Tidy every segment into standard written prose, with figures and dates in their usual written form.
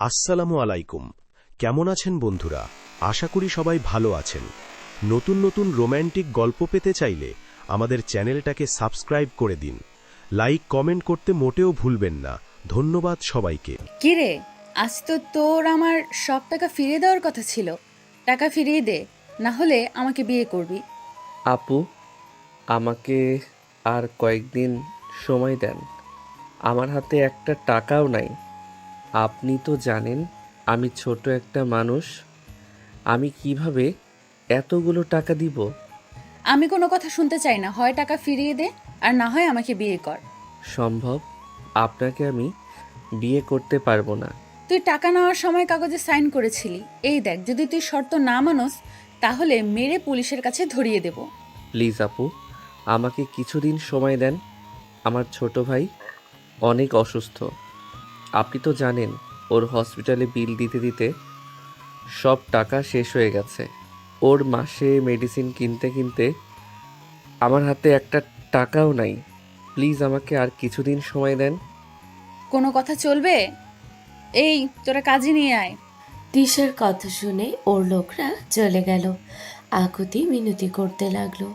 আসসালামু আলাইকুম। কেমন আছেন বন্ধুরা? আশা করি সবাই ভালো আছেন। নতুন নতুন রোম্যান্টিক গল্প পেতে চাইলে আমাদের চ্যানেলটাকে সাবস্ক্রাইব করে দিন। লাইক কমেন্ট করতে মোটেও ভুলবেন না। ধন্যবাদ সবাইকে। কিরে, আজ তো তোর আমার সব টাকা ফিরিয়ে দেওয়ার কথা ছিল। টাকা ফিরিয়ে দে, না হলে আমাকে বিয়ে করবি। আপু, আমাকে আর কয়েকদিন সময় দেন। আমার হাতে একটা টাকাও নাই। আপনি তো জানেন আমি ছোট একটা মানুষ। আমি কিভাবে এতগুলো টাকা দিব? আমি কোনো কথা শুনতে চাই না, হয় টাকা ফিরিয়ে দে আর না হয় আমাকে বিয়ে কর। সম্ভব, আপনাকে আমি বিয়ে করতে পারবো না। তুই টাকা নেওয়ার সময় কাগজে সাইন করেছিলি। এই দেখ, যদি তুই শর্ত না মানস তাহলে মেরে পুলিশের কাছে ধরিয়ে দেব। প্লিজ আপু, আমাকে কিছুদিন সময় দেন। আমার ছোট ভাই অনেক অসুস্থ। আপনি তো জানেন ওর হসপিটালে বিল দিতে দিতে সব টাকা শেষ হয়ে গেছে। ওর মাসে মেডিসিন কিনতে কিনতে আমার হাতে একটা টাকাও নাই। প্লিজ আমাকে আর কিছুদিন সময় দেন। কোনো কথা চলবে? এই, তোরা কাজে নিয়ে আয়। তিশার কথা শুনে ওর লোকরা চলে গেল। আকুতি মিনতি করতে লাগলো।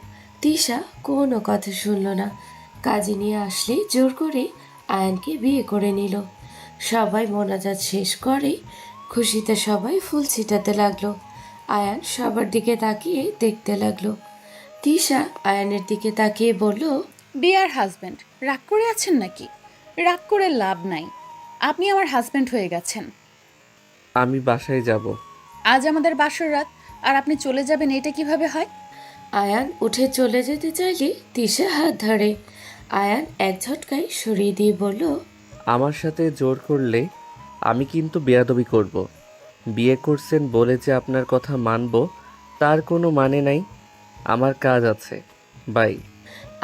তিশা কোনো কথা শুনল না। কাজে নিয়ে আসলে জোর করে আয়ানকে বিয়ে করে নিল। সবাই মোনাজাত শেষ করে খুশিতে সবাই ফুল ছিটাতে লাগলো। আয়ান সবার দিকে তাকিয়ে দেখতে লাগলো। তিশা আয়ানের দিকে তাকিয়ে বলল, বিয়ার হাজব্যান্ড রাগ করে আছেন নাকি? রাগ করে লাভ নাই, আপনি আমার হাজব্যান্ড হয়ে গেছেন। আমি বাসায় যাব। আজ আমাদের বাসর রাত আর আপনি চলে যাবেন, এটা কিভাবে হয়? আয়ান উঠে চলে যেতে চাইলে তিশা হাত ধরে। আয়ান এক ঝটকায় সরিয়ে দিয়ে বলল, আমার সাথে জোর করলে আমি কিন্তু বেয়াদবি করব। বিয়ে করছেন বলে যে আপনার কথা মানব তার কোনো মানে নাই। আমার কাজ আছে। বাই।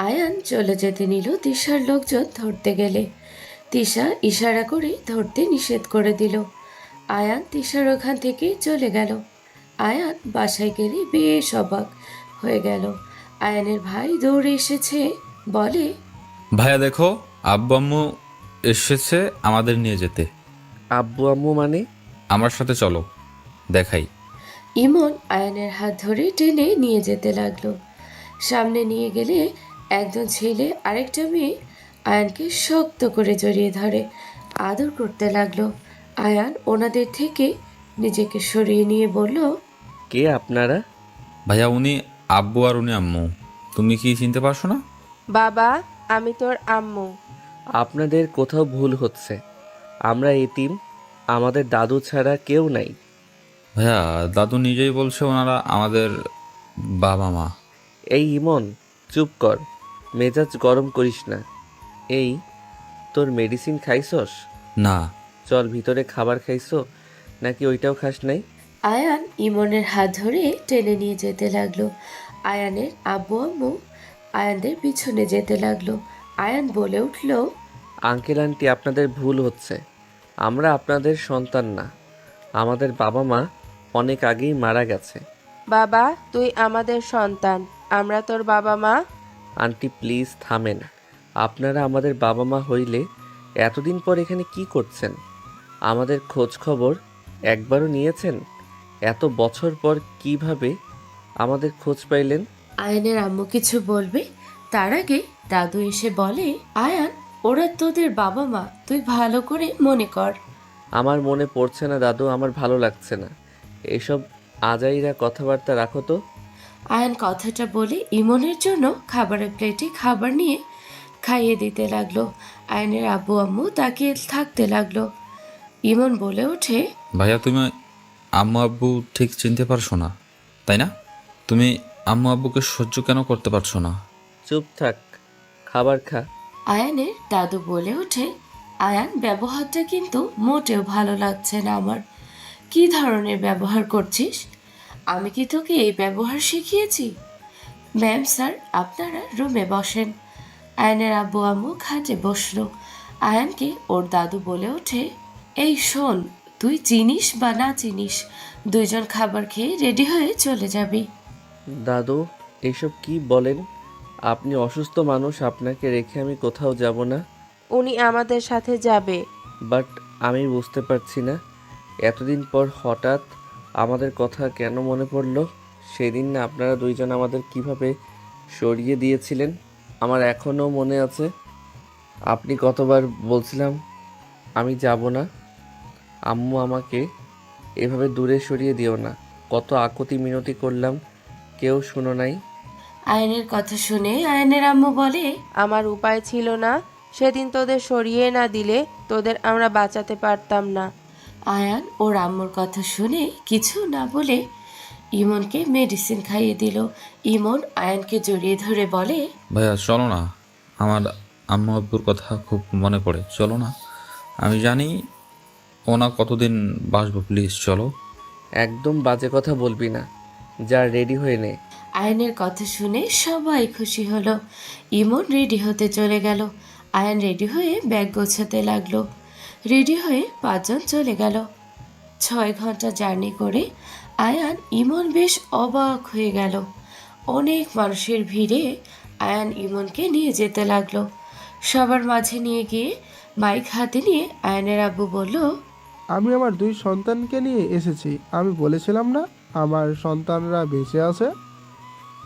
আয়ান চলে যেতে নিল তিশার লোকজন ধরতে গেলে। তিশা ইশারা করে ধরতে নিষেধ করে দিল। আয়ান তিশার ওখান থেকে চলে গেল। আয়ান বাসায় গেলে বেশ অবাক হয়ে গেল। আয়ানের ভাই দৌড়ে এসেছে, বলে, ভাইয়া দেখো, আব্বু আম্মু এসেছে আমাদের নিয়ে যেতে। আব্বু আম্মু মানে? আমার সাথে চলো, দেখাই। ইমন আয়ানের হাত ধরে টেনে নিয়ে যেতে লাগলো। সামনে নিয়ে গেলে একজন ছেলে আরেকটা মেয়ে আয়ানকে শক্ত করে জড়িয়ে ধরে আদর করতে লাগলো। আয়ান ওনাদের থেকে নিজেকে সরিয়ে নিয়ে বলল, কে আপনারা? ভাইয়া উনি আব্বু আর উনি আম্মু। তুমি কি চিনতে পারছো না? বাবা, আমি তোর আম্মু। আপনাদের কোথাও ভুল হচ্ছে। আমরা এতিম, আমাদের দাদু ছাড়া কেউ নাই। ভাইয়া দাদু নিজেই বলছে ওনারা আমাদের বাবা মা। এই ইমন, চুপ কর, মেজাজ গরম করিস না। এই, তোর মেডিসিন খাইছস? না। চল, ভিতরে খাবার খাইছো নাকি ওইটাও খাস নাই? আয়ান ইমনের হাত ধরে টেনে নিয়ে যেতে লাগলো। আয়ানের আব্বু আম্মু আয়ানদের পিছনে যেতে লাগলো। আয়ান বলে উঠল, আঙ্কেল আন্টি, আপনাদের ভুল হচ্ছে। আমরা আপনাদের সন্তান না। আমাদের বাবা মা অনেক আগেই মারা গেছে। বাবা, তুই আমাদের সন্তান, আমরা তোর বাবা মা। আন্টি প্লিজ থামেন। আপনারা আমাদের বাবা মা হইলে এতদিন পর এখানে কি করছেন? আমাদের খোঁজ খবর একবারও নিয়েছেন? এত বছর পর কিভাবে আমাদের খোঁজ পাইলেন? আয়ানের আম্মু কিছু বলবে তার আগে দাদু এসে বলে, আয়ান, ওরা তোদের বাবা মা, তুই ভালো করে মনে কর। আমার মনে পড়ছে না দাদু, আমার ভালো লাগছে না। এসব আজাইরা কথাবার্তা রাখো তো। আয়ান কথাটা বলে ইমনের জন্য খাবারের প্লেটে খাবার নিয়ে খাইয়ে দিতে লাগলো। আয়ানের আব্বু আম্মু তাকিয়ে থাকতে লাগলো। ইমন বলে ওঠে, ভাইয়া তুমি আম্মু আব্বু ঠিক চিনতে পারছো না, তাই না? তুমি আম্মু আব্বুকে সহ্য কেন করতে পারছো না? চুপ থাক, খাবার খা। আয়ানের দাদু বলে ওঠে, আয়ান, ব্যবহারটা কিন্তু মোটেও ভালো লাগছে না আমার। কি ধরনের ব্যবহার করছিস? আমি কি তোকে এই ব্যবহার শিখিয়েছি? ম্যাম স্যার, আপনারা রুমে বসেন। আয়ানের আব্বু আম্মু খাটে বসলো। আয়ানকে ওর দাদু বলে ওঠে, এই শোন, তুই চিনিস বা না চিনিস, দুইজন খাবার খেয়ে রেডি হয়ে চলে যাবি। দাদু, এসব কি বলেন? আপনি অসুস্থ মানুষ, আপনাকে রেখে আমি কোথাও যাব না। উনি আমাদের সাথে যাবে। বাট আমি বুঝতে পারছি না, এতদিন পর হঠাৎ আমাদের কথা কেন মনে পড়ল? সেদিন না আপনারা দুইজন আমাদের কিভাবে সরিয়ে দিয়েছিলেন আমার এখনও মনে আছে। আপনি কতবার বলছিলাম আমি যাব না, আম্মু আমাকে এভাবে দূরে সরিয়ে দিও না। কত আকুতি মিনতি করলাম, কেউ শুনো নাই। আয়নের কথা শুনে আয়নের আম্মু বলে, আমার উপায় ছিল না, সেদিন তোদের সরিয়ে না দিলে তোদের আমরা বাঁচাতে পারতাম না। আয়ান ওর আম্মুর কথা শুনে কিছু না বলে ইমনকে মেডিসিন খাইয়ে দিল। ইমন আয়ানকে জড়িয়ে ধরে বলে, ভাইয়া চলো না, আমার আম্মু আব্বুর কথা খুব মনে পড়ে, চলো না। আমি জানি ওনা কতদিন বাসবো, প্লিজ চলো। একদম বাজে কথা বলবি না, যা রেডি হয়ে নে। আয়নের কথা শুনে সবাই খুশি হলো। ইমন রেডি হতে চলে গেল। আয়ান রেডি হয়ে ব্যাগ গোছাতে লাগলো। রেডি হয়ে 5 জন চলে গেল। 6 ঘন্টা জার্নি করে আয়ান ইমন বেশ অবাক হয়ে গেল। অনেক মানুষের ভিড়ে আয়ান ইমনকে নিয়ে যেতে লাগলো। সবার মাঝে নিয়ে গিয়ে মাইক হাতে নিয়ে আয়ানের আব্বু বলল, আমি আমার 2 সন্তানকে নিয়ে এসেছি। আমি বলেছিলাম না আমার সন্তানরা বেঁচে আছে?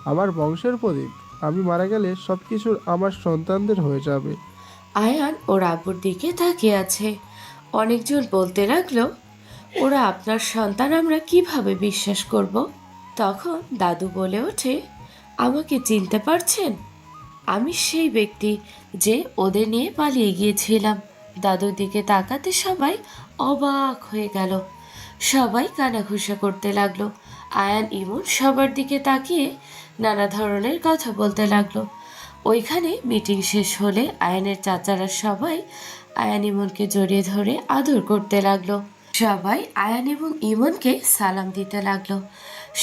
আমার বংশের প্রদীপ। আমি মারা গেলে সব কিছুর আমার সন্তানদের হয়ে যাবে। আয়ান ওর আব্বুর দিকে তাকিয়ে আছে। অনেকজন বলতে লাগলো, ওরা আপনার সন্তান, আমরা কিভাবে বিশ্বাস করব? তখন দাদু বলে ওঠে, আমাকে চিনতে পারছেন? আমি সেই ব্যক্তি যে ওদের নিয়ে পালিয়ে গিয়েছিলাম। দাদুর দিকে তাকাতে সবাই অবাক হয়ে গেল। সবাই কানাঘুষা করতে লাগলো। আয়ান ইমন সবার দিকে তাকিয়ে নানা ধরনের কথা বলতে লাগলো। ওইখানে মিটিং শেষ হলে আয়ানের চাচারা সবাই আয়ান ইমনকে জড়িয়ে ধরে আদর করতে লাগলো। সবাই আয়ান এবং ইমনকে সালাম দিতে লাগলো।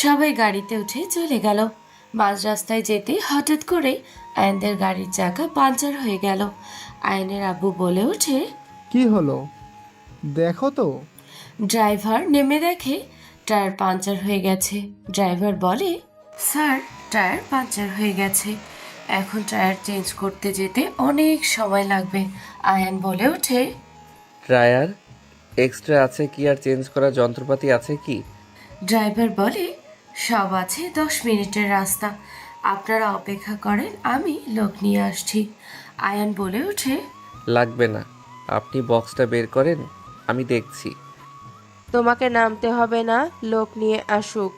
সবাই গাড়িতে উঠে চলে গেল। মাঝ রাস্তায় যেতে হঠাৎ করে আয়ানদের গাড়ির চাকা পাঞ্চার হয়ে গেল। আয়ানের আব্বু বলে ওঠে, কি হলো দেখো তো। ড্রাইভার নেমে দেখে টায়ার পাঞ্চার হয়ে গেছে। ড্রাইভার বলে, স্যার টায়ার পাঞ্চার হয়ে গেছে, এখন টায়ার চেঞ্জ করতে যেতে অনেক সময় লাগবে। আয়ান বলে ওঠে, টায়ার এক্সট্রা আছে কি আর চেঞ্জ করার যন্ত্রপাতি আছে কি? ড্রাইভার বলে, সব আছে, 10 মিনিটের রাস্তা, আপনারা অপেক্ষা করেন, আমি লোক নিয়ে আসছি। আয়ান বলে ওঠে, লাগবে না, আপনি বক্সটা বের করেন, আমি দেখছি। তোমাকে নামতে হবে না, লোক নিয়ে আসুক।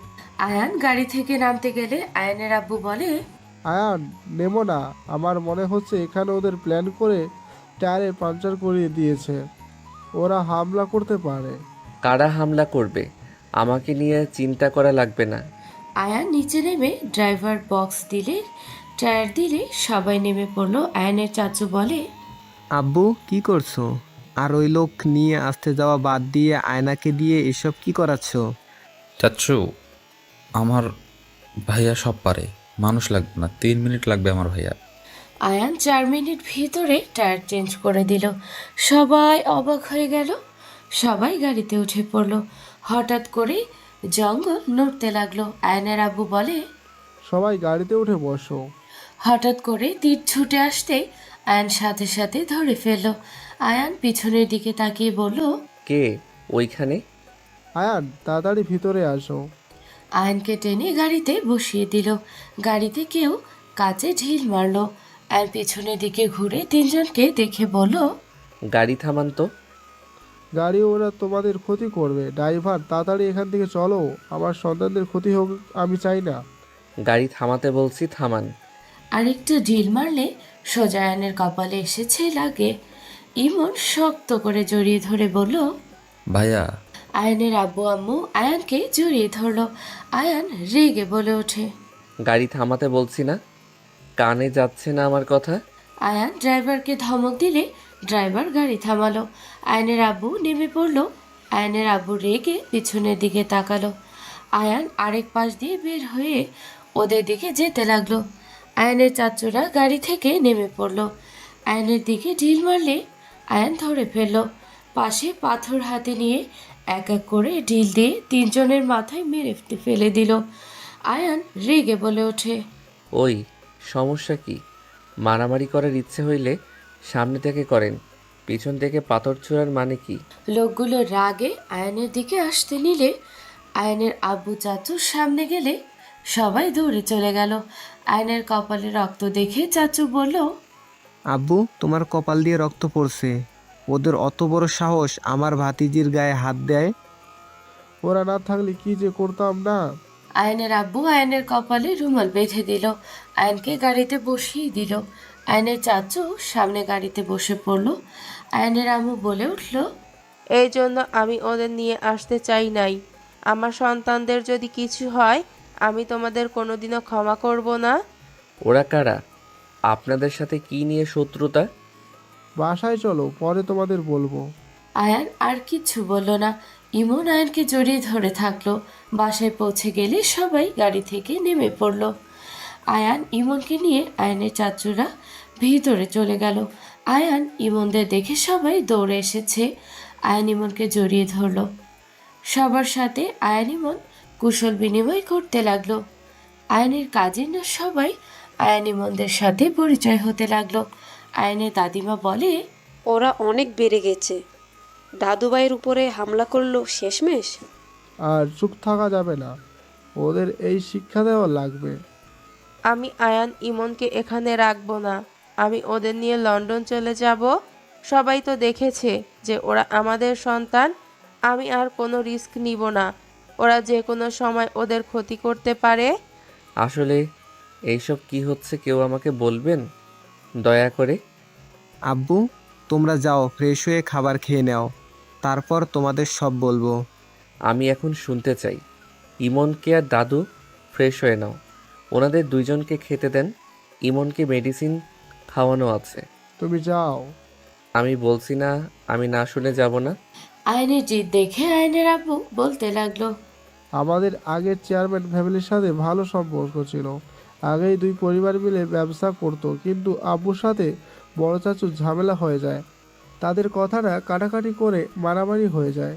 আয়ান গাড়ি থেকে নামতে গেলে আয়ানের আব্বু বলে, আয়ান নেমো না, আমার মনে হচ্ছে এখানে ওদের প্ল্যান করে টায়ারে পাঞ্চার করিয়ে দিয়েছে। ওরা হামলা করতে পারে। কারা হামলা করবে আমাকে নিয়ে চিন্তা করা লাগবে না। আয়ান নিচে নেমে ড্রাইভার বক্স দিলে, টায়ার দিলে সবাই নেমে পড়লো। আয়ানের চাচু বলে, আব্বু কি করছো? আর ওই লোক নিয়ে আসতে যাওয়া বাদ দিয়ে আয়নাকে দিয়ে এসব কি করাচ্ছ? চাচ্ছু, আমার ভাইয়া সব পারে, মানুষ লাগবে না, 3 মিনিট লাগবে আমার ভাইয়া। আয়ান 4 মিনিট ভিতরে টায়ার চেঞ্জ করে দিল। সবাই অবাক হয়ে গেল। সবাই গাড়িতে উঠে পড়লো। হঠাৎ করে জঙ্গল নড়তে লাগলো। আয়ানের আব্বু বলে, সবাই গাড়িতে উঠে বসো। হঠাৎ করে তীর ছুটে আসতে আয়ান সাথে সাথে ধরে ফেললো। আয়ান পিছনের দিকে তাকিয়ে বলল, কে ওইখানে? আয়ান তাড়াতাড়ি ভিতরে আসো। আয়ানকে টেনে গাড়িতে বসিয়ে দিল। গাড়িতে কেউ কাচে ঢিল মারলো। আয়ান পিছনের দিকে ঘুরে 3 জনকে দেখে বলল, গাড়ি থামান তো। গাড়ি ওরা তোমাদের ক্ষতি করবে। ড্রাইভার তাড়াতাড়ি এখান থেকে চলো, আমার সন্তানদের ক্ষতি হোক আমি চাই না। গাড়ি থামাতে বলছি, থামান। আরেকটা ঢিল মারলে সোজা আয়ানের কপালে এসেছে লাগে। ইমন শক্ত করে জড়িয়ে ধরে বলল, ভাইয়া আয়ানের আব্বু আম্মু আয়ানকে জড়িয়ে ধরলো। আয়ান রেগে বলে ওঠে, গাড়ি থামাতে বলছি না, কানে যাচ্ছে না আমার কথা? আয়ান ড্রাইভারকে ধমক দিলে ড্রাইভার গাড়ি থামালো। আয়ানের আব্বু নেমে পড়লো। আয়ানের আব্বু রেগে পিছনের দিকে তাকালো। আয়ান আরেক পাশ দিয়ে বের হয়ে ওদের দিকে যেতে লাগলো। আয়ানের চাচুরা গাড়ি থেকে নেমে পড়লো। আয়ানের দিকে ঢিল মারলে আয়ান ধরে ফেললো। পাশে পাথর হাতে নিয়ে এক এক করে ঢিল দিয়ে 3 জনের মাথায় মেরে ফেলে দিল। আয়ান রেগে বলে ওঠে, ওই সমস্যা কি? মারামারি করার ইচ্ছে হইলে সামনে থেকে করেন, পিছন থেকে পাথর ছোঁড়ার মানে কি? লোকগুলো রাগে আয়নের দিকে আসতে নিলে আয়নের আব্বু চাচুর সামনে গেলে সবাই দৌড়ে চলে গেল। আয়নের কপালে রক্ত দেখে চাচু বলল, আব্বু, তোমার কপাল দিয়ে রক্ত পড়ছে। ওদের অত বড় সাহস আমার ভাতিজির গায়ে হাত দেয়। ওরা না থাকলে কি যে করতাম না। আয়নের আব্বু আয়নের কপালে রুমাল বেঁধে দিল, আয়নকে গাড়িতে বসিয়ে দিল। আয়নের চাচু সামনে গাড়িতে বসে পড়ল। আয়নের আম্মু বলে উঠল, এই জন্য আমি ওদের নিয়ে আসতে চাই নাই। আমার সন্তানদের যদি কিছু হয় আমি তোমাদের কোনোদিনও ক্ষমা করব না। ওরা কারা? আপনাদের সাথে কি নিয়ে শত্রুতা? বাসায় চলো, পরে তোমাদের বলবো। আয়ান আর কিচ্ছু বলল না। ইমন আয়নকে জড়িয়ে ধরে থাকলো। বাসায় পৌঁছে গেলে সবাই গাড়ি থেকে নেমে পড়ল। আয়ান ইমনকে নিয়ে আয়নের চাচুরা ভিতরে চলে গেল। আয়ান ইমনদের দেখে সবাই দৌড়ে এসেছে। আয়ান ইমনকে জড়িয়ে ধরল। সবার সাথে আয়ান ইমন কুশল বিনিময় করতে লাগলো। আয়নের কাজিন না সবাই আয়ান ইমনদের সাথে পরিচয় হতে লাগলো। আয়নের দাদিমা বলে, ওরা অনেক বেড়ে গেছে। দাদুভাইয়ের উপরে হামলা করলো শেষমেশ। আর চুপ থাকা যাবে না, ওদের এই শিক্ষা দেওয়া লাগবে। আমি আয়ান ইমনকে এখানে রাখবো না। আমি ওদের নিয়ে লন্ডন চলে যাব। সবাই তো দেখেছে যে ওরা আমাদের সন্তান। আমি আর কোনো রিস্ক নিব না। ওরা যে কোনো সময় ওদের ক্ষতি করতে পারে। আসলে এইসব কি হচ্ছে কেউ আমাকে বলবেন দয়া করে? আব্বু, তোমরা যাও, ফ্রেশ হয়ে খাবার খেয়ে নাও, তারপর তোমাদের সব বলবো। আমি এখন শুনতে চাই। ইমনকে আর দাদু ফ্রেশ হয়ে নাও, ওনাদের দুইজনকে খেতে দেন। ইমনকে মেডিসিন খাওয়ানো আছে। তুমি যাও। আমি বলছি না, আমি না শুনে যাব না। আয়নের জিদ দেখে আয়নের আব্বু বলতে লাগলো, আমাদের আগের চেয়ারম্যান ফ্যামিলির সাথে ভালো সম্পর্ক ছিল। আগেই দুই পরিবার মিলে ব্যবসা করতো, কিন্তু আব্বুর সাথে বড় চাচুর ঝামেলা হয়ে যায়। তাদের কথাটা কাটাকাটি করে মারামারি হয়ে যায়।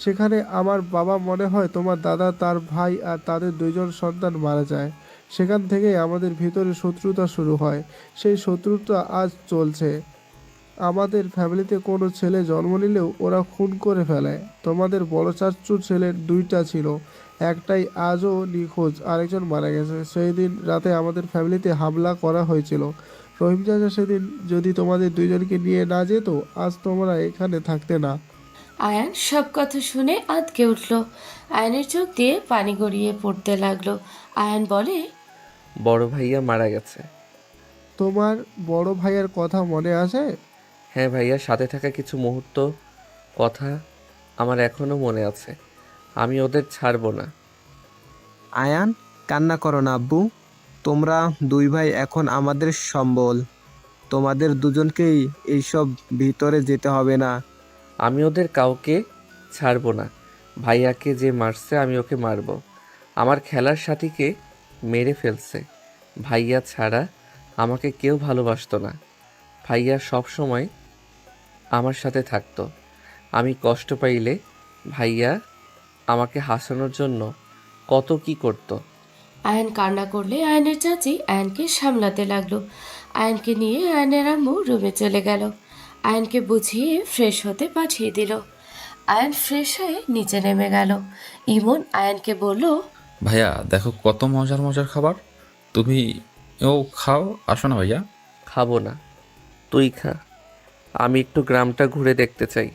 সেখানে আমার বাবা মনে হয় তোমার দাদা, তার ভাই আর তাদের দুইজন সন্তান মারা যায়। সেখান থেকেই আমাদের ভিতরে শত্রুতা শুরু হয়। সেই শত্রুতা আজ চলছে। আমাদের ফ্যামিলিতে কোনো ছেলে জন্ম নিলেও ওরা খুন করে ফেলে। তোমাদের বড় চাচুর ছেলের দুইটা ছিল, একটাই আজও নিখোঁজ, আরেকজন মারা গেছে। সেই দিন রাতে আমাদের ফ্যামিলিতে হামলা করা হয়েছিল। রহিম চাচা সেদিন যদি তোমাদের দুইজনকে নিয়ে না যেত, আজ তোমরা এখানে থাকতে না। আয়ান সব কথা শুনে আঁতকে উঠল। আয়নের চোখ দিয়ে পানি গড়িয়ে পড়তে লাগলো। আয়ান বলে, বড় ভাইয়া মারা গেছে। তোমার বড় ভাইয়ের কথা মনে আছে? হ্যাঁ ভাইয়া, সাথে থাকা কিছু মুহূর্ত কথা আমার এখনো মনে আছে। আমি ওদের ছাড়বো না। আয়ান, কান্না করো না আব্বু। তোমরা দুই ভাই এখন আমাদের সম্বল। তোমাদের দুজনকেই এইসব ভিতরে যেতে হবে না। আমি ওদের কাউকে ছাড়বো না। ভাইয়াকে যে মারছে আমি ওকে মারবো। আমার খেলার সাথীকে মেরে ফেলছে। ভাইয়া ছাড়া আমাকে কেউ ভালোবাসতো না। ভাইয়া সব সময় আমার সাথে থাকতো। আমি কষ্ট পাইলে ভাইয়া আমাকে হাসানোর জন্য কত কি করতো। আয়ান কান্না করলে আয়নের চাচি আয়নকে সামলাতে লাগলো। আয়নকে নিয়ে আয়নের আম্মু রুমে চলে গেল। আয়নকে বুঝিয়ে ফ্রেশ হতে পাঠিয়ে দিল। আয়ন ফ্রেশ হয়ে নিচে নেমে গেল। ইমন আয়নকে বলল, ভাইয়া দেখো কত মজার মজার খাবার। তুমি ও খাও, আসো না ভাইয়া। খাবো না, তুই খা। আমি একটু গ্রামটা ঘুরে দেখতে চাই।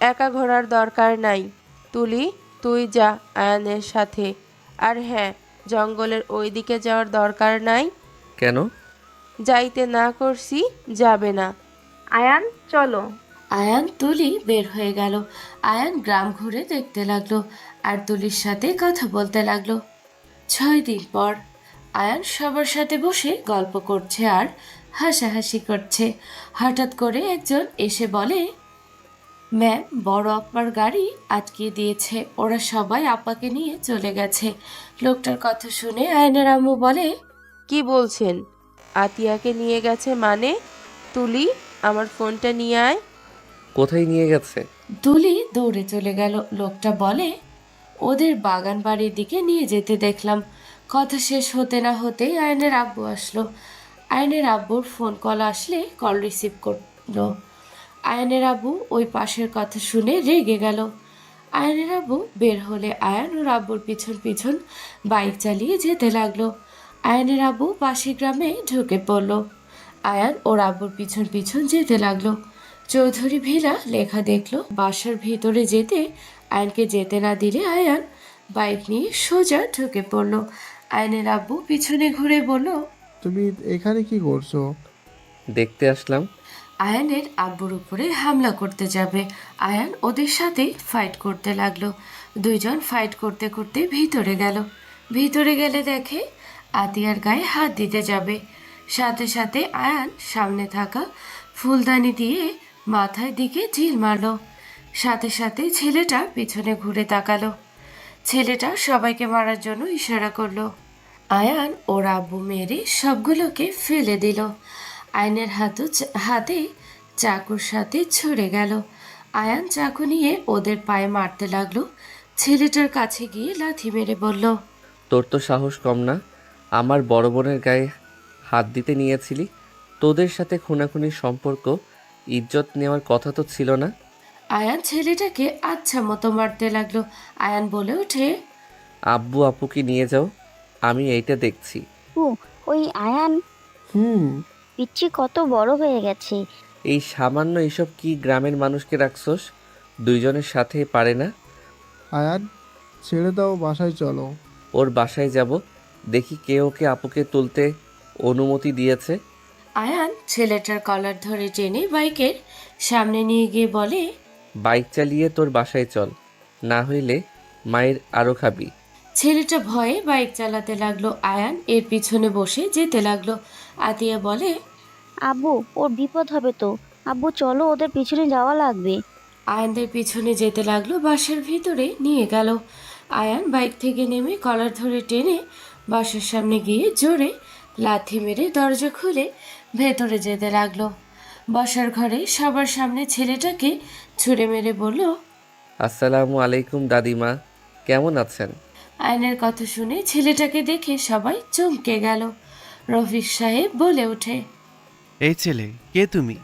একা ঘোরার দরকার নাই। তুলি, তুই যা আয়ানের সাথে। আর হ্যাঁ, জঙ্গলের ওই দিকে যাওয়ার দরকার নাই। কেন? যাইতে না করছি, যাবে না। আয়ান চলো। আয়ান তুলি বের হয়ে গেল। আয়ান গ্রাম ঘুরে দেখতে লাগলো আর তুলির সাথে কথা বলতে লাগলো। 6 দিন পর আয়ান সবার সাথে বসে গল্প করছে আর হাসাহাসি করছে। হঠাৎ করে একজন এসে বলে, ম্যাম, বড় আপ্পার গাড়ি আটকিয়ে দিয়েছে। ওরা সবাই আপ্পাকে নিয়ে চলে গেছে। লোকটার কথা শুনে আয়নের আম্মু বলে, কি বলছেন? আতিয়াকে নিয়ে গেছে মানে? তুলি, আমার ফোনটা নিয়ে আয়। কোথায় নিয়ে গেছে? তুলি দৌড়ে চলে গেল। লোকটা বলে, ওদের বাগান বাড়ির দিকে নিয়ে যেতে দেখলাম। কথা শেষ হতে না হতেই আয়নের আব্বু আসলো। আয়নের আব্বুর ফোন কল আসলে কল রিসিভ করলো। আয়ানের আব্বু ওই পাশের কথা শুনে রেগে গেল। আয়ানের আব্বু বের হলে আয়ান ওর আব্বুর পিছন পিছন বাইক চালিয়ে যেতে লাগলো। আয়ানের আব্বু পাশের গ্রামে ঢুকে পড়ল। আয়ান ওর আব্বুর পিছন পিছন যেতে লাগলো। চৌধুরী ভিলা লেখা দেখলো। বাসার ভিতরে যেতে আয়ানকে যেতে না দিলে আয়ান বাইক নিয়ে সোজা ঢুকে পড়ল। আয়ানের আব্বু পিছনে ঘুরে বলল, তুমি এখানে কি করছো? দেখতে আসলাম। আয়ানের আব্বুর উপরে হামলা করতে যাবে। আয়ান ওদের সাথে ফাইট করতে লাগলো। দুইজন ফাইট করতে করতে ভিতরে গেল। ভিতরে গেলে দেখে আতিয়ার গায়ে হাত দিতে যাবে। সাথে সাথে আয়ান সামনে থাকা ফুলদানি দিয়ে মাথায় দিকে ঢিল মারলো। সাথে সাথে ছেলেটা পিছনে ঘুরে তাকালো। ছেলেটা সবাইকে মারার জন্য ইশারা করলো। আয়ান ওর আব্বু মেরে সবগুলোকে ফেলে দিল। আয়নের হাতে চাকুর সাথে ছুড়ে গেল। আয়ান চাকু নিয়ে ওদের পায়ে মারতে লাগলো। ছেলেটার কাছে গিয়ে লাথি মেরে বলল, তোর তো সাহস কম না, আমার বড় বোনের গায়ে হাত দিতে নিয়েছিলি। তোদের সাথে খুনাখুনির সম্পর্ক, ইজ্জত নেওয়ার কথা তো ছিল না। আয়ান ছেলেটাকে আচ্ছা মতো মারতে লাগলো। আয়ান বলে ওঠে, আব্বু আপুকে নিয়ে যাও, আমি এইটা দেখছি। ওই আয়ান হুম। পিচ্ছি কত বড় হয়ে গেছে। এই সামান্য এইসব কি গ্রামের মানুষকে রাখছস? দুইজনের সাথে পারে না? আয়ান, ছেড়ে দাও, বাসায় চলো। ওর বাসায় যাব, দেখি কে ওকে আপুকে তুলতে অনুমতি দিয়েছে। আয়ান ছেলেটার কলার ধরে টেনে বাইকের সামনে নিয়ে গিয়ে বলে, বাইক চালিয়ে তোর বাসায় চল, না হইলে মায়ের আরও খাবি। ছেলেটা ভয়ে বাইক চালাতে লাগলো। আয়ান এর পিছনে বসে যেতে লাগলো। আতিয়া বলে, আব্বু, ওর বিপদ হবে তো। আব্বু চলো, ওদের পিছনে যাওয়া লাগবে। আয়ানদের পিছনে যেতে লাগলো। বাসার ভিতরে নিয়ে গেল। আয়ান বাইক থেকে নেমে কলার ধরে টেনে বাসার সামনে গিয়ে জোরে লাথি মেরে দরজা খুলে ভেতরে যেতে লাগলো। বসার ঘরে সবার সামনে ছেলেটাকে ছুঁড়ে মেরে বলল, আসসালামু আলাইকুম দাদিমা, কেমন আছেন? আয়নের কথা শুনে ছেলেটাকে দেখে সবাই চমকে গেল। রফিক সাহেব বলে ওঠে, এই ছেলে, কে তুমি?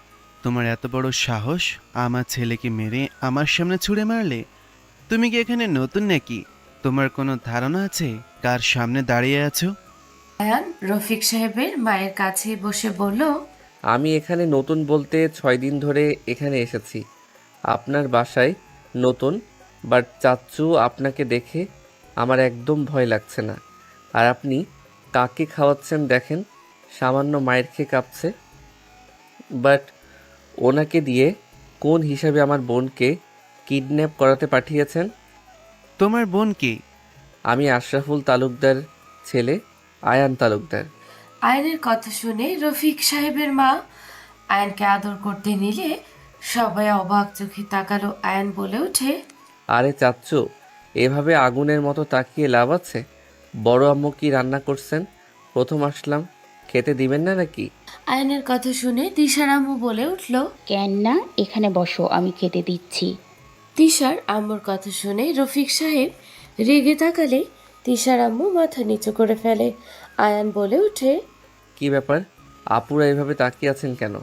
তোমার এত বড় সাহস আমার ছেলেকে মেরে আমার সামনে ছুঁড়ে মারলে? তুমি কি এখানে নতুন নাকি? তোমার কোনো ধারণা আছে কার সামনে দাঁড়িয়ে আছো? আয়ান রফিক সাহেবের মায়ের কাছে বসে বলল, আমি এখানে নতুন বলতে 6 দিন ধরে এখানে এসেছি। আপনার বাসায় নতুন, বাট চাচ্চু আপনাকে দেখে আমার একদম ভয় লাগছে না। আর আপনি কাকে খাওয়াচ্ছেন দেখেন, সামান্য মায়ের খেয়ে কাঁপছে। বাট ওনাকে দিয়ে কোন হিসাবে আমার বোনকে কিডন্যাপ করাতে পাঠিয়েছেন? তোমার বোন কি? আমি আশরাফুল তালুকদার ছেলে, আয়ান তালুকদার। আয়নের কথা শুনে রফিক সাহেবের মা আয়নকে আদর করতে নিলে সবাই অবাক চোখে তাকালো। আয়ন বলে ওঠে, আরে চাচ্চু, এভাবে আগুনের মতো তাকিয়ে লাভ আছে? বড় আম্মু কি রান্না করছেন? প্রথম আসলাম, খেতে দিবেন না নাকি? আয়নের কথা শুনে তিশার আম্মু বলে উঠল, কেন না, এখানে বসো, আমি খেতে দিচ্ছি। তিশার আম্মুর কথা শুনে রফিক সাহেব রেগে তাকালে তিশার আম্মু মাথা নিচু করে ফেলে। আয়ান বলে ওঠে, কি ব্যাপার, আপুরা এভাবে তাকিয়ে আছেন কেন?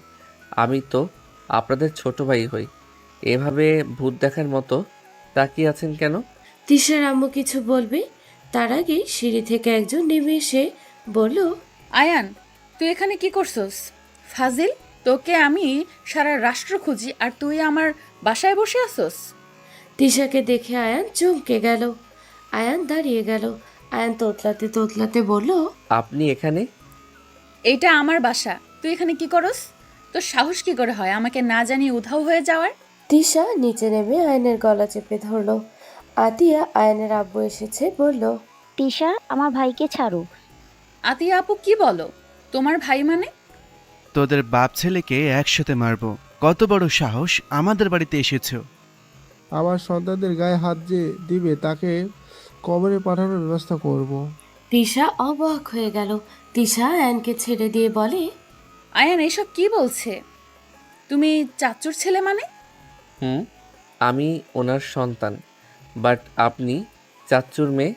আমি তো আপনাদের ছোট ভাই হই, এভাবে ভূত দেখার মতো তাকিয়ে আছেন কেন? তিশার আম্মু কিছু বলবে তার আগে সিঁড়ি থেকে একজন নেমে এসে বলল, আয়ান, তুই এখানে কি করছস? ফাজিল, তোকে আমি সারা রাষ্ট্র খুঁজি আর তুই আমার বাসায় বসে আসস? তিশাকে দেখে আয়ান চমকে গেল। আয়ান দাঁড়িয়ে গেল। আয়ান তোতলাতে তোতলাতে বলল, আপনি এখানে? এইটা আমার বাসা, তুই এখানে কি করস? তোর সাহস কি করে হয় আমাকে না জানিয়ে উধাও হয়ে যাওয়ার? তিশা নিচে নেমে আয়নের গলা চেপে ধরলো। আতিয়া আয়নের আব্বু এসেছে বলল, তিশা, আমার ভাইকে ছাড়ো। আতিয়া আপু, কি বলো? তোমার ভাই মানে? তোদের বাপ ছেলেকে একসাথে মারবো। কত বড় সাহস, আমাদের বাড়িতে এসেছো? আমার সন্তানদের গায়ে হাত যে দিবে তাকে কবরে পাঠানোর ব্যবস্থা করব। তিশা অবাক হয়ে গেল। তিশা আয়নকে ছেড়ে দিয়ে বলে, আয়ান এসব কি বলছে? তুমি চাচ্চুর ছেলে মানে? আমি ওনার সন্তান, বাট আপনি চাচ্চুর মেয়ে।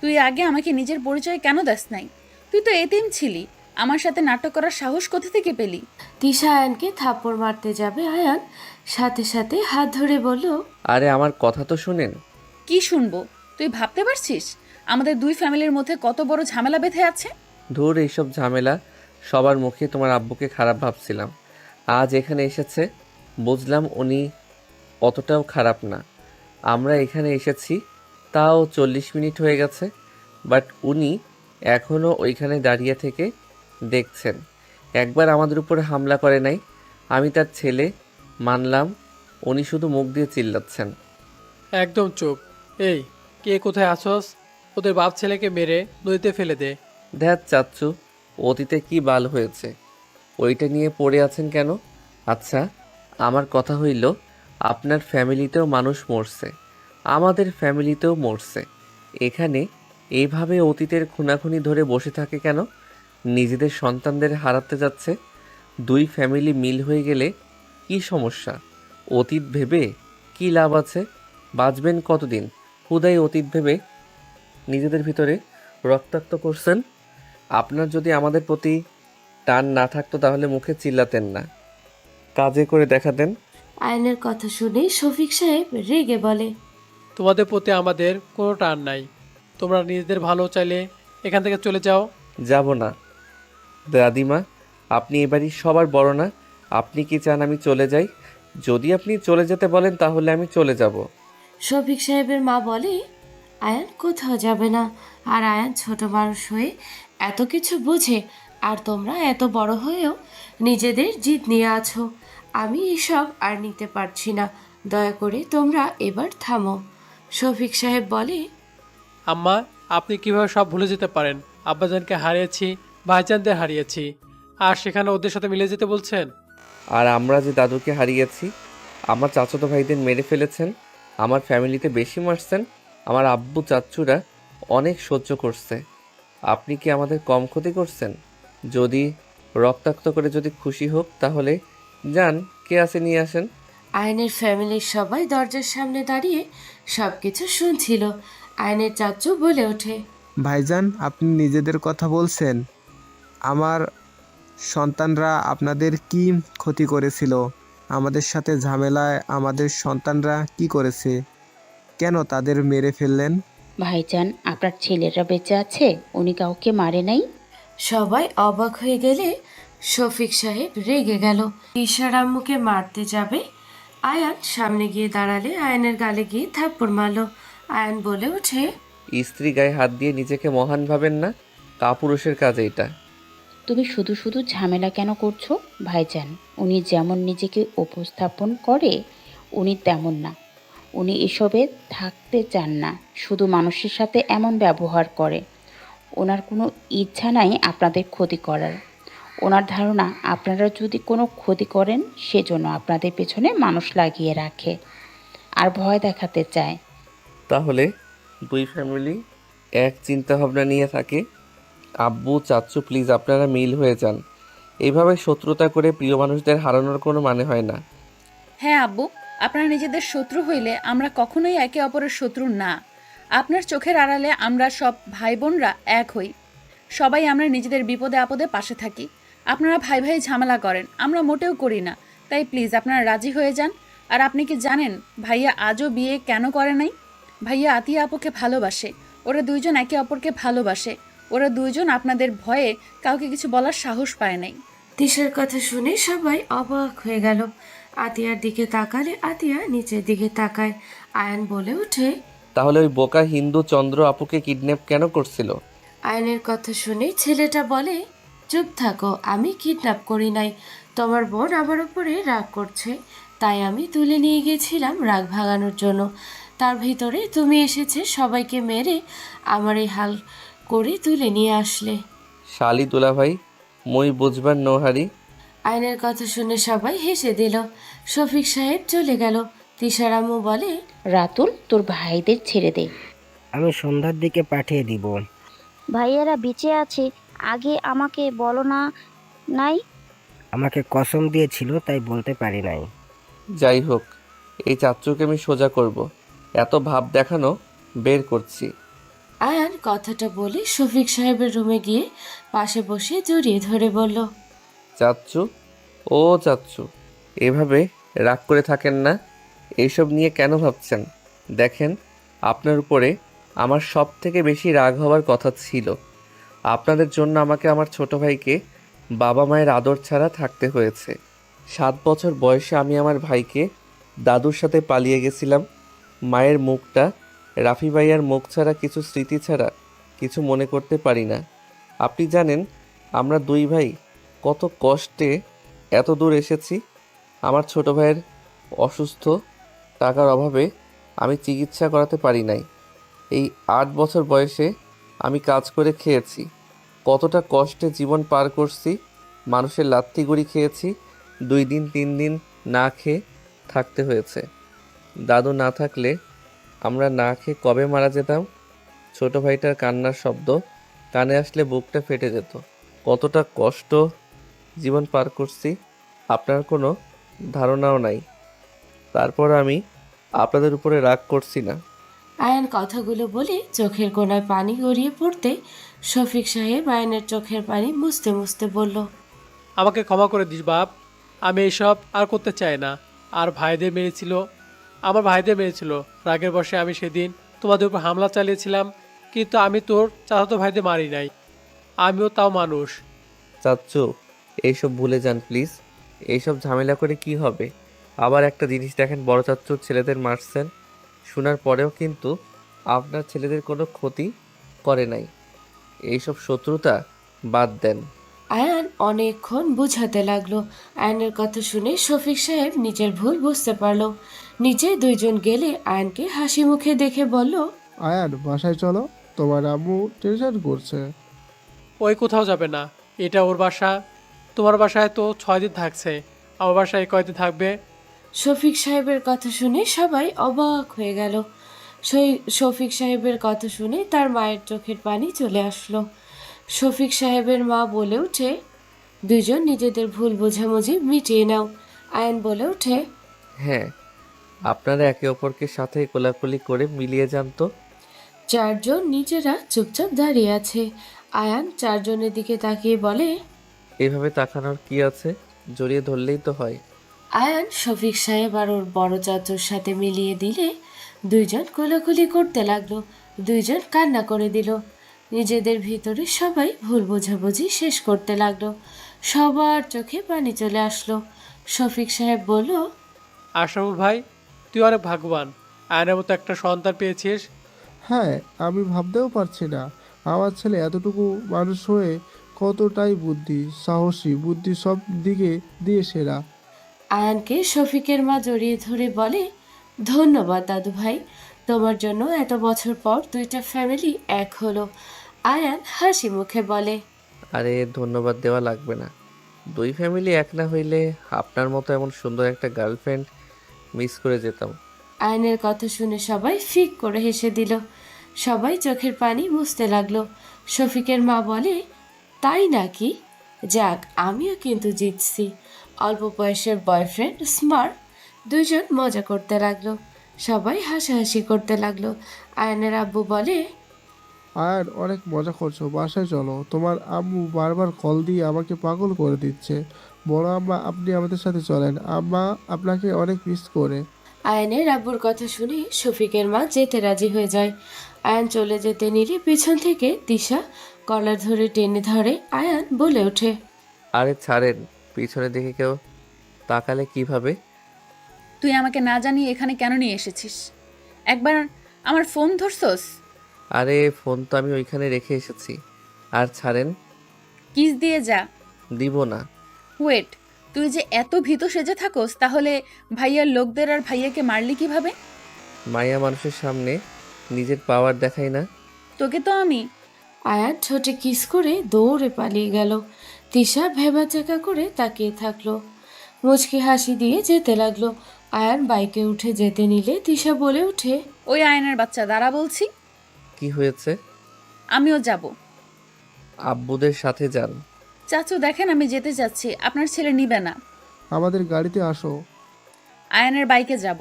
তুই আগে আমাকে নিজের পরিচয় কেন দাস নাই? তুই তো এতিম ছিলি, আমার সাথে নাটক করার সাহস কোথা থেকে পেলি? তিশা আয়ানকে থাপ্পড় মারতে যাবে, আয়ান সাথে সাথে হাত ধরে বলল, আরে আমার কথা তো শুনেন। কি শুনবো? তুই ভাবতে পারছিস আমাদের দুই ফ্যামিলির মধ্যে কত বড় ঝামেলা বেঁধে আছে? ধুর এইসব ঝামেলা, সবার মুখে তোমার আব্বুকে খারাপ ভাবছিলাম, আজ এখানে এসেছে বুঝলাম উনি অতটাও খারাপ না। আমরা এখানে এসেছি তাও 40 মিনিট হয়ে গেছে, বাট উনি এখনও ওইখানে দাঁড়িয়ে থেকে দেখছেন। একবার আমাদের উপরে হামলা করে নাই, আমি তার ছেলে মানলাম, উনি শুধু মুখ দিয়ে চিল্লাচ্ছেন। একদম চুপ। এই, কে কোথায় আছস? ওদের বাপ ছেলেকে মেরে নদীতে ফেলে দে। ধ্যাত চাচ্চু, অতীতে কি বাল হয়েছে ওইটা নিয়ে পড়ে আছেন কেন? আচ্ছা, আমার কথা হইল আপনার ফ্যামিলিতেও মানুষ মরছে, আমাদের ফ্যামিলিতেও মরছে, এখানে এইভাবে অতীতের খুনাখুনি ধরে বসে থাকে কেন? নিজেদের সন্তানদের হারাতে যাচ্ছে, দুই ফ্যামিলি মিল হয়ে গেলে কি সমস্যা? অতীত ভেবে কি লাভ আছে? বাঁচবেন কতদিন? হুদাই অতীত ভেবে নিজেদের ভিতরে রক্তাক্ত করছেন। আপনার যদি আমাদের প্রতি টান না থাকতো তাহলে মুখে চিল্লাতেন না, কাজে করে দেখাতেন। আয়ানের কথা শুনে শফিক সাহেব রেগে বলে, তোমাদের প্রতি আমাদের কোনো টান নাই। তোমরা নিজেদের ভালো চাইলে এখান থেকে চলে যাও। যাব না দাদিমা, আপনি এবারই সবার বড় না? আপনি কি চান আমি চলে যাই? যদি আপনি চলে যেতে বলেন তাহলে আমি চলে যাব। শফিক সাহেবের মা বলে, আয়ান কোথাও যাবে না। আর আয়ান ছোট মানুষ হয়ে এত কিছু বোঝে, আর তোমরা এত বড় হয়েও নিজেদের জিদ নিয়ে আছো। আমি এসব আর নিতে পারছি না, দয়া করে তোমরা এবার থামো। শফিক সাহেব বলে, আম্মা, আপনি কিভাবে সব ভুলে যেতে পারেন? আব্বাজানকে হারিয়েছি, ভাইজানদের হারিয়েছি, আর সেখানে ওদের সাথে মিলে যেতে বলছেন? আর আমরা যে দাদুকে হারিয়েছি, আমার চাচাতো ভাইদের মেরে ফেলেছেন, আমার ফ্যামিলিতে বেশি মারছেন, আমার আব্বু চাচ্চুরা অনেক সহ্য করছে, আপনি কি আমাদের কম ক্ষতি করছেন? যদি রক্তাক্ত করে যদি খুশি হোক তাহলে যান, কে আছে নিয়ে আসেন। আয়নের ফ্যামিলির সবাই দরজার সামনে দাঁড়িয়ে সব কিছু শুনছিল। আয়নের চাচু বলে ওঠে, ভাইজান, আপনি নিজেদের কথা বলছেন। আমার সন্তানরা আপনাদের কি ক্ষতি করেছিল? আমাদের সাথে ঝামেলায় আমাদের সন্তানরা কি করেছে? কেন তাদের মেরে ফেললেন? ভাইজান, আপনার ছেলেরা বেঁচে আছে, উনি কাউকে মারে নাই। সবাই অবাক হয়ে গেলে শফিক সাহেব রেগে গেল। ঈশার আম্মুকে মারতে যাবে, আয়ান সামনে গিয়ে দাঁড়ালে আয়নের গালে গিয়ে থাপ্পড় মারল। আয়ান বলে ওঠে, স্ত্রী গায়ে হাত দিয়ে নিজেকে মহান ভাবেন না? কাপুরুষের কাজ এটা। তুমি শুধু শুধু ঝামেলা কেন করছো? ভাইজান, উনি যেমন নিজেকে উপস্থাপন করে উনি তেমন না। উনি এসবে থাকতে চান না, শুধু মানুষের সাথে এমন ব্যবহার করে। ওনার কোনো ইচ্ছা নাই আপনাদের ক্ষতি করার। ওনার ধারণা আপনারা যদি কোনো ক্ষতি করেন সেজন্য আপনাদের পেছনে মানুষ লাগিয়ে রাখে আর ভয় দেখাতে চায়। তাহলে দুই ফ্যামিলি এক চিন্তা ভাবনা নিয়ে থাকে। আব্বু চাচ্চু, প্লিজ আপনারা মিল হয়ে যান। এইভাবে শত্রুতা করে প্রিয় মানুষদের হারানোর কোনো মানে হয় না। হ্যাঁ আব্বু, আপনারা নিজেদের শত্রু হইলে আমরা কখনোই একে অপরের শত্রু না। আপনার চোখের আড়ালে আমরা সব ভাই বোনরা এক হই, সবাই আমরা নিজেদের বিপদে আপদে পাশে থাকি। আপনারা ভাই ভাই ঝামেলা করেন, আমরা মোটেও করি না। তাই প্লিজ আপনারা রাজি হয়ে যান। আর আপনি কি জানেন ভাইয়া আজও বিয়ে কেন করে নাই? ভাইয়া আতিয়া আপুকে ভালোবাসে, ওরা দুইজন একে অপরকে ভালোবাসে। ওরা দুইজন আপনাদের ভয়ে কাউকে কিছু বলার সাহস পায় নাই। তিশার কথা শুনে সবাই অবাক হয়ে গেল। আতিয়ার দিকে তাকালে আতিয়া নিচের দিকে তাকায়। আয়ান বলে ওঠে, তাহলে ওই বোকা হিন্দু চন্দ্র আপুকে কিডন্যাপ কেন করছিল? আয়নের কথা শুনে ছেলেটা বলে, চুপ থাকো, আমি কিডন্যাপ করি নাই। তোমার বোন আমার উপরে রাগ করছে, তাই আমি তুলে নিয়ে গিয়েছিলাম রাগ ভাগানোর জন্য। তার ভিতরে তুমি এসেছে সবাইকে মেরে আমার এই হাল করে তুলে নিয়ে আসলে। শালি দুলা ভাই, মই বুঝবার নোহারি। আয়নের কথা শুনে সবাই হেসে দিল। শফিক সাহেব চলে গেল। তিশার আম্মু বলে, রাতুল, তোর ভাইদের ছেড়ে দে। আমি সন্ধ্যার দিকে পাঠিয়ে দিব। ভাইয়েরা বেঁচে আছে, আগে আমাকে বলো না। নাই, আমাকে কসম দিয়েছিল তাই বলতে পারি নাই। যাই হোক, এই চাচ্চুকে আমি সোজা করব। এত ভাব দেখানো বের করছি। আয়ান কথাটা বলে শফিক সাহেবের রুমে গিয়ে পাশে বসে জড়িয়ে ধরে বলল, চাচ্চু, ও চাচ্চু, এভাবে রাগ করে থাকেন না। এইসব নিয়ে কেন ভাবছেন? দেখেন, আপনার উপরে আমার সব থেকে বেশি রাগ হওয়ার কথা ছিল। আপনাদের জন্য আমাকে আমার ছোট ভাইকে বাবা মায়ের আদর ছাড়া থাকতে হয়েছে। 7 বছর বয়সে আমি আমার ভাইকে দাদুর সাথে পালিয়ে গেছিলাম। মায়ের মুখটা, রাফি ভাইয়ার মুখ ছাড়া, কিছু স্মৃতি ছাড়া কিছু মনে করতে পারি না। আপনি জানেন আমরা 2 ভাই কত কষ্টে এত দূর এসেছি। আমার ছোট ভাইয়ের অসুস্থ, টাকার অভাবে আমি চিকিৎসা করাতে পারি নাই। এই 8 বছর বয়সে আমি কাজ করে খেয়েছি। কতটা কষ্টে জীবন পার করছি। মানুষের লাত্তি গুড়ি খেয়েছি। 2 দিন 3 দিন না খেয়ে থাকতে হয়েছে। দাদু না থাকলে আমরা না খেয়ে কবে মারা যেতাম। ছোট ভাইটার কান্নার শব্দ কানে আসলে বুকটা ফেটে যেত। কতটা কষ্ট জীবন পার করছি আপনার কোনো ধারণাও নাই। তারপর আমি আপনাদের উপরে রাগ করছি না। আয়ান কথাগুলো বলে চোখের কোণায় পানি গড়িয়ে পড়তে শফিক সাহেব আয়ানের চোখের পানি মুছতে মুছতে বলল, আমাকে ক্ষমা করে দিস বাপ, আমি এইসব আর করতে চাই না। আর আমার ভাইদের মেরেছিল রাগের বশে আমি সেদিন তোমাদের উপর হামলা চালিয়েছিলাম, কিন্তু আমি তোর চাচাতো ভাইদের মারি নাই। আমিও তাও মানুষ। চাচ্চু, এইসব ভুলে যান প্লিজ। এইসব ঝামেলা করে কি হবে? আবার একটা জিনিস দেখেন, বড় চাচ্চুর ছেলেদের মারছেন, শোনার পরেও কিন্তু আপনার ছেলেদের কোনো ক্ষতি করে নাই। এইসব শত্রুতা বাদ দেন। আয়ান অনেকক্ষণ বুঝাতে লাগলো। আয়ানের কথা শুনে শফিক সাহেব নিজের ভুল বুঝতে পারলো। নিচে 2 জন গেলে আয়ানকে হাসি মুখে দেখে বলল, আয়ান বাসায় চলো, তোমার আম্মু টেনশন করছে। ওই কোথাও যাবে না, এটা ওর বাসা। তোমার বাসায় তো 6 দিন থাকছে, আমার বাসায় কয়দিন থাকবে? শফিক সাহেবের কথা শুনে সবাই অবাক হয়ে গেল। শফিক সাহেবের কথা শুনে তার মায়ের চোখের পানি চলে আসলো। শফিক সাহেবের মা বলে ওঠে, 2 জন নিজেদের ভুল বোঝাবুঝি মিটিয়ে নাও। আয়ান বলে ওঠে, হ্যাঁ, আপনারা একে অপরকে সাথে কোলাকুলি করে মিলিয়ে যান তো। 4 জন নিজেরা চুপচাপ দাঁড়িয়ে আছে। আয়ান 4 জনের দিকে তাকিয়ে বলে, এভাবে তাকানোর কি আছে? জড়িয়ে ধরলেই তো হয়। আয়ান শফিক সাহেব আর ওর বড় চাচুর সাথে মিলিয়ে দিলে 2 জন কোলাকুলি করতে লাগলো। 2 জন কান্না করে দিল। নিজেদের ভিতরে সবাই ভুল বোঝাবুঝি শেষ করতে লাগলো। সবার চোখে পানি চলে আসলো। শফিক সাহেব বলল, আশরাফুল ভাই, তুই অনেক ভাগ্যবান, আয়নের মতো একটা সন্তান পেয়েছিস। হ্যাঁ, আমি ভাবতেও পারছি না আমার ছেলে এতটুকু মানুষ হয়ে কতটাই বুদ্ধি, সাহসী, বুদ্ধি সব দিকে দিয়ে সেরা। আয়ানকে শফিকের মা জড়িয়ে ধরে বলে, ধন্যবাদ দাদু ভাই, তোমার জন্য এত বছর পর 2টা ফ্যামিলি এক হলো। আয়ান হাসি মুখে বলে, আরে ধন্যবাদ দেওয়া লাগবে না। 2 ফ্যামিলি এক না হইলে আপনার মতো এমন সুন্দর একটা গার্লফ্রেন্ড মিস করে যেতাম। আয়ানের কথা শুনে সবাই ফিক করে হেসে দিল। সবাই চোখের পানি মুছতে লাগলো। শফিকের মা বলে, তাই নাকি? যাক, আমিও কিন্তু জিতছি। অল্প বয়সের বয়ফ্রেন্ড স্মার্ট। 2 জন মজা করতে লাগলো। সবাই হাসাহাসি করতে লাগলো। আয়ানের আব্বু বলে, আর অনেক মজা করছো, বাসায় চলো। তোমার আম্মু বারবার কল দিয়ে আমাকে পাগল করে দিচ্ছে। বড় আম্মা, আপনি আমাদের সাথে চলেন, আম্মা আপনাকে অনেক মিস করে। আয়ানের আব্বুর কথা শুনে শফিকের মা যেতে রাজি হয়ে যায়। আয়ান চলে যেতে নিলে পিছন থেকে তিশা কলার ধরে টেনে ধরে। আয়ান বলে ওঠে, আরে ছাড়েন, পিছনে দেখে কেউ তাকালে কিভাবে? তুই আমাকে না জানিয়ে এখানে কেন নিয়ে এসেছিস? একবার আমার ফোন ধরছস? আরে ফোন তো আমি ওইখানে রেখে এসেছি। আর ছাড়েন। কিস দিয়ে যা। দিব না। ওয়েট, তুই যে এত ভীত সেজে থাকোস, তাহলে ভাইয়ার লোকদের আর ভাইয়াকে মারলি কিভাবে? মায়া মানুষের সামনে নিজের পাওয়ার দেখায় না। তোকে তো আমি। আয়ান ঠোঁটে কিস করে দৌড়ে পালিয়ে গেল। তিশা ভেবাচাকা করে তাকিয়ে থাকলো। মুচকি হাসি দিয়ে যেতে লাগলো। আয়ান বাইকে উঠে যেতে নিলে তিশা বলে ওঠে, ওই আয়নার বাচ্চা, দাঁড়া বলছি। কি হয়েছে? আমিও যাব। আব্বুদের সাথে যান। চাচু দেখেন, আমি যেতে চাচ্ছি, আপনার ছেলে নিবে না। আমাদের গাড়িতে আসো। আয়নের বাইকে যাব।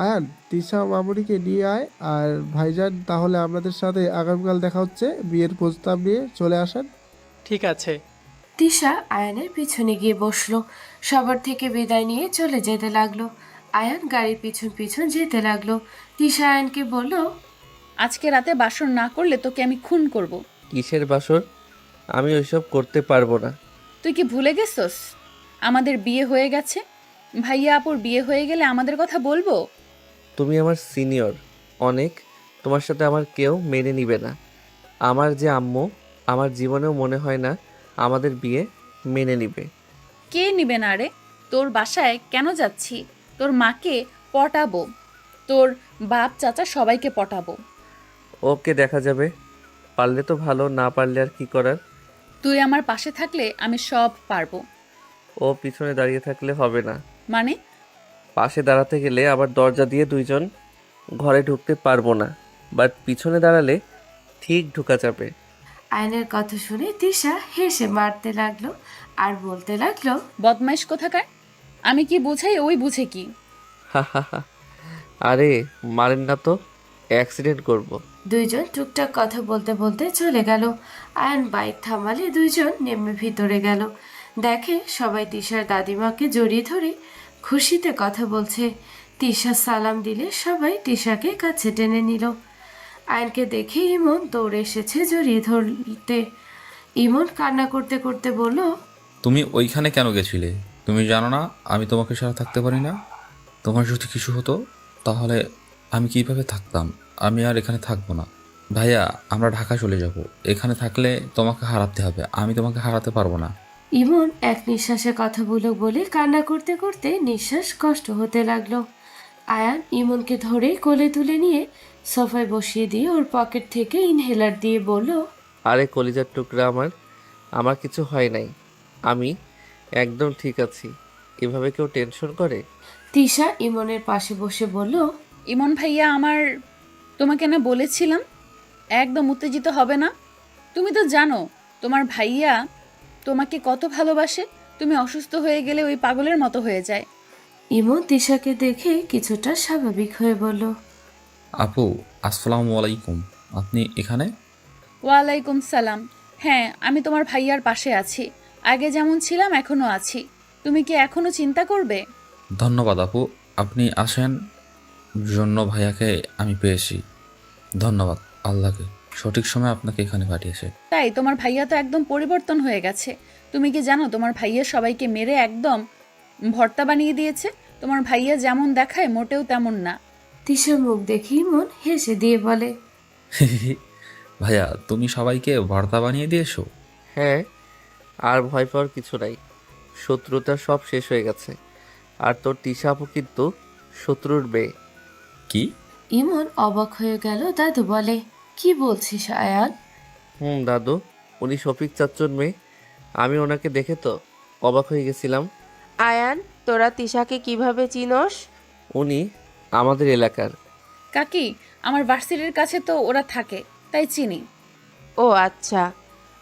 আয়ান, তিশা মামুনিকে নিয়ে আয়। আর ভাইজান, তাহলে আপনাদের সাথে আগামীকাল দেখা হচ্ছে। বিয়ের প্রস্তাব নিয়ে চলে আসেন। ঠিক আছে। তিশা আয়ানের পিছনে গিয়ে বসলো। সবার থেকে বিদায় নিয়ে চলে যেতে লাগলো। আয়ান গাড়ির পিছন পিছন যেতে লাগলো। তিশা আয়ানকে বলল, আজকে রাতে বাসর না করলে তোকে আমি খুন করব। কিসের বাসর? আমি ওইসব করতে পারবো না। তুই কি ভুলে গেছস আমাদের বিয়ে হয়ে গেছে? ভাইয়া আপুর বিয়ে হয়ে গেলে আমাদের কথা বলবো? তুমি আমার সিনিয়র অনেক, তোমার সাথে আমার কেউ মেনে নিবে না। আমার যে আম্মু, আমার জীবনেও মনে হয় না আমাদের বিয়ে মেনে নিবে। কে নিবে না রে? তোর বাসায় কেন যাচ্ছি? তোর মাকে পটাবো, তোর বাপ চাচা সবাইকে পটাবো। ওকে, দেখা যাবে। পারলে তো ভালো, না পারলে আর কি করার। তুই আমার পাশে থাকলে আমি সব পারবো। ও পিছনে দাঁড়িয়ে থাকলে হবে না। মানে? পাশে দাঁড়াতে গেলে আবার দরজা দিয়ে দুইজন ঘরে ঢুকতে পারবো না, বাট পিছনে দাঁড়ালে ঠিক ঢুকা যাবে। আয়নের কথা শুনে তিশা হেসে মারতে লাগলো আর বলতে লাগলো, বদমাইশ কোথাকার! আমি কি বুঝাই ওই বুঝে কি? হা হা হা। আরে মারেন না তো, অ্যাক্সিডেন্ট করব। দুইজন টুকটাক কথা বলতে বলতে চলে গেল। আয়ন বাইক থামালে দুইজন নেমে ভিতরে গেল। দেখে সবাই তিশার দাদিমাকে জড়িয়ে ধরে খুশিতে কথা বলছে। তিশা সালাম দিলে সবাই তিশাকে কাছে টেনে নিল। আয়নকে দেখে ইমন দৌড়ে এসেছে জড়িয়ে ধরতে। ইমন কান্না করতে করতে বলল, তুমি ওইখানে কেন গেছিলে? তুমি জানো না আমি তোমাকে ছাড়া থাকতে পারি না? তোমার যদি কিছু হতো তাহলে আমি কিভাবে থাকতাম? আমি আর এখানে থাকবো না। ভাইয়া, আমরা ঢাকা চলে যাব। এখানে থাকলে তোমাকে হারাতে হবে, আমি তোমাকে হারাতে পারবো না। ইমন এক নিঃশ্বাসে কথাগুলো বলে কান্না করতে করতে নিঃশ্বাস কষ্ট হতে লাগলো। আয়ান ইমনকে ধরে কোলে তুলে নিয়ে সোফায় বসিয়ে দিয়ে ওর পকেট থেকে ইনহেলার দিয়ে বলল, আরে কলিজার টুকরা আমার, আমার কিছু হয় নাই, আমি একদম ঠিক আছি। এভাবে কেউ টেনশন করে? তিশা ইমনের পাশে বসে বলল, ইমন ভাইয়া, তোমাকে না বলেছিলাম একদম উত্তেজিত হবে না? তুমি তো জানো তোমার ভাইয়া তোমাকে কত ভালোবাসে। তুমি অসুস্থ হয়ে গেলে ওই পাগলের মতো হয়ে যায়। ইমন তিশাকে দেখে কিছুটা স্বাভাবিক হয়ে বলল, আপু, আসসালামু আলাইকুম। আপনি এখানে? ওয়ালাইকুম সালাম। হ্যাঁ, আমি তোমার ভাইয়ার পাশে আছি। আগে যেমন ছিলাম এখনো আছি। তুমি কি এখনো চিন্তা করবে? ধন্যবাদ আপু, আপনি আসেন জন্য ভাইয়াকে আমি পেয়েছি। ধন্যবাদ আল্লাহকে, সঠিক সময় আপনাকে এখানে পাঠিয়েছে। তাই তোমার ভাইয়া তো একদম পরিবর্তন হয়ে গেছে। তুমি কি জানো তোমার ভাইয়া সবাইকে মেরে একদম ভর্তা বানিয়ে দিয়েছে? তোমার ভাইয়া যেমন দেখায় মোটেও তেমন না। তিশার মুখ দেখে ইমন হেসে দিয়ে বলে, ভাইয়া, তুমি সবাইকে ভর্তা বানিয়ে দিয়েছো? হ্যাঁ, আর ভয় পাওয়ার কিছু নাই। শত্রুতা সব শেষ হয়ে গেছে। আর তোর তিশা আপু কিন্তু শত্রুর মেয়ে। কি? ইমন অবাক হয়ে গেল। দাদু বলে, কি বলছিস আয়ান? দাদু, উনি শফিক চাচ্চুর মেয়ে। আমি ওনাকে দেখে তো অবাক হয়ে গেছিলাম। আয়ান, তোরা তিশাকে কিভাবে চিনোস? উনি আমাদের এলাকার। কাকি, আমার ভার্সিটির কাছে তো ওরা থাকে, তাই চিনি। ও আচ্ছা।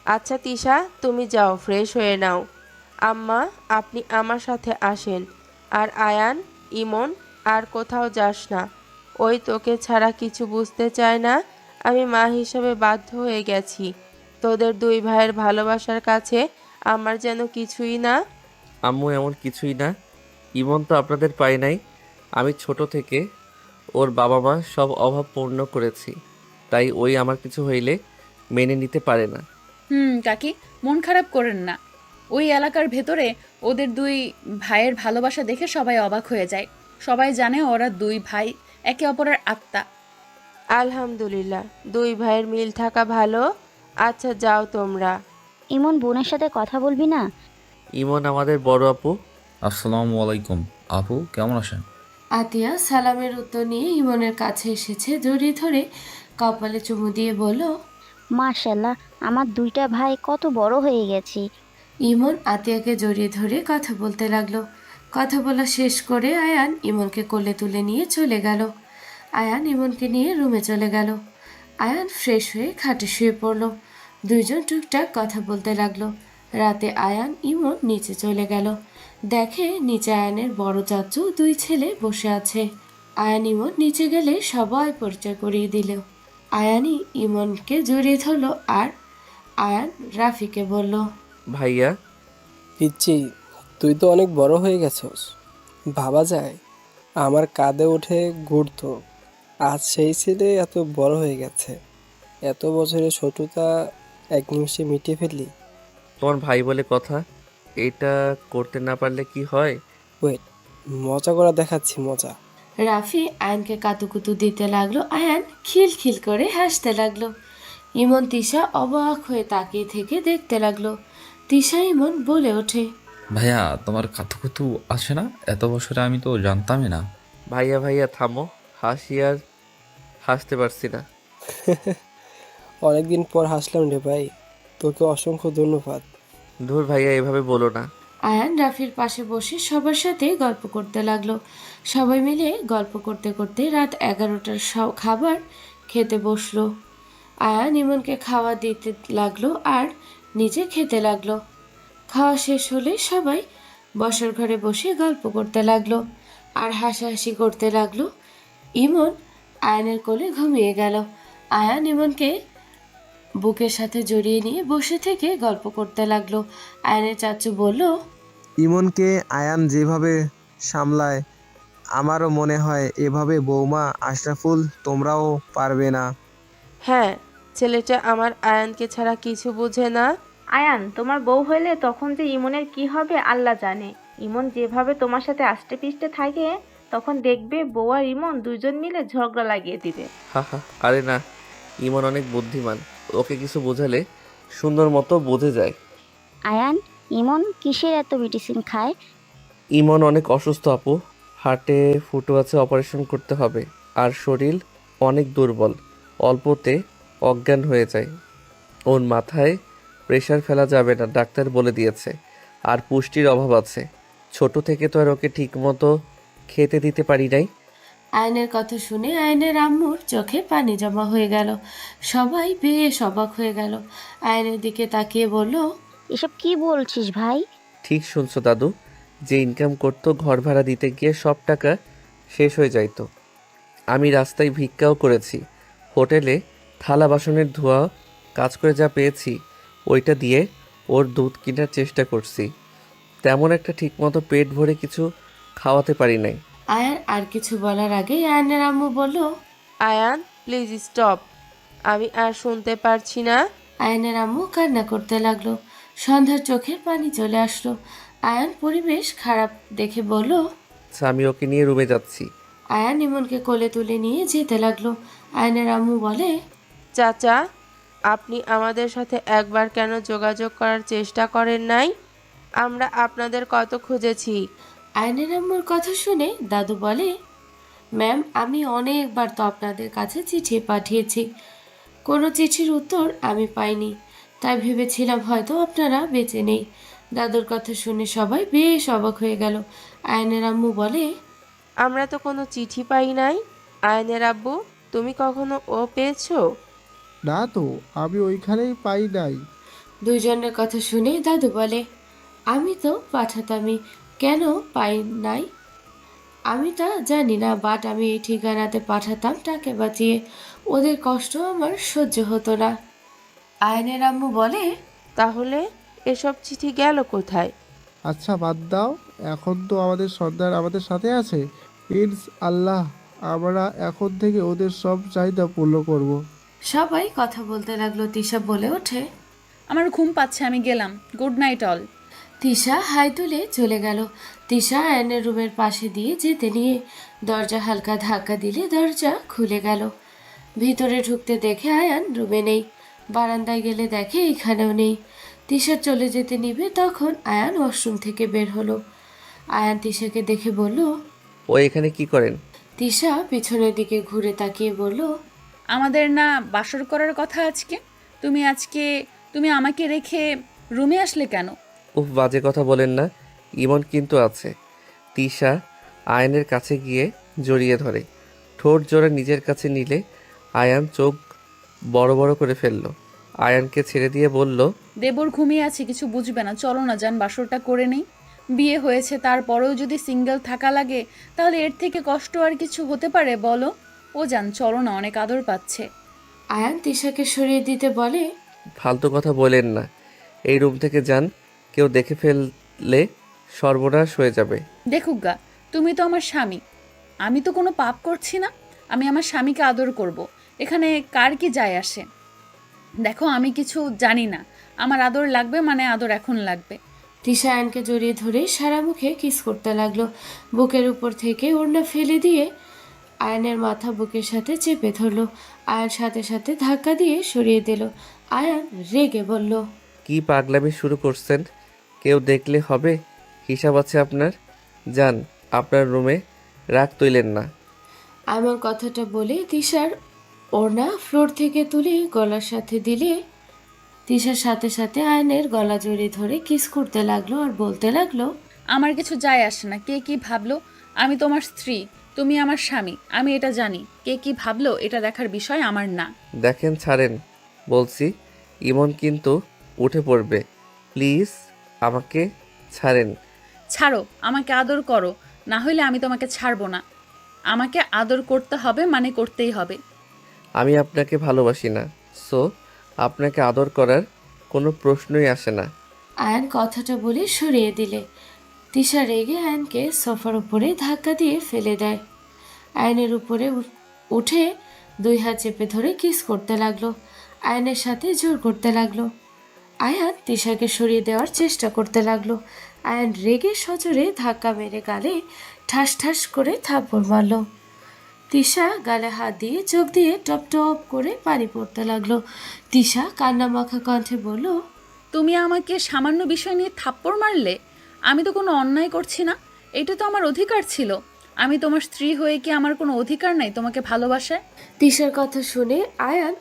আচ্ছা তিশা, তুমি যাও ফ্রেশ হয়ে নাও। আম্মা, আপনি আমার সাথে আসেন। আর আয়ান, ইমন, আর কোথাও যাস না। ওই তোকে ছাড়া কিছু বুঝতে চায় না। আমি মা হিসেবে বাধ্য হয়ে গেছি। তোদের দুই ভাইয়ের ভালোবাসার কাছে আমার যেন কিছুই না। আম্মু, এমন কিছুই না। ইমন তো আপনাদের পাই নাই। আমি ছোট থেকে ওর বাবা মা সব অভাব পূর্ণ করেছি, তাই ওই আমার কিছু হইলে মেনে নিতে পারে না। কাকি, মন খারাপ করেন না। ওই এলাকার ভেতরে ওদের দুই ভাইয়ের ভালোবাসা দেখে সবাই অবাক হয়ে যায়। সবাই জানে ওরা দুই ভাই একে অপরের আত্মা। আলহামদুলিল্লাহ, দুই ভাইয়ের মিল থাকা ভালো। আচ্ছা যাও তোমরা। ইমন, বোনের সাথে কথা বলবি না? ইমন আমাদের বড় আপু। আসসালামু আলাইকুম। আপু কেমন আছেন? আতিয়া সালামের উত্তর নিয়ে ইমনের কাছে এসেছে, জড়িয়ে ধরে কপালে চুমু দিয়ে বলল, মাশাল্লাহ, আমার দুইটা ভাই কত বড় হয়ে গেছি। ইমন আতিয়াকে জড়িয়ে ধরে কথা বলতে লাগলো। কথা বলা শেষ করে আয়ান ইমনকে কোলে তুলে নিয়ে চলে গেল। আয়ান ইমনকে নিয়ে রুমে চলে গেল। আয়ান ফ্রেশ হয়ে খাটে শুয়ে পড়ল। দুইজন টুকটাক কথা বলতে লাগলো। রাতে আয়ান ইমন নিচে চলে গেল। দেখে নিচে আয়ানের বড় চাচু দুই ছেলে বসে আছে। আয়ান ইমন নিচে গেলে সবাই পরিচয় করিয়ে দিল। আয়ানই ইমনকে জড়িয়ে ধরলো আর আয়ান রাফিকে বলল, ভাইয়া, পিচ্ছি, তুই তো অনেক বড় হয়ে গেছস। ভাবা যায় আমার কাঁধে উঠে ঘুরতো, আজ সেই ছেলে এত বড় হয়ে গেছে। এত বছরের শত্রুতা এক নিমিষে মিটিয়ে ফেললি। তোমার ভাই বলে কথা, এটা করতে না পারলে কি হয়? ওয়েট, মজা করা দেখাচ্ছি মজা। রাফি আয়ানকে কাতুকুতু দিতে লাগলো। আয়ান খিলখিল করে হাসতে লাগলো। ইমন তিশা অবাক হয়ে তাকিয়ে থেকে দেখতে লাগলো। তিশা ইমন বলে ওঠে, ভাইয়া তোমার কাতুকুতু আছে না? এত বছরে আমি তো জানতামই না। ভাইয়া ভাইয়া থামো, হাসি আর হাসতে পারছি না। অনেকদিন পর হাসলাম রে ভাই, তোকে অসংখ্য ধন্যবাদ। ধুর ভাইয়া, এভাবে বলো না। আয়ান রাফির পাশে বসে সবার সাথে গল্প করতে লাগলো। সবাই মিলে গল্প করতে করতে রাত 11টার খাবার খেতে বসলো। আয়ান ইমনকে খাওয়া দিতে লাগলো আর নিজে খেতে লাগলো। খাওয়া শেষ হলে সবাই বসার ঘরে বসে গল্প করতে লাগলো আর হাসাহাসি করতে লাগলো। ইমন আয়ানের কোলে ঘুমিয়ে গেল। আয়ান ইমনকে বুকের সাথে জড়িয়ে নিয়ে বসে থেকে গল্প করতে লাগলো। আয়ানের চাচু বলল, ইমনকে আয়ান যেভাবে সামলায় আমারও মনে হয় এভাবে বৌমা আশরাফুল তোমরাও পারবে না। হ্যাঁ, ছেলেটা আমার আয়ানকে ছাড়া কিছু বোঝে না। আয়ান, তোমার বউ হইলে তখন যে ইমনের কি হবে আল্লাহ জানে। ইমন যেভাবে তোমার সাথে আষ্টে পিষ্টে থাকে, তখন দেখবে বউ আর ইমন দুজন মিলে ঝগড়া লাগিয়ে দিবে। হা হা, আরে না, ইমন অনেক বুদ্ধিমান, ওকে কিছু বোঝালে সুন্দর মতো বোঝে যায়। আয়ান, ইমন কিসের এত মেডিসিন খায়? ইমন অনেক অসুস্থ আপু, হার্টে ফুটো আছে, অপারেশন করতে হবে। আর শরীর অনেক দুর্বল, অল্পতে অজ্ঞান হয়ে যায়। ওর মাথায় প্রেশার ফেলা যাবে না, ডাক্তার বলে দিয়েছে। আর পুষ্টির অভাব আছে, ছোট থেকে তো আর ওকে ঠিক মতো খেতে দিতে পারি নাই। আয়নের কথা শুনে আয়নের আম্মুর চোখে পানি জমা হয়ে গেল। সবাই বেশ অবাক হয়ে গেল। আয়নের দিকে তাকিয়ে বলল, এসব কি বলছিস ভাই? ঠিক শুনছো দাদু, যে ইনকাম করতো ঘর ভাড়া দিতে গিয়ে সব টাকা শেষ হয়ে যাইতো। আমি রাস্তায় ভিক্ষাও করেছি, হোটেলে থালা বাসনের ধোয়া কাজ করে যা পেয়েছি ওইটা দিয়ে ওর দুধ কেনার চেষ্টা করছি। তেমন একটা ঠিকমতো পেট ভরে কিছু খাওয়াতে পারি নাই। আয়ান আর কিছু বলার আগে আয়নের আম্মু বলল, আয়ান প্লিজ স্টপ, আমি আর শুনতে পারছি না। আয়নের আম্মু কান্না করতে লাগলো। সন্ধ্যার চোখের পানি চলে আসলো। আয়ান পরিবেশ খারাপ দেখে বলল, আচ্ছা, আমি ওকে নিয়ে রুমে যাচ্ছি। আয়ান ইমনকে কোলে তুলে নিয়ে যেতে লাগলো। আয়নের আম্মু বলে, চাচা, আপনি আমাদের সাথে একবার কেন যোগাযোগ করার চেষ্টা করেন নাই? আমরা আপনাদের কত খুঁজেছি। আয়নের আম্মুর কথা শুনে দাদু বলে, ম্যাম, আমি অনেকবার তো আপনাদের কাছে চিঠি পাঠিয়েছি, কোনো চিঠির উত্তর আমি পাইনি, তাই ভেবেছিলাম হয়তো আপনারা বেঁচে নেই। দাদুর কথা শুনে সবাই বেশ অবাক হয়ে গেল। আয়নের আম্মু বলে, আমরা তো কোনো চিঠি পাই নাই। আয়নের আব্বু, তুমি কখনো ও পেয়েছো? না তো, আমি ওইখানেই পাই নাই। দুইজনের কথা শুনে দাদু বলে, আমি তো পাঠাতামই, কেন পাই নাই আমি তা জানি না, বাট আমি এই ঠিকানাতে পাঠাতাম টাকে বাঁচিয়ে। ওদের কষ্ট আমার সহ্য হতো না। আয়নের আম্মু বলে, তাহলে এসব চিঠি গেল কোথায়? আচ্ছা বাদ দাও, এখন তো আমাদের সন্তান আমাদের সাথে আছে। আল্লাহ, আমরা এখন থেকে ওদের সব চাহিদা পূর্ণ করব। সবাই কথা বলতে লাগলো। তিশা বলে ওঠে, আমার ঘুম পাচ্ছে, আমি গেলাম, গুড নাইট অল। তিশা হাই তুলে চলে গেল। তিশা আয়নের রুমের পাশে দিয়ে যেতে নিয়ে দরজা হালকা ধাক্কা দিলে দরজা খুলে গেল। ভিতরে ঢুকতে দেখে আয়ান রুমে নেই। বারান্দায় গেলে দেখে এখানেও নেই। তিশা চলে যেতে নিবে, তখন আয়ান ওয়াশরুম থেকে বের হলো। আয়ান তিশাকে দেখে বলল, ও এখানে কি করেন? তিশা পিছনের দিকে ঘুরে তাকিয়ে বলল, আমাদের না বাসর করার কথা আজকে? তুমি আমাকে রেখে রুমে আসলে কেন? উফ, বাজে কথা বলেন না, ইমন কিন্তু আছে। তিশা আয়নের কাছে গিয়ে জড়িয়ে ধরে, ঠোঁট জোড়া নিজের কাছে নিলে আয়ান চোখ বড় বড় করে ফেলল। আয়ানকে ছেড়ে দিয়ে বলল, দেবর ঘুমিয়ে আছে, কিছু বুঝবে না, চলো না যান, বাসরটা করে নেই। বিয়ে হয়েছে তারপরেও যদি সিঙ্গেল থাকা লাগে তাহলে এর থেকে কষ্ট আর কিছু হতে পারে বলো? ও যান, চলো না, অনেক আদর পাচ্ছে। আয়ান তিশাকে সরিয়ে দিতে বলে। ফালতু কথা বলেন না, এই রুম থেকে যান, কেউ দেখে ফেললে সর্বনাশ হয়ে যাবে। দেখুক গা, তুমি তো আমার স্বামী, আমি তো কোনো পাপ করছি না। আমি আমার স্বামীকে আদর করব, এখানে কার কি যায় আসে? দেখো, আমি কিছু জানি না, আমার আদর লাগবে মানে আদর এখন লাগবে। তিশা আয়ানকে জড়িয়ে ধরে সারা মুখে কিস করতে লাগলো। বুকের উপর থেকে ওড়না ফেলে দিয়ে আয়ানের মাথা বুকের সাথে চেপে ধরলো। আয়ান সাথে সাথে ধাক্কা দিয়ে সরিয়ে দিল। আয়ান রেগে বলল, কি পাগলামি শুরু করছেন? কেউ দেখলে হবে, হিসাব আছে আপনার। যান আপনার রুমে, রাগ তুইলেন না। আমার কথাটা বলে তিশার ওড়না ফ্লোর থেকে তুলে গলার সাথে দিলে তিশার সাথে সাথে আয়নের গলা জড়িয়ে ধরে কিস করতে লাগলো আর বলতে লাগলো, আমার কিছু যায় আসে না কে কি ভাবলো। আমি তোমার স্ত্রী, তুমি আমার স্বামী, আমি এটা জানি। কে কি ভাবলো এটা দেখার বিষয় আমার না। দেখেন, ছাড়েন বলছি, ইমন কিন্তু উঠে পড়বে। প্লিজ আমাকে ছাড়েন। ছাড়ো, আমাকে আদর করো, না হলে আমি তোমাকে ছাড়বো না। আমাকে আদর করতে হবে মানে করতেই হবে। আমি আপনাকে ভালোবাসি না, সো আপনাকে আদর করার কোনো প্রশ্নই আসে না। আয়ন কথাটা বলে সরিয়ে দিলে তিশা রেগে আয়নকে সোফার উপরে ধাক্কা দিয়ে ফেলে দেয়। আয়নের উপরে উঠে দুই হাত চেপে ধরে কিস করতে লাগলো। আয়নের সাথে জোর করতে লাগলো। আয়ান তিশাকে সরিয়ে দেওয়ার চেষ্টা করতে লাগলো। আয়ান রেগে সজোরে ধাক্কা মেরে গালে ঠাস ঠাস করে থাপ্পড় মারল। তিশা গালে হাত দিয়ে চোখ দিয়ে টপ টপ করে পানি পড়তে লাগলো। তিশা কান্না মাখা কণ্ঠে বলল, তুমি আমাকে সামান্য বিষয় নিয়ে থাপ্পড় মারলে? আমি তো কোনো অন্যায় করছি না, এটা তো আমার অধিকার ছিল। আমি তোমার স্ত্রী হয়ে কি আমার কোনো অধিকার নাই তোমাকে ভালোবাসায়? তিশার কথা শুনে আয়ান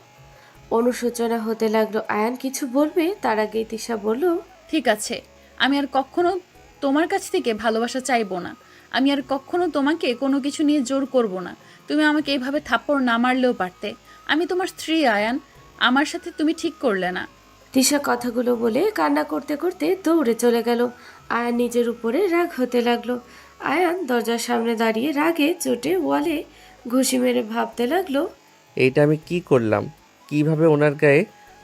অনুশোচনা হতে লাগলো। আয়ান কিছু বলবে তার আগেই তিশা বলল, ঠিক আছে, আমি আর কখনো তোমার কাছ থেকে ভালোবাসা চাইবো না। আমি আর কখনো তোমাকে কোনো কিছু নিয়ে জোর করব না। তুমি আমাকে এইভাবে থাপ্পড় না মারলেও পারতে। আমি তোমার স্ত্রী আয়ান, আমার সাথে তুমি ঠিক করলে না। তিশা কথাগুলো বলে কান্না করতে করতে দৌড়ে চলে গেল। আয়ান নিজের উপরে রাগ হতে লাগলো। আয়ান দরজার সামনে দাঁড়িয়ে রাগে চোটে ওয়ালে ঘুষি মেরে ভাবতে লাগলো, এইটা আমি কি করলাম? কিভাবে ওনার গায়ে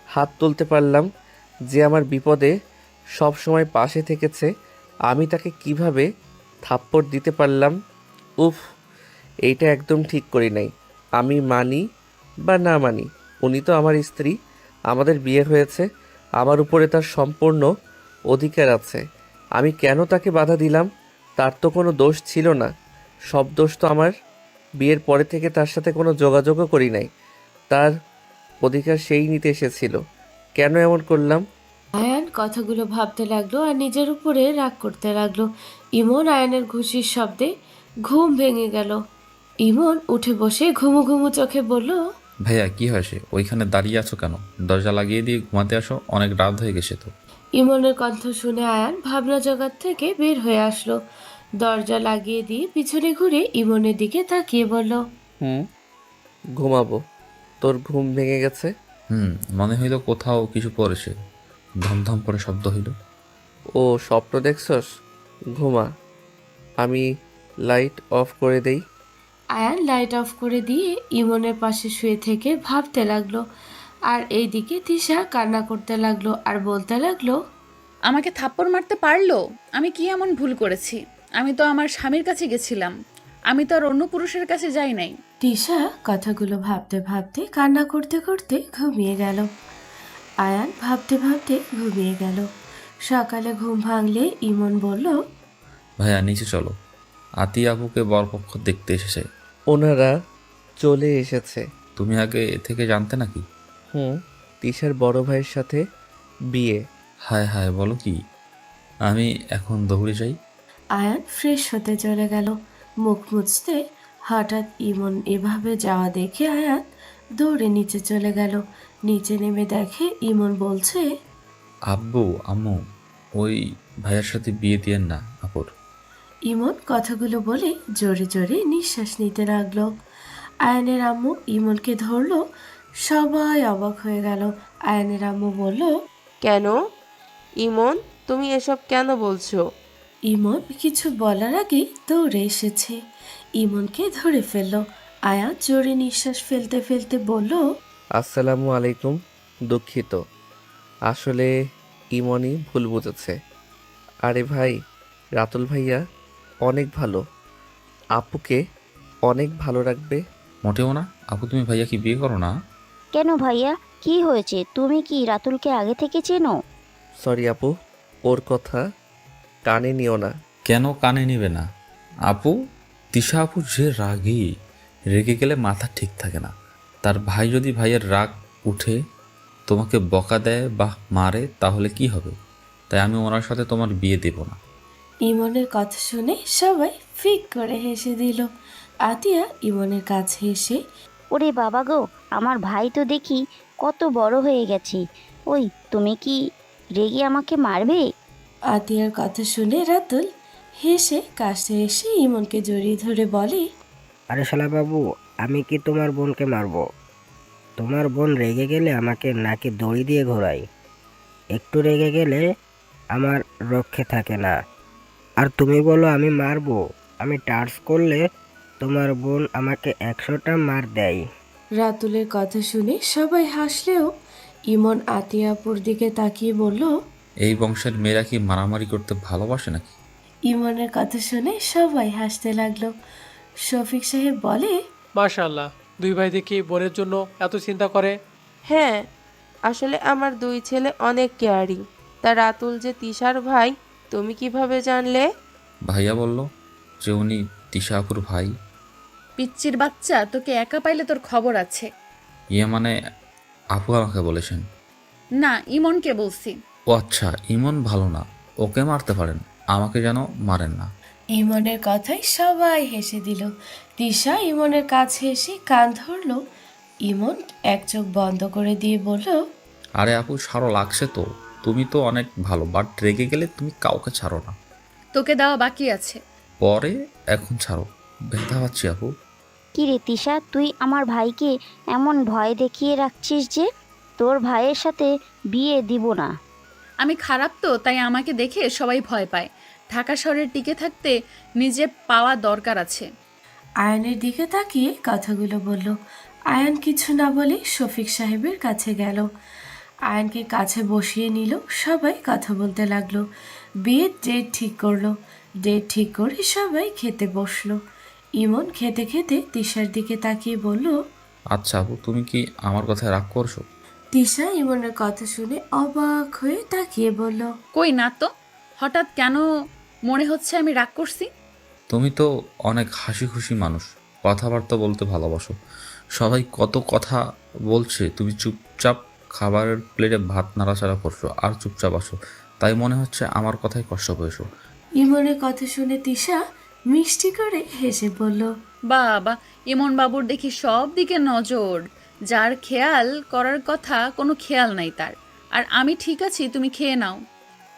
হাত তুলতে পারলাম? যে আমার বিপদে সব সময় পাশে থেকেছে, আমি তাকে কিভাবে থাপ্পড় দিতে পারলাম? উফ, এইটা একদম ঠিক করি নাই। আমি মানি বা না মানি, উনি তো আমার স্ত্রী, আমাদের বিয়ে হয়েছে, আমার উপরে তার সম্পূর্ণ অধিকার আছে। আমি কেন তাকে বাধা দিলাম? তার তো কোনো দোষ ছিল না, সব দোষ তো আমার। বিয়ের পরে থেকে তার সাথে কোনো যোগাযোগও করি নাই, তার অধিকার সেই নিতে এসেছিল। কেন এমন করলাম? আয়ান কথাগুলো ভাবতে লাগলো আর নিজের উপরে রাগ করতে লাগলো। ইমন আয়ানের ঘুষির শব্দে ঘুম ভেঙে গেল। ইমন উঠে বসে ঘুমু ঘুমু চোখে বলল, ভাইয়া কি হয়েছে? ওইখানে দাঁড়িয়ে আছো কেন? দরজা লাগিয়ে দিয়ে ঘুমাতে আসো, অনেক রাত হয়ে গেছে তো। ইমনের কণ্ঠ শুনে আয়ান ভাবনা জগৎ থেকে বের হয়ে আসলো। দরজা লাগিয়ে দিয়ে পিছনে ঘুরে ইমনের দিকে তাকিয়ে বলল, ঘুমাবো। তোর ঘুম ভেঙে গেছে? মনে হইলো কোথাও কিছু পড়েছে, ধমধম করে শব্দ হইল। ও স্বপ্ন দেখছস? ঘুমা, আমি লাইট অফ করে দেই। আয়ান লাইট অফ করে দিয়ে ইমনের পাশে শুয়ে থেকে ভাবতে লাগলো। আর এইদিকে তিশা কান্না করতে লাগলো আর বলতে লাগলো, আমাকে থাপ্পড় মারতে পারলো? আমি কি এমন ভুল করেছি? আমি তো আমার স্বামীর কাছে গেছিলাম, আমি তো আর অন্য পুরুষের কাছে যাই নাই। তিশা কথাগুলো ভাবতে ভাবতে কান্না করতে করতে ঘুমিয়ে গেল। আয়ান ভাবতে ভাবতে ঘুমিয়ে গেল। সকালে ঘুম ভাঙলে ইমন বলল, ভাইয়া নিচে চলো, আতি আপুকে বরপক্ষ দেখতে এসেছে। ওনারা চলে এসেছে? তুমি আগে থেকে জানতে নাকি? তিশার বড় ভাইয়ের সাথে বিয়ে। হায় হায়, বলো কি? আমি এখন দৌড়ে যাই। আয়ান ফ্রেশ হতে চলে গেল। মুখ মুছতে হঠাৎ ইমন এভাবে যাওয়া দেখে আয়ান দৌড়ে নিচে চলে গেল। নিচে নেমে দেখে ইমন বলছে, আব্বু আম্মু, ওই ভাইয়ার সাথে বিয়ে দিয়েন না আপুর। ইমন কথাগুলো বলে জোরে জোরে নিঃশ্বাস নিতে লাগলো। আয়ানের আম্মু ইমনকে ধরলো। সবাই অবাক হয়ে গেল। আয়ানের আম্মু বলল, কেন ইমন, তুমি এসব কেন বলছো? ইমন কিছু বলার আগে দৌড়ে এসেছে, ইমনকে ধরে ফেলল। আয়ান জোরে নিঃশ্বাস ফেলতে ফেলতে বলল, আসসালামু আলাইকুম। দুঃখিত, আসলে ইমনই ভুল বুঝেছে। আরে ভাই, রাতুল ভাইয়া অনেক ভালো, আপুকে অনেক ভালো রাখবে। মোটেও না আপু, তুমি ভাইয়া কি বিয়ে করো না? কেন ভাইয়া, কি হয়েছে? তুমি কি রাতুলকে আগে থেকে চেনো? সরি আপু, ওর কথা কানে নিও না। কেন কানে নিবে না? আপু, তিশা আপু যে রাগী, রেগে গেলে মাথা ঠিক থাকে না। তার ভাই যদি ভাইয়ের রাগ উঠে তোমাকে বকা দেয় বা মারে তাহলে কি হবে? তাই আমি ওনার সাথে তোমার বিয়ে দেব না। ইমনের কথা শুনে সবাই ফিক করে হেসে দিল। আতিয়া ইমনের কাছে এসে, ওরে বাবা গো, আমার ভাই তো দেখি কত বড় হয়ে গেছে। ওই, তুমি কি রেগে আমাকে মারবে? আতিয়ার কথা শুনে রাতুল হেসে কাছে এসে ইমনকে জড়িয়ে ধরে বলে, আরে শালা বাবু, আমি কি তোমার বোনকে মারবো? তোমার বোন রেগে গেলে আমাকে নাকে দড়ি দিয়ে ঘোরায়। একটু রেগে গেলে আমার রক্ষে থাকে না। আর তুমি বলো আমি মারবো? আমি টাচ করলে তোমার বোন আমাকে 100টা মার দেয়। রাতুলের কথা শুনে সবাই হাসলেও ইমন আতিয়াপুর দিকে তাকিয়ে বলল, এই বংশের মেয়েরা কি মারামারি করতে ভালোবাসে নাকি? ইমনের কথা শুনে সবাই হাসতে লাগলো। শফিক সাহেব বলে, মাশাআল্লাহ, দুই ভাই দেখি বোনের জন্য এত চিন্তা করে। হ্যাঁ, আসলে আমার দুই ছেলে অনেক কেয়ারিং। তা রাতুল যে তিশার ভাই, তুমি কিভাবে জানলে? ভাইয়া বলল যে উনি তিশা আপুর ভাই। পিচ্চির বাচ্চা, তোকে একা পাইলে তোর খবর আছে। ইয়ে মানে আপু আমাকে বলেছেন। না, ইমনকে বলছি। ও আচ্ছা, ইমন ভালো না, ওকে মারতে পারেন, আমাকে যেন মারেন না। ইমনের কথায় সবাই হেসে দিল। তিশা ইমনের কাছে এসে কান ধরল। ইমন এক চোখ বন্ধ করে দিয়ে বলল, আরে আপু, ছাড়ো, লাগছে তো। তুমি তো অনেক ভালো, বাট রেগে গেলে তুমি কাউকে ছাড়ো না। তোকে দেওয়া বাকি আছে। পরে, এখন ছাড়ো, ব্যথা পাচ্ছি আপু। কি রে তিশা, তুই আমার ভাইকে এমন ভয় দেখিয়ে রাখছিস যে তোর ভাইয়ের সাথে বিয়ে দিব না। আমি খারাপ তো, তাই আমাকে দেখে সবাই ভয় পায়। ঢাকা শহরে টিকে থাকতে নিজে পাওয়া দরকার আছে। আয়নের দিকে তাকিয়ে কথাগুলো বলল। আয়ন কিছু না বলে শফিক সাহেবের কাছে গেল। আয়নকে কাছে বসিয়ে নিল। সবাই কথা বলতে লাগলো। বিয়ের ডেট ঠিক করলো। ডেট ঠিক করে সবাই খেতে বসলো। ইমন খেতে খেতে তিশার দিকে তাকিয়ে বলল, আচ্ছা আপু, তুমি কি আমার কথায় রাগ করছো? তিশা ইমনের কথা শুনে অবাক হয়ে তাকিয়ে বলল, কই না তো, হঠাৎ কেন মনে হচ্ছে আমি রাগ করছি? তুমি তো অনেক হাসি খুশি মানুষ, কথাবার্তা বলতে ভালোবাসো। সবাই কত কথা বলছে, তুমি চুপচাপ খাবারের প্লেটে ভাত নাড়াচাড়া করছো আর চুপচাপ আসো, তাই মনে হচ্ছে আমার কথায় কষ্ট পেয়েছো। ইমনের কথা শুনে তিশা মিষ্টি করে হেসে বলল, বাবা, ইমন বাবুর দেখি সব দিকে নজর। যার খেয়াল করার কথা কোনো খেয়াল নাই তার। আর আমি ঠিক আছি, তুমি খেয়ে নাও,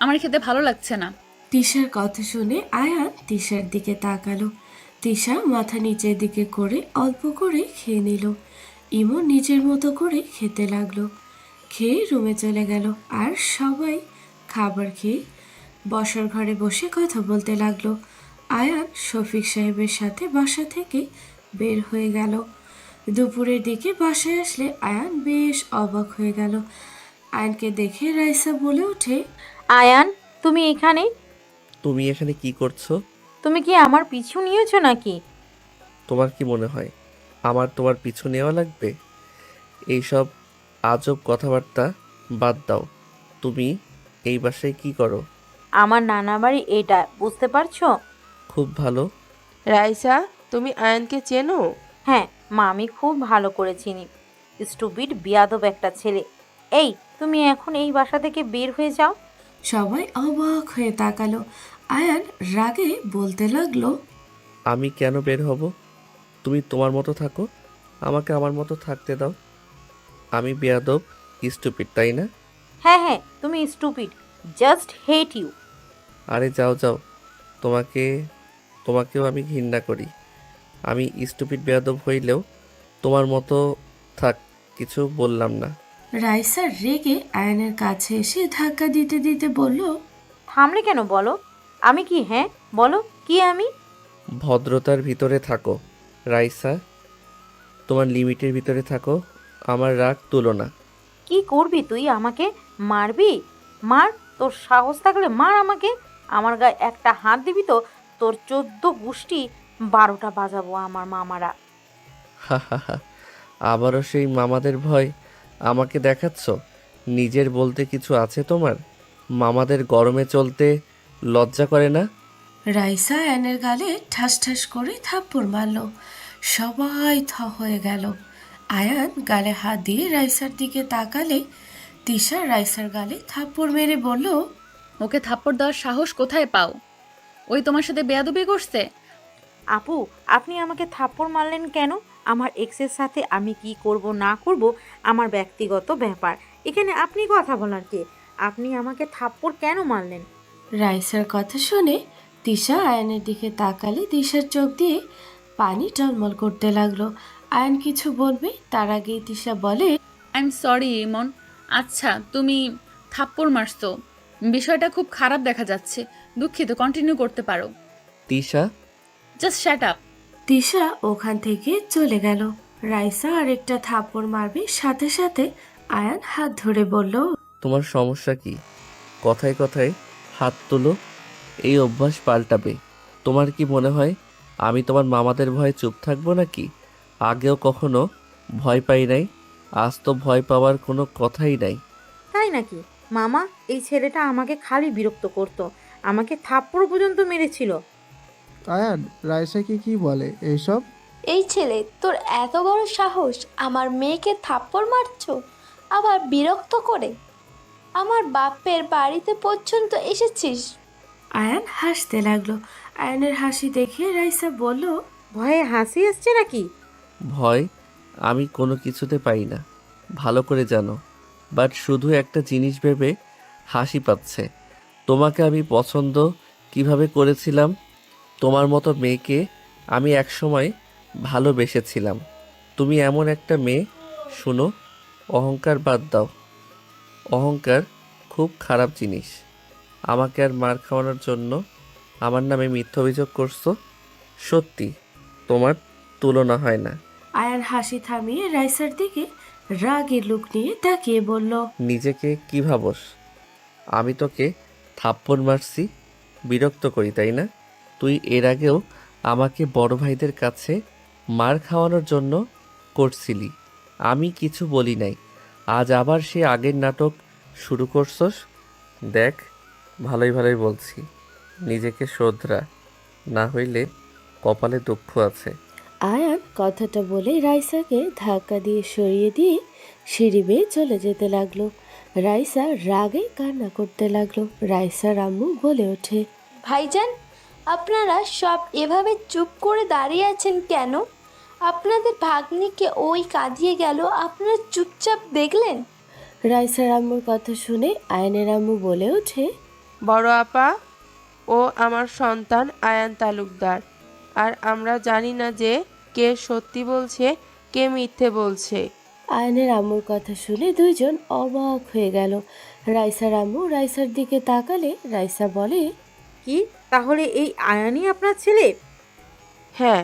আমার খেতে ভালো লাগছে না। তিশার কথা শুনে আয়ান তিশার দিকে তাকালো। তিশা মাথা নিচের দিকে করে অল্প করে খেয়ে নিল। ইমন নিজের মতো করে খেতে লাগলো। খেয়ে রুমে চলে গেল। আর সবাই খাবার খেয়ে বসার ঘরে বসে কথা বলতে লাগলো। আয়ান শফিক সাহেবের সাথে বাসা থেকে বের হয়ে গেল। দুপুরের দিকে বাসায় আসলে আয়ান বেশ অবাক হয়ে গেল। আয়ানকে দেখে রাইসা বলে ওঠে, আয়ান, তুমি এখানে? তুমি এখানে কি করছো? তুমি কি আমার পিছু নিয়েছো নাকি? তোমার কি মনে হয় আমার তোমার পিছু নেওয়া লাগবে? এইসব আজব কথাবার্তা বাদ দাও। তুমি এই বাসায় কি করো? আমার নানা বাড়ি এটা, বুঝতে পারছো? খুব ভালো। রাইসা, তুমি আয়ানকে চেনো? হ্যাঁ মা, আমি খুব ভালো করে চিনি। স্টুপিড বিয়াদব একটা ছেলে। এই, তুমি এখন এই বাসা থেকে বের হয়ে যাও। সবাই অবাক হয়ে তাকালো। আয়ান রাগে বলতে লাগলো, আমি কেন বের হব? তুমি তোমার মতো থাকো, আমাকে আমার মতো থাকতে দাও। আমি বেয়াদব, স্টুপিড, তাই না? হ্যাঁ হ্যাঁ, তুমি স্টুপিড, জাস্ট হেট ইউ। আরে যাও যাও, তোমাকেও আমি ঘৃণা করি। আমি স্টুপিড বেয়াদব হইলেও তোমার মতো থাক, কিছু বললাম না। রাইসা রেগে আয়ানের কাছে এসে ধাক্কা দিতে দিতে বলল, থামলে কেন বলো? আমি কি? হ্যাঁ বলো, কি আমি? ভদ্রতার ভিতরে থাকো রাইসা, তোমার লিমিটের ভিতরে থাকো। আমার রাগ তুলো না। কি করবি তুই? আমাকে মারবি? মার, তোর সাহস থাকলে মার আমাকে। আমার গায়ে একটা হাত দিবি তো তোর 14 গোষ্ঠী 12টা বাজাবো আমার মামারা। হা হা হা, আবারও সেই মামাদের ভয় আমাকে দেখাচ্ছ? নিজের বলতে কিছু আছে তোমার? মামাদের গরমে চলতে লজ্জা করে না? রাইসা আয়ানের গালে ঠাস ঠাস করে থাপ্পড় মারল। সবাই থ হয়ে গেল। আয়ান গালে হাত দিয়ে রাইসার দিকে তাকালে তিশা রাইসার গালে থাপ্পড় মেরে বলল, ওকে থাপ্পড় দেওয়ার সাহস কোথায় পাও? ওই তোমার সাথে বেয়াদবি করছে? আপু, আপনি আমাকে থাপ্পড় মারলেন কেন? আমার এক্সের সাথে আমি কি করব না করব আমার ব্যক্তিগত ব্যাপার। এখানে আপনি কথা বলার কে? আপনি আমাকে থাপ্পড় কেন মারলেন? রাইসার কথা শুনে তিশা আয়ানের দিকে তাকালে তিশার চোখ দিয়ে পানি টলমল করতে লাগলো। আয়ান কিছু বলবে তার আগেই তিশা বলে, আই এম সরি ইমন। আচ্ছা, তুমি থাপ্পড় মারছো, বিষয়টা খুব খারাপ দেখা যাচ্ছে। দুঃখিত, কন্টিনিউ করতে পারো। Tisha, just shut up. Tisha ওখান থেকে চলে গেল। রাইসা আরেকটা থাপ্পড় মারবে সাথে সাথে আয়ান হাত ধরে বলল, তোমার সমস্যা কি? কথায় কথায় হাত তোলো, এই অভ্যাস পাল্টাবে। তোমার কি মনে হয় আমি তোমার মামাদের ভয়ে চুপ থাকবো নাকি? আগেও কখনো ভয় পাই নাই, আজ তো ভয় পাওয়ার কোনো কথাই নাই। তাই নাকি? মামা, এই ছেলেটা আমাকে খালি বিরক্ত করতো, আমাকে থাপ্পড় পর্যন্ত মেরেছিল। আয়ান, রাইসাকে কি বলে এইসব? এই ছেলে, তোর এত বড় সাহস আমার মেয়েকে থাপ্পড় মারছো, আবার বিরক্ত করে? আমার বাপের বাড়িতে পর্যন্ত এসেছিস? আয়ান হাসতে লাগলো। আয়ানের হাসি দেখে রাইসা বলল, ভয়ে হাসি আসছে নাকি? ভয় আমি কোনো কিছুতে পাই না, ভালো করে জানো। বাট শুধু একটা জিনিস ভেবে হাসি পাচ্ছে। তোমাকে আমি পছন্দ কিভাবে করেছিলাম? তোমার মতো মেয়েকে আমি একসময় ভালোবেসেছিলাম। তুমি এমন একটা মেয়ে। শুনো, অহংকার বাদ দাও। অহংকার খুব খারাপ জিনিস। আমাকে আর মার খাওয়ানোর জন্য আমার নামে মিথ্যা অভিযোগ করছো। সত্যি তোমার তুলনা হয় না। আয়ান হাসি থামিয়ে রাইসার দিকে রাগের লুক নিয়ে তাকিয়ে বলল, নিজেকে কি ভাবস? আমি তোকে থাপ্পড় মারছি, বিরক্ত করি তাই না? তুই এর আগেও আমাকে বড় ভাইদের কাছে মার খাওয়ানোর জন্য করছিলি, আমি কিছু বলি নাই। আজ আবার সে আগের নাটক শুরু করছস। দেখ, ভালোই ভালোই বলছি, নিজেকে শোধরা, না হইলে কপালে দুঃখ আছে। আয়ান কথাটা বলে রাইসাকে ধাক্কা দিয়ে সরিয়ে দিয়ে সিঁড়ি বেয়ে চলে যেতে লাগলো। রাইসা রাগে কান্না করতে লাগলো। রাইসার আম্মু বলে ওঠে, ভাইজান, আপনারা সব এভাবে চুপ করে দাঁড়িয়ে আছেন কেন? আপনাদের ভাগ্নিকে ওই কাঁদিয়ে গেল, আপনারা চুপচাপ দেখলেন? রাইসার আম্মুর কথা শুনে আয়ানের আম্মু বলে ওঠে, বড় আপা, ও আমার সন্তান আয়ান তালুকদার, আর আমরা জানি না যে কে সত্যি বলছে কে মিথ্যে বলছে। আয়ানের আম্মুর কথা শুনে দুইজন অবাক হয়ে গেল। রাইসার আম্মু রাইসার দিকে তাকালে রাইসা বলে, কি তাহলে এই আয়ানই আপনার ছেলে? হ্যাঁ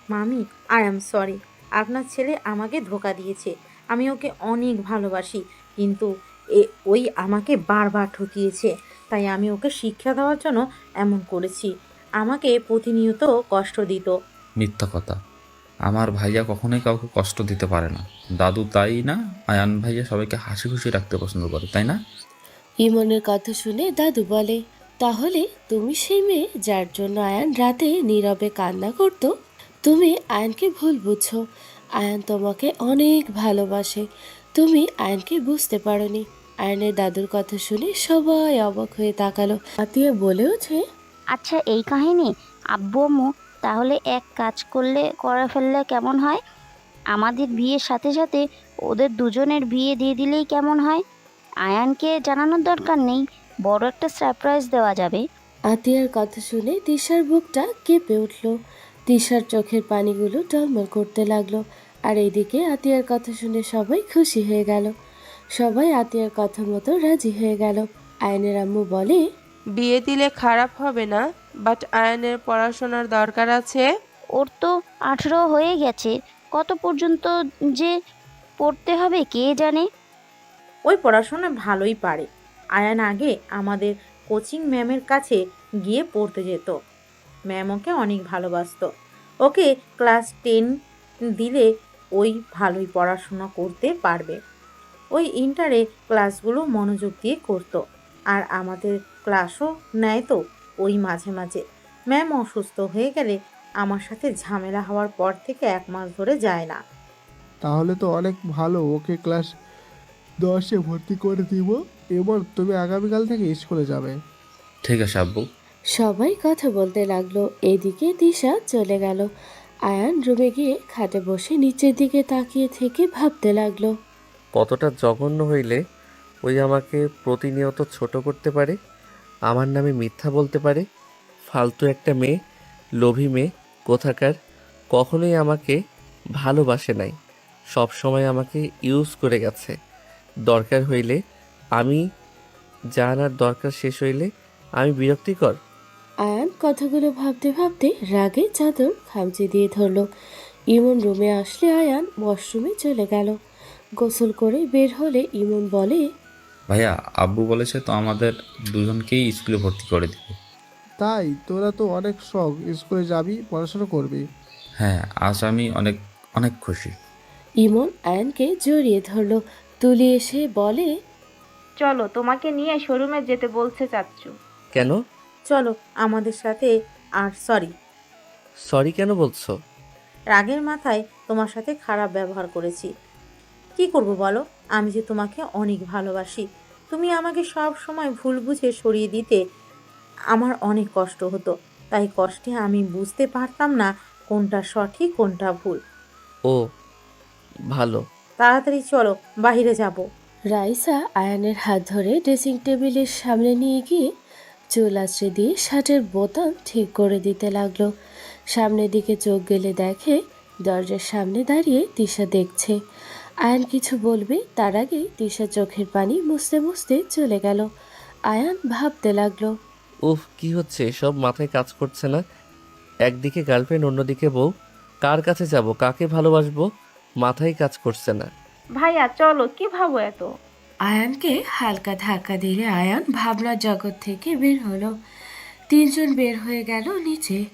মামি, আই এম সরি। আপনার ছেলে আমাকে ধোকা দিয়েছে। আমি ওকে অনেক ভালোবাসি, কিন্তু ওই আমাকে বারবার ঠকিয়েছে। তাই আমি ওকে শিক্ষা দেওয়ার জন্য এমন করেছি। আমাকে প্রতিনিয়ত কষ্ট দিত। মিথ্যা কথা। আমার ভাইয়া কখনোই কাউকে কষ্ট দিতে পারে না। দাদু তাই না? আয়ান ভাইয়া সবাইকে হাসি খুশি রাখতে পছন্দ করে, তাই না? ইমনের কথা শুনে দাদু বলে, তাহলে তুমি সেই মেয়ে যার জন্য আয়ান রাতে নীরবে কান্না করতো? তুমি আয়ানকে ভুল বুঝছো। আয়ান তোমাকে অনেক ভালোবাসে, তুমি আয়ানকে বুঝতে পারোনি। আয়ানের দাদুর কথা শুনে সবাই অবাক হয়ে তাকালো। আতিয়া বলে ওঠে, আচ্ছা, এই কাহিনী আব্বু আম্মু তাহলে এক কাজ করে ফেললে কেমন হয়? আমাদের বিয়ের সাথে সাথে ওদের দুজনের বিয়ে দিয়ে দিলেই কেমন হয়? আয়ানকে জানানোর দরকার নেই, বড় একটা সারপ্রাইজ দেওয়া যাবে। আতিয়ার কথা শুনে তিশার বুকটা কেঁপে উঠল। তিশার চোখের পানিগুলো টলমল করতে লাগলো। আর এইদিকে আতিয়ার কথা শুনে সবাই খুশি হয়ে গেল। সবাই আতিয়ার কথা মতো রাজি হয়ে গেল। আয়নের আম্মু বলে, বিয়ে দিলে খারাপ হবে না, বাট আয়ানের পড়াশোনার দরকার আছে। ওর তো 18 হয়ে গেছে, কত পর্যন্ত যে পড়তে হবে কে জানে। ওই পড়াশোনা ভালোই পারে। আয়ান আগে আমাদের কোচিং ম্যামের কাছে গিয়ে পড়তে যেত। ম্যাম ওকে অনেক ভালোবাসতো। ওকে ক্লাস 10 দিলে ওই ভালোই পড়াশোনা করতে পারবে। ওই ইন্টারে ক্লাসগুলো মনোযোগ দিয়ে করতো। আর আমাদের ক্লাসও নেয় তো ওই মাঝে মাঝে। ম্যাম অসুস্থ হয়ে গেলে আমার সাথে ঝামেলা হওয়ার পর থেকে 1 মাস ধরে যায় না। তাহলে তো অনেক ভালো, ওকে ক্লাস 10-এ ভর্তি করে দিব। এবার তুমি আগামীকাল থেকে স্কুলে যাবে। ঠিক আছে আব্বু। সবাই কথা বলতে লাগলো। এদিকে দিশা চলে গেল। আয়ান রুমে গিয়ে খাটে বসে নিচের দিকে তাকিয়ে থেকে ভাবতে লাগলো। কতটা জঘন্য হইলে ওই আমাকে প্রতিনিয়ত ছোট করতে পারে, আমার নামে মিথ্যা বলতে পারে। ফালতু একটা মেয়ে, লোভী মেয়ে কোথাকার। কখনোই আমাকে ভালোবাসে নাই, সব সময় আমাকে ইউজ করে গেছে। দরকার হইলে আমি, জানার দরকার শেষ হইলে আমি বিরক্তিকর। আয়ান কথাগুলো ভাবতে ভাবতে রাগে চাদর খামচে দিয়ে ধরলো। ইমন রুমে আসলে আয়ান ওয়াশরুমে চলে গেল। গোসল করে বের হলে ইমন বলে, ভাইয়া, আব্বু বলেছে তো আমাদের দুজনকেই স্কুলে ভর্তি করে দিবে। তাই তোরা তো অনেক শখ, স্কুলে যাবি, পড়াশোনা করবি। হ্যাঁ, আজ আমি অনেক অনেক খুশি। ইমন আয়ানকে জড়িয়ে ধরলো। তুলি এসে বলে, চলো, তোমাকে নিয়ে শোরুমে যেতে বলছে চাচ্চু। কেন? চলো আমাদের সাথে। আর সরি। সরি কেন বলছো? রাগের মাথায় তোমার সাথে খারাপ ব্যবহার করেছি। কি করব বলো? আমি যে তোমাকে অনেক ভালোবাসি। তুমি আমাকে সব সময় ভুল বুঝে সরিয়ে দিতে আমার অনেক কষ্ট হতো। তাই কষ্টে আমি বুঝতে পারতাম না কোনটা সঠিক কোনটা ভুল। ও ভালো। তাড়াতাড়ি চলো, বাইরে যাব। রাইসা আয়ানের হাত ধরে ড্রেসিং টেবিলের সামনে নিয়ে গিয়ে চুল আঁচড়ে দিয়ে শার্টের বোতাম ঠিক করে দিতে লাগলো। সামনের দিকে চোখ গেলে দেখে দরজার সামনে দাঁড়িয়ে তিশা দেখছে। আয়ান কিছু বলবে তার আগেই তিশা চোখের পানি মুছতে মুছতে চলে গেল। আয়ান ভাবতে লাগলো, উফ, কি হচ্ছে এসব? মাথায় কাজ করছে না। একদিকে গার্লফ্রেন্ড, অন্যদিকে বউ। কার কাছে যাব, কাকে ভালোবাসবো? মাথায় কাজ করছে না। ভাইয়া চলো, কি ভাবো এত? আয়ানকে হালকা ধাক্কা দিলে আয়ান ভাবনার জগৎ থেকে বের হলো। তিনজন বের হয়ে গেল নিচে।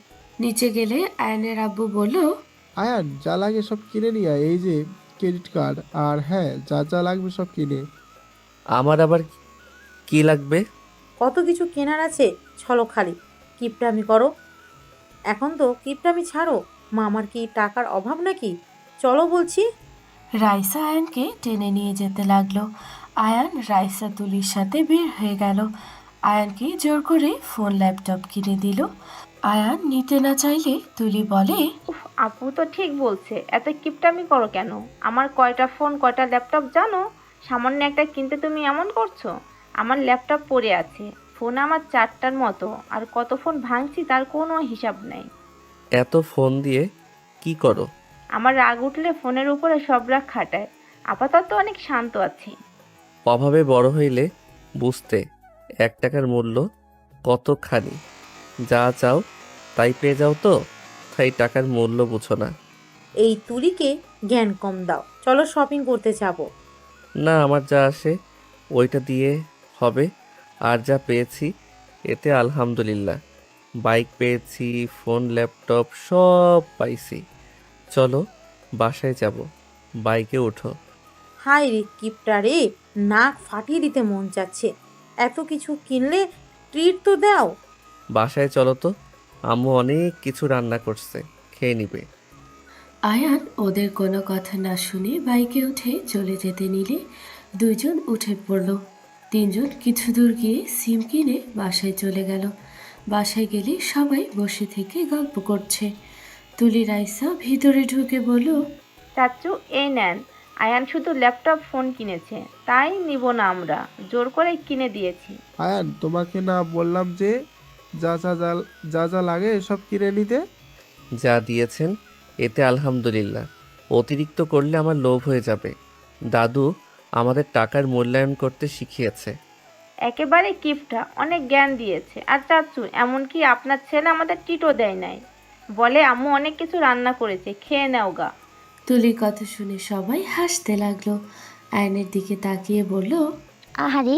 নিচে গেলে আয়ানের আব্বু বলল, আয়ান, যা লাগে সব কিনে নিয়ে আয়। এই যে ক্রেডিট কার্ড, আর হ্যাঁ, যা যা লাগবে সব কিনে। আমার আবার কি লাগবে? কত কিছু কেনার আছে, চলো খালি কিপটামি করো। এখন তো কিপটামি ছাড়ো। মামার কি টাকার অভাব নাকি? চলো বলছি। রাইসা আয়ানকে টেনে নিয়ে যেতে লাগলো। আয়ান রাইসা তুলির সাথে বের হয়ে গেল। আয়ানকে জোর করে ফোন ল্যাপটপ কিনে দিল। আয়ান নিতে না চাইলে তুলি বলে, উফ, আপু তো ঠিক বলছে, এত কিপটামি করো কেন? আমার কয়টা ফোন কয়টা ল্যাপটপ জানো? সামান্য একটা কিনতে তুমি এমন করছো? আমার ল্যাপটপ পড়ে আছে, ফোন আমার 4টার মতো, আর কত ফোন ভাঙছি তার কোনো হিসাব নেই। এত ফোন দিয়ে কি করো? আমার রাগ উঠলে ফোনের উপরে সব রাগ খাটায়। আপাতত অনেক শান্ত আছি। অভাবে বড় হইলে বুঝতে 1 টাকার মূল্য কতখানি। যা চাও তাই পেয়ে যাও তো, তাই টাকার মূল্য বুঝো না। এই তুলিকে জ্ঞান কম দাও। চলো শপিং করতে যাব। না, আমার যা আসে ওইটা দিয়ে হবে। আর যা পেয়েছি এতে আলহামদুলিল্লাহ। বাইক পেয়েছি, ফোন, ল্যাপটপ সব পাইছি। চলো বাসায় যাব, বাইকে ওঠো। হাই রে কিপটা রে, নাক ফাটিয়ে দিতে মন চাচ্ছে। এত কিছু কিনলে ট্রিট তো দাও। বাসায় চলো তো, আম্মু অনেক কিছু রান্না করছে, খেয়ে নিবে। আয়ান ওদের কোনো কথা না শুনে বাইকে উঠে চলে যেতে নিলে দুজন উঠে পড়ল। তিনজন কিছু দূর গিয়ে সিম কিনে বাসায় চলে গেল। বাসায় গেলে সবাই বসে থেকে গল্প করছে। তুলি রাইসা ভিতরে ঢুকে বলল, চাচ্চু এই নেন, আয়ান শুধু ল্যাপটপ ফোন কিনেছে, তাই নিব না, আমরা জোর করে কিনে দিয়েছি। আয়ান, তোমাকে না বললাম যে যা যা যা- যা যা লাগে সব কিনে নিতে? যা দিয়েছেন এতে আলহামদুলিল্লাহ। অতিরিক্ত করলে আমার লোভ হয়ে যাবে। দাদু আমাদের টাকার মূল্যায়ন করতে শিখিয়েছে। একেবারে কিপটা, অনেক জ্ঞান দিয়েছে। আর চাচু, এমনকি আপনার ছেলে আমাদের টিটও দেয় নাই, বলে আম্মু অনেক কিছু রান্না করেছে, খেয়ে নাও গা। তুলির কথা শুনে সবাই হাসতে লাগলো। আয়নের দিকে তাকিয়ে বলল, আহারে,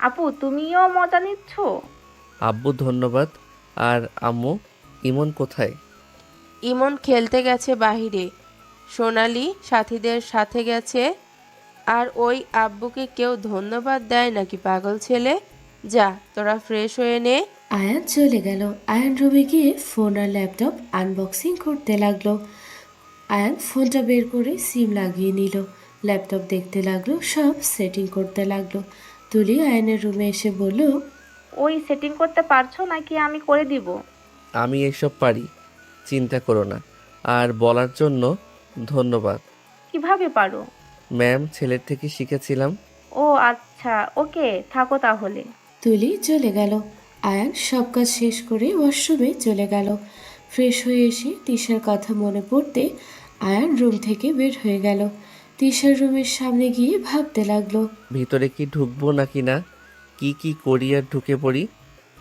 আপু তুমিও মজা নিচ্ছ? আব্বু ধন্যবাদ। আর আম্মু, ইমন কোথায়? ইমন খেলতে গেছে বাহিরে, সোনালি সাথীদের সাথে গেছে। আর ওই আব্বুকে কেউ ধন্যবাদ দেয় নাকি পাগল ছেলে? যা তোরা ফ্রেশ হয়ে নে। আয়ান চলে গেল। আয়ান রুমে গিয়ে ফোন আর ল্যাপটপ আনবক্সিং করতে লাগলো। আয়ান ফোনটা বের করে সিম লাগিয়ে নিল, ল্যাপটপ দেখতে লাগলো, সব সেটিং করতে লাগলো। তুলি আয়ানের রুমে এসে বলল, ওই সেটিং করতে পারছো নাকি আমি করে দিব? আমি এসব পারি, চিন্তা করো না। আর বলার জন্য ধন্যবাদ। কিভাবে পারো? ম্যাম, ছেলের থেকে শিখেছিলাম। ও আচ্ছা, ওকে, থাকো তাহলে। তুলি চলে গেল। আয়ান সব কাজ শেষ করে ওয়াশরুমে চলে গেল। ফ্রেশ হয়ে এসে তিশার কথা মনে পড়তে আয়ান রুম থেকে বের হয়ে গেল। তিশার রুমের সামনে গিয়ে ভাবতে লাগলো। ভিতরে কি ঢুকবো নাকি না, কি করি আর ঢুকে পড়ি।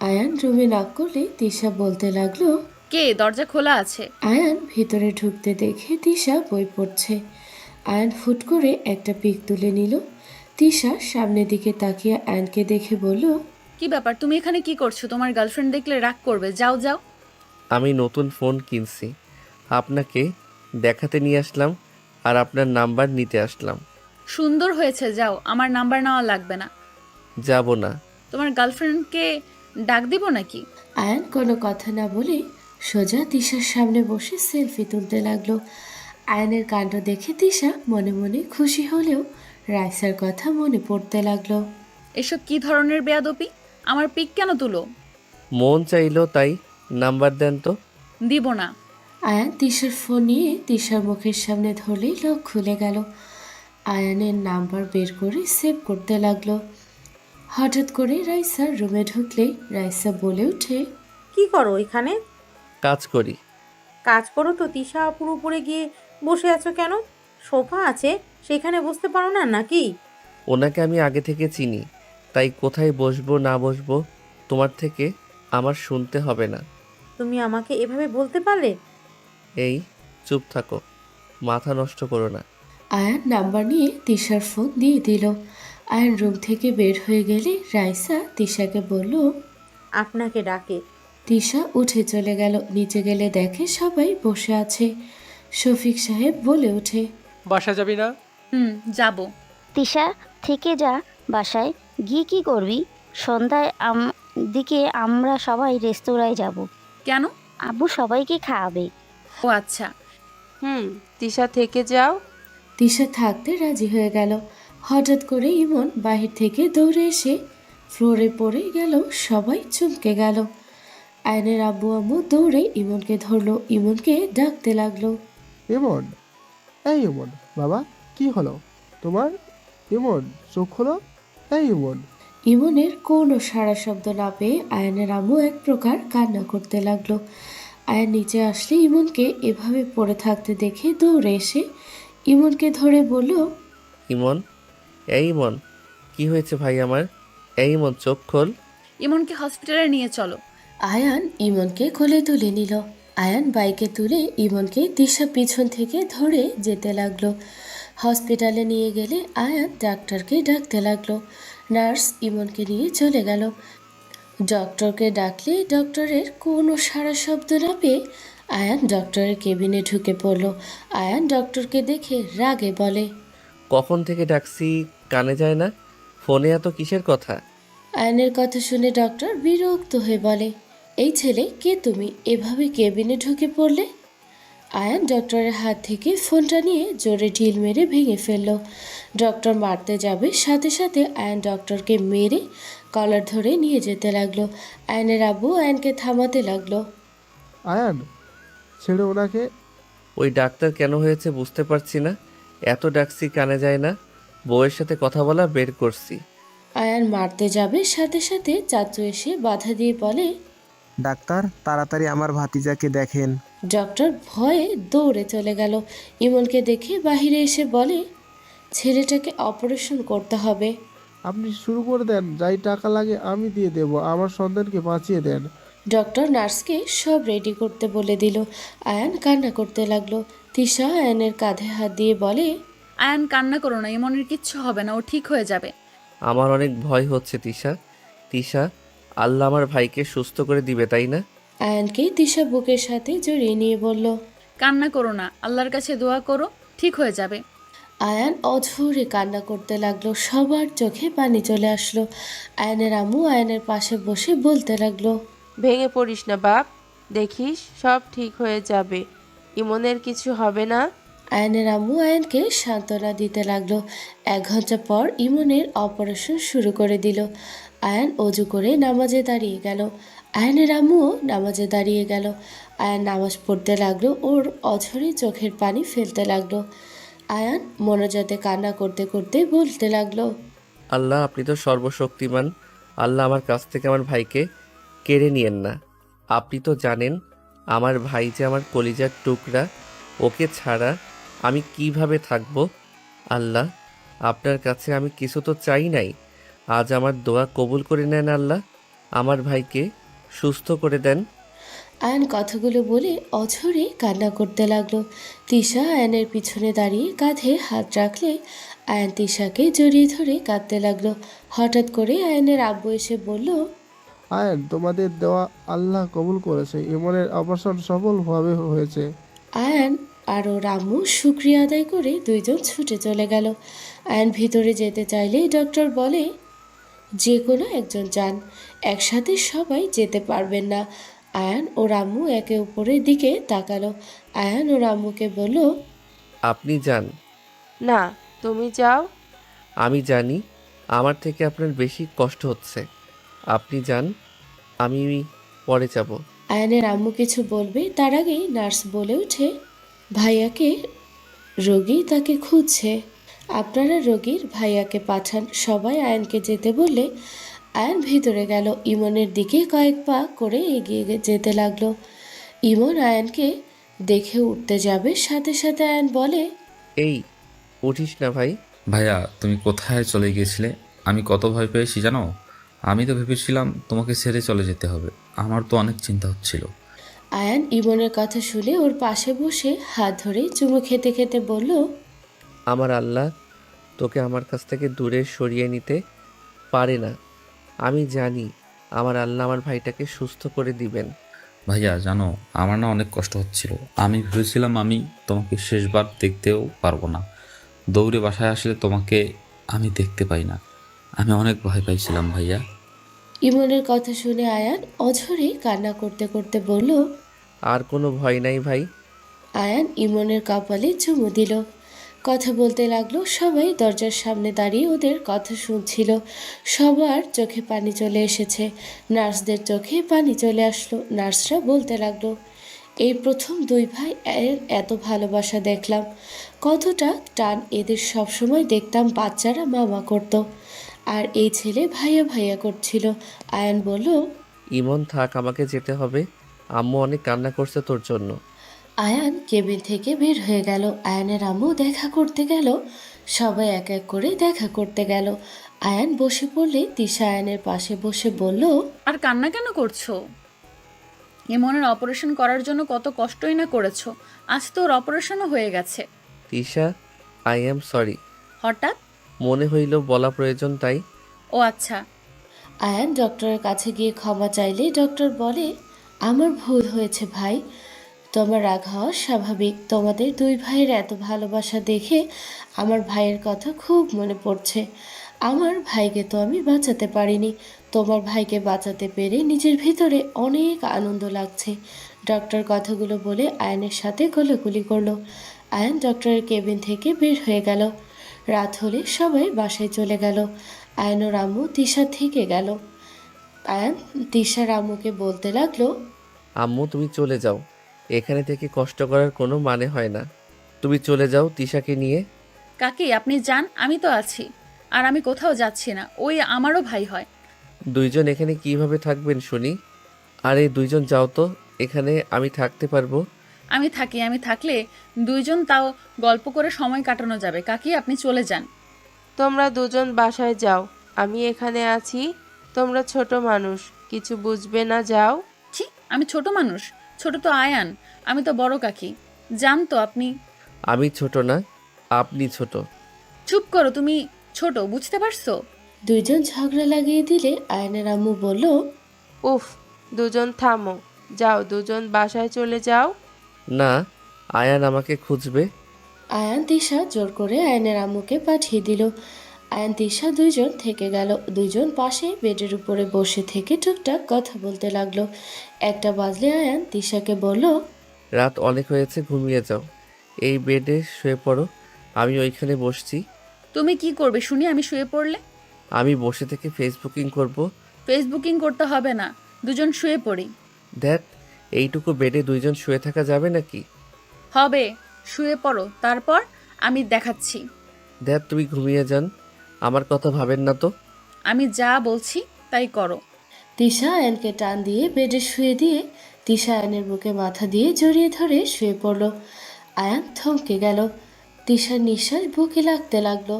আয়ান রুমে নক করলে তিশা বলতে লাগলো, কে? দরজা খোলা আছে। আয়ান ভিতরে ঢুকতে দেখে তিশা বই পড়ছে। আয়ান ফুট করে একটা পিক তুলে নিল। তিশা সামনের দিকে তাকিয়ে আয়ানকে দেখে বলল, কি ব্যাপার, তুমি এখানে কি করছো? তোমার গার্লফ্রেন্ড দেখলে রাগ করবে, যাও যাও। আমি নতুন ফোন কিনছি, আপনাকে দেখাতে নিয়ে আসলাম আর আপনার নাম্বার নিতে আসলাম। সুন্দর হয়েছে, যাও, আমার নাম্বার নেওয়া লাগবে না। যাব না। তোমার গার্লফ্রেন্ডকে ডাক দিব নাকি? আয়ান কোনো কথা না বলে সোজা তিশার সামনে বসে সেলফি তুলতে লাগলো। আয়ানের কাণ্ড দেখে তিশা মনে মনে খুশি হলেও রাইসার কথা মনে পড়তে লাগলো। এসব কি ধরনের বেয়াদপি? আমার পিক কেন তুলো? মন চাইলো তাই। নাম্বার দেন তো। দিব না। আয়ান তিশার ফোন নিয়ে তিশার মুখের সামনে ধরলেই লক খুলে গেল। আয়ানের নাম্বার বের করে সেভ করতে লাগলো। হঠাৎ করে রাইসার রুমে ঢুকলেই রাইসা বলে ওঠে, কি করো এখানে? কাজ করি। কাজ করো তো তিশা আপুর উপরে গিয়ে বসে আছো কেন? সোফা আছে, সেখানে বসতে পারো না নাকি? ওনাকে আমি আগে থেকে চিনি, তাই কোথায় বসবো না বসবো তোমার থেকে আমার শুনতে হবে না। তুমি আমাকে এভাবে বলতে পারলে? এই চুপ থাকো, মাথা নষ্ট করো না। আয়ান নাম্বার নিয়ে তিশার ফোন দিয়ে দিল। আয়ান রুম থেকে বের হয়ে গেলে রাইসা তিশাকে বলল, আপনাকে ডাকে। তিশা উঠে চলে গেল। নিচে গেলে দেখে সবাই বসে আছে। শফিক সাহেব বলে ওঠে, বাসা যাবি না? যাব। তিশা, থেকে যা, বাসায় গিয়ে কি করবি? সন্ধ্যায় দিকে আমরা সবাই রেস্তোরাঁয় যাব। কেন? আব্বু সবাইকে খাওয়াবে। ও আচ্ছা। তিশা থেকে যাও। তিশা থাকতে রাজি হয়ে গেল। হঠাৎ করে ইমন বাহির থেকে দৌড়ে এসে ফ্লোরে পড়ে গেল। সবাই চমকে গেল। আয়নের আব্বু আম্মু দৌড়ে ইমনকে ধরলো, ইমনকে ডাকতে লাগলো। ইমন, এই ইমন, বাবা কি হলো তোমার? ইমন চোখ হলো। এই ইমন। ইমনের কোনো সাড়া শব্দ না পেয়ে আয়নের আম্মু এক প্রকার কান্না করতে লাগলো। আয়ান নিচে আসলে ইমনকে এভাবে পড়ে থাকতে দেখে দৌড়ে এসে ইমনকে ধরে বলল, ইমন, এই ইমন, কি হয়েছে ভাই আমার? এই ইমন, চোখ খোল। ইমনকে হসপিটালে নিয়ে চলো। আয়ান ইমনকে কোলে তুলে নিল। আয়ান বাইকে তুলে ইমনকে তিশা পিছন থেকে ধরে যেতে লাগলো। হসপিটালে নিয়ে গেলে আয়ান ডাক্তারকে ডাকতে লাগলো। নার্স ইমনকে নিয়ে চলে গেল। ডক্টরকে ডাকলে ডক্টরের কোনো সাড়া শব্দ না পেয়ে আয়ান ডক্টরের কেবিনে ঢুকে পড়ল। আয়ান ডক্টরকে দেখে রাগে বলে, কখন থেকে ডাকছি, কানে যায় না? ফোনে এত কিসের কথা? আয়ানের কথা শুনে ডক্টর বিরক্ত হয়ে বলে, এই ছেলে কে তুমি? এভাবে কেবিনে ঢুকে পড়লে? আয়ান ডক্টরের হাত থেকে ফোনটা নিয়ে জোরে ঢিল মেরে ভেঙে ফেলল। ডক্টর মারতে যাবে, সাথে সাথে আয়ান ডক্টরকে মেরে কলার ধরে নিয়ে যেতে লাগলো। আয়ানের আব্বু আয়ানকে থামাতে লাগলো। আয়ান, ছেড়ে ওনাকে। ওই ডাক্তার কেন হয়েছে বুঝতে পারছি না। এত ডাকছি কানে যায় না। বউয়ের সাথে কথা বলা বের করছি। আয়ান মারতে যাবে, সাথে সাথে চাচু এসে বাধা দিয়ে বলে, ডাক্তার, তাড়াতাড়ি আমার ভাতিজাকে দেখেন। ডক্টর ভয়ে দৌড়ে চলে গেল। ইমনকে দেখে বাহিরে এসে বলে, ছেলেটাকে অপারেশন করতে হবে। আপনি শুরু করে দেন, যাই টাকা লাগে আমি দিয়ে দেব, আমার সন্তানকে বাঁচিয়ে দেন। ডক্টর নার্সকে সব রেডি করতে বলে দিল। আয়ান কান্না করতে লাগলো। তিশা আয়ানের কাঁধে হাত দিয়ে বলে, আয়ান কান্না করো না, ইমনের কিচ্ছু হবে না, ও ঠিক হয়ে যাবে। আমার অনেক ভয় হচ্ছে তিশা। তিশা, আল্লাহ আমার ভাইকে সুস্থ করে দিবে, তাই না? আয়ানকে তিশা বুকের সাথে জড়িয়ে নিয়ে বলল, কান্না করো না, আল্লাহর কাছে দোয়া করো, ঠিক হয়ে যাবে। আয়ান অঝরে কান্না করতে লাগলো। সবার চোখে পানি চলে আসলো। আয়ানের আম্মু আয়ানের পাশে বসে বলতে লাগলো, ভেঙে পড়িস না বাপ, দেখিস সব ঠিক হয়ে যাবে, ইমনের কিছু হবে না। আয়ানের আম্মু আয়ানকে সান্ত্বনা দিতে লাগলো। 1 ঘন্টা পর ইমনের অপারেশন শুরু করে দিল। আয়ান অজু করে নামাজে দাঁড়িয়ে গেল। আয়ানের আম্মুও নামাজে দাঁড়িয়ে গেল। আয়ান নামাজ পড়তে লাগলো। ওর অঝরে চোখের পানি ফেলতে লাগলো। আয়ান মনোজাতে কান্না করতে করতে বলতে লাগলো, আল্লাহ, আপনি তো সর্বশক্তিমান। আল্লাহ, আমার কাছ থেকে আমার ভাইকে কেড়ে নিয়েন না। আপনি তো জানেন আমার ভাই যে আমার কলিজার টুকরা, ওকে ছাড়া আমি কিভাবে থাকবো। আল্লাহ, আপনার কাছে আমি কিছু তো চাই নাই, আজ আমার দোয়া কবুল করে নেন আল্লাহ, আমার ভাইকে সুস্থ করে দেন। আয়ান কথাগুলো বলে অঝরে কান্না করতে লাগলো। তিশা আয়ানের পিছনে দাঁড়িয়ে কাঁধে হাত রাখলে আয়ান তিশাকে জড়িয়ে ধরে কাঁদতে লাগলো। হঠাৎ করে আয়ানের আব্বু এসে বলল, আয়ান, তোমাদের দেওয়া আল্লাহ কবুল করেছে, ইমনের অপারেশন সফলভাবে হয়েছে। আয়ান আর ওর আম্মু শুক্রিয়া আদায় করে দুইজন ছুটে চলে গেল। আয়ান ভিতরে যেতে চাইলে ডক্টর বলে, যে কোনো একজন যান, একসাথে সবাই যেতে পারবেন না। আয়ান ওর আম্মু একে অপরের দিকে তাকালো। আয়ান ওর আম্মুকে বলল, আপনি যান। না, তুমি যাও। আমি জানি আমার থেকে আপনার বেশি কষ্ট হচ্ছে, আপনি যান, আমি পরে যাব। আয়ানের আম্মু কিছু বলবে তার আগেই নার্স বলে ওঠে, ভাইয়াকে রোগী তাকে খুঁজছে, আপনারা রোগীর ভাইয়াকে পাঠান। সবাই আয়ানকে যেতে বললে আয়ান ভিতরে গেল। ইমনের দিকে কয়েক পা করে এগিয়ে যেতে লাগলো। ইমন আয়ানকে দেখে উঠতে যাবে, সাথে সাথে আয়ান বলে, এই উঠিস না ভাই। ভাইয়া, তুমি কোথায় চলে গিয়েছিলে? আমি কত ভয় পেয়েছি জানো? আমি তো ভেবেছিলাম তোমাকে ছেড়ে চলে যেতে হবে, আমার তো অনেক চিন্তা হচ্ছিল। আয়ান ইমনের কথা শুনে ওর পাশে বসে হাত ধরে চুমু খেতে খেতে বলল, আমার আল্লাহ তোকে আমার কাছ থেকে দূরে সরিয়ে নিতে পারে না। আমি জানি আমার আল্লাহ আমার ভাইটাকে সুস্থ করে দিবেন। ভাইয়া জানো, আমার না অনেক কষ্ট হচ্ছিল। আমি ভেবেছিলাম আমি তোমাকে শেষবার দেখতেও পারবো না। দৌড়ে বাসায় আসলে তোমাকে আমি দেখতে পাই না, আমি অনেক ভয় পাইছিলাম ভাইয়া। ইমনের কথা শুনে আয়ান অঝরে কান্না করতে করতে বলল, আর কোনো ভয় নাই ভাই। আয়ান ইমনের কপালে চুমু দিল। কথা বলতে লাগলো। সবাই দরজার সামনে দাঁড়িয়ে ওদের কথা শুনছিল। সবার চোখে পানি চলে এসেছে। নার্সদের চোখে পানি চলে আসলো। নার্সরা বলতে লাগলো, এই প্রথম 2 ভাই এর এত ভালোবাসা দেখলাম। কতটা টান এদের সবসময় দেখতাম বাচ্চারা মামা করত, আর এই ছেলে ভাইয়া ভাইয়া করছিল। আয়ান বলল, ইমন থাক, আমাকে যেতে হবে, আম্মু অনেক কান্না করছে তোর জন্য। আয়ান কেবিন থেকে বের হয়ে গেল। আয়ানের আম্মু দেখা করতে গেল। সবাই এক এক করে দেখা করতে গেল। আয়ান বসে পড়লে তিশা আয়ানের পাশে বসে বলল, আর কান্না কেন করছো? ইমনের অপারেশন করার জন্য কত কষ্টই না করেছো, আজ তো ওর অপারেশনও হয়ে গেছে। Tisha, I am sorry. হঠাৎ মনে হইল বলা প্রয়োজন, তাই। ও আচ্ছা। আয়ান ডক্টরের কাছে গিয়ে ক্ষমা চাইলে ডক্টর বলে, আমার ভুল হয়েছে ভাই, তোমার রাগ হওয়া স্বাভাবিক। তোমাদের 2 ভাইয়ের এত ভালোবাসা দেখে আমার ভাইয়ের কথা খুব মনে পড়ছে। আমার ভাইকে তো আমি বাঁচাতে পারিনি, তোমার ভাইকে বাঁচাতে পেরে নিজের ভিতরে অনেক আনন্দ লাগছে। ডক্টর কথাগুলো বলে আয়ানের সাথে কোলাকুলি করলো। আয়ান ডক্টরের কেবিন থেকে বের হয়ে গেল। রাত হলে সবাই বাসায় চলে গেল। আয়ান ও রামু তিশা থেকে গেল। আয়ান তিশার আম্মুকে বলতে লাগলো, আম্মু তুমি চলে যাও, এখানে থেকে কষ্ট করার কোনো মানে হয় না। তুমি চলে যাও তিশাকে নিয়ে। কাকি আপনি যান, আমি তো আছি, আর আমি কোথাও যাচ্ছি না, ওই আমারও ভাই হয়। 2 জন এখানে কিভাবে থাকবেন শুনি? আর এই 2 জন যাও তো, এখানে আমি থাকতে পারবো। আমি থাকলে 2 জন তাও গল্প করে সময় কাটানো যাবে। কাকি আপনি চলে যান। তোমরা 2 জন বাসায় যাও, আমি এখানে আছি, তোমরা ছোট মানুষ, কিছু বুঝবে না, যাও। ছি, আমি ছোট মানুষ? ছোট তো আয়ান, আমি তো বড় কাকি। জান তো আপনি। আমি ছোট না, আপনি ছোট। চুপ করো, তুমি ছোট, বুঝতে পারছো? দুইজন ঝগড়া লাগিয়ে দিলে আয়ানের আম্মু বলল, উফ, দুজন থামো, যাও দুজন বাসায় চলে যাও। না, আয়ান আমাকে খুঁজবে। আয়ান তিশা জোর করে আয়নের আম্মুকে পাঠিয়ে দিল। আয়ান তিশা দুইজন থেকে গেল। দুইজন পাশে বেডের উপরে বসে থেকে টুকটাক কথা বলতে লাগলো। 1টা বাজলে আয়ান তিশাকে বলল, রাত অনেক হয়েছে, ঘুমিয়ে যাও, এই বেডে শুয়ে পড়ো, আমি ওইখানে বসছি। তুমি কি করবে শুনি আমি শুয়ে পড়লে? আমি বসে থেকে ফেসবুকিং করব। ফেসবুকিং করতে হবে না, দুজন শুয়ে পড়ি। দেখ, এইটুকু বেডে দুইজন শুয়ে থাকা যাবে নাকি? হবে, শুয়ে পড়ো, তারপর আমি দেখাচ্ছি। দেখ, তুমি ঘুমিয়ে যান, আমার কথা ভাবেন না তো। আমি যা বলছি তাই করো। তিশা আয়ানকে টান দিয়ে বেডে শুয়ে দিয়ে তিশা আয়ানের বুকে মাথা দিয়ে জড়িয়ে ধরে শুয়ে পড়ল। আয়ান থমকে গেল। তিশার নিঃশ্বাস বুকে লাগতে লাগলো।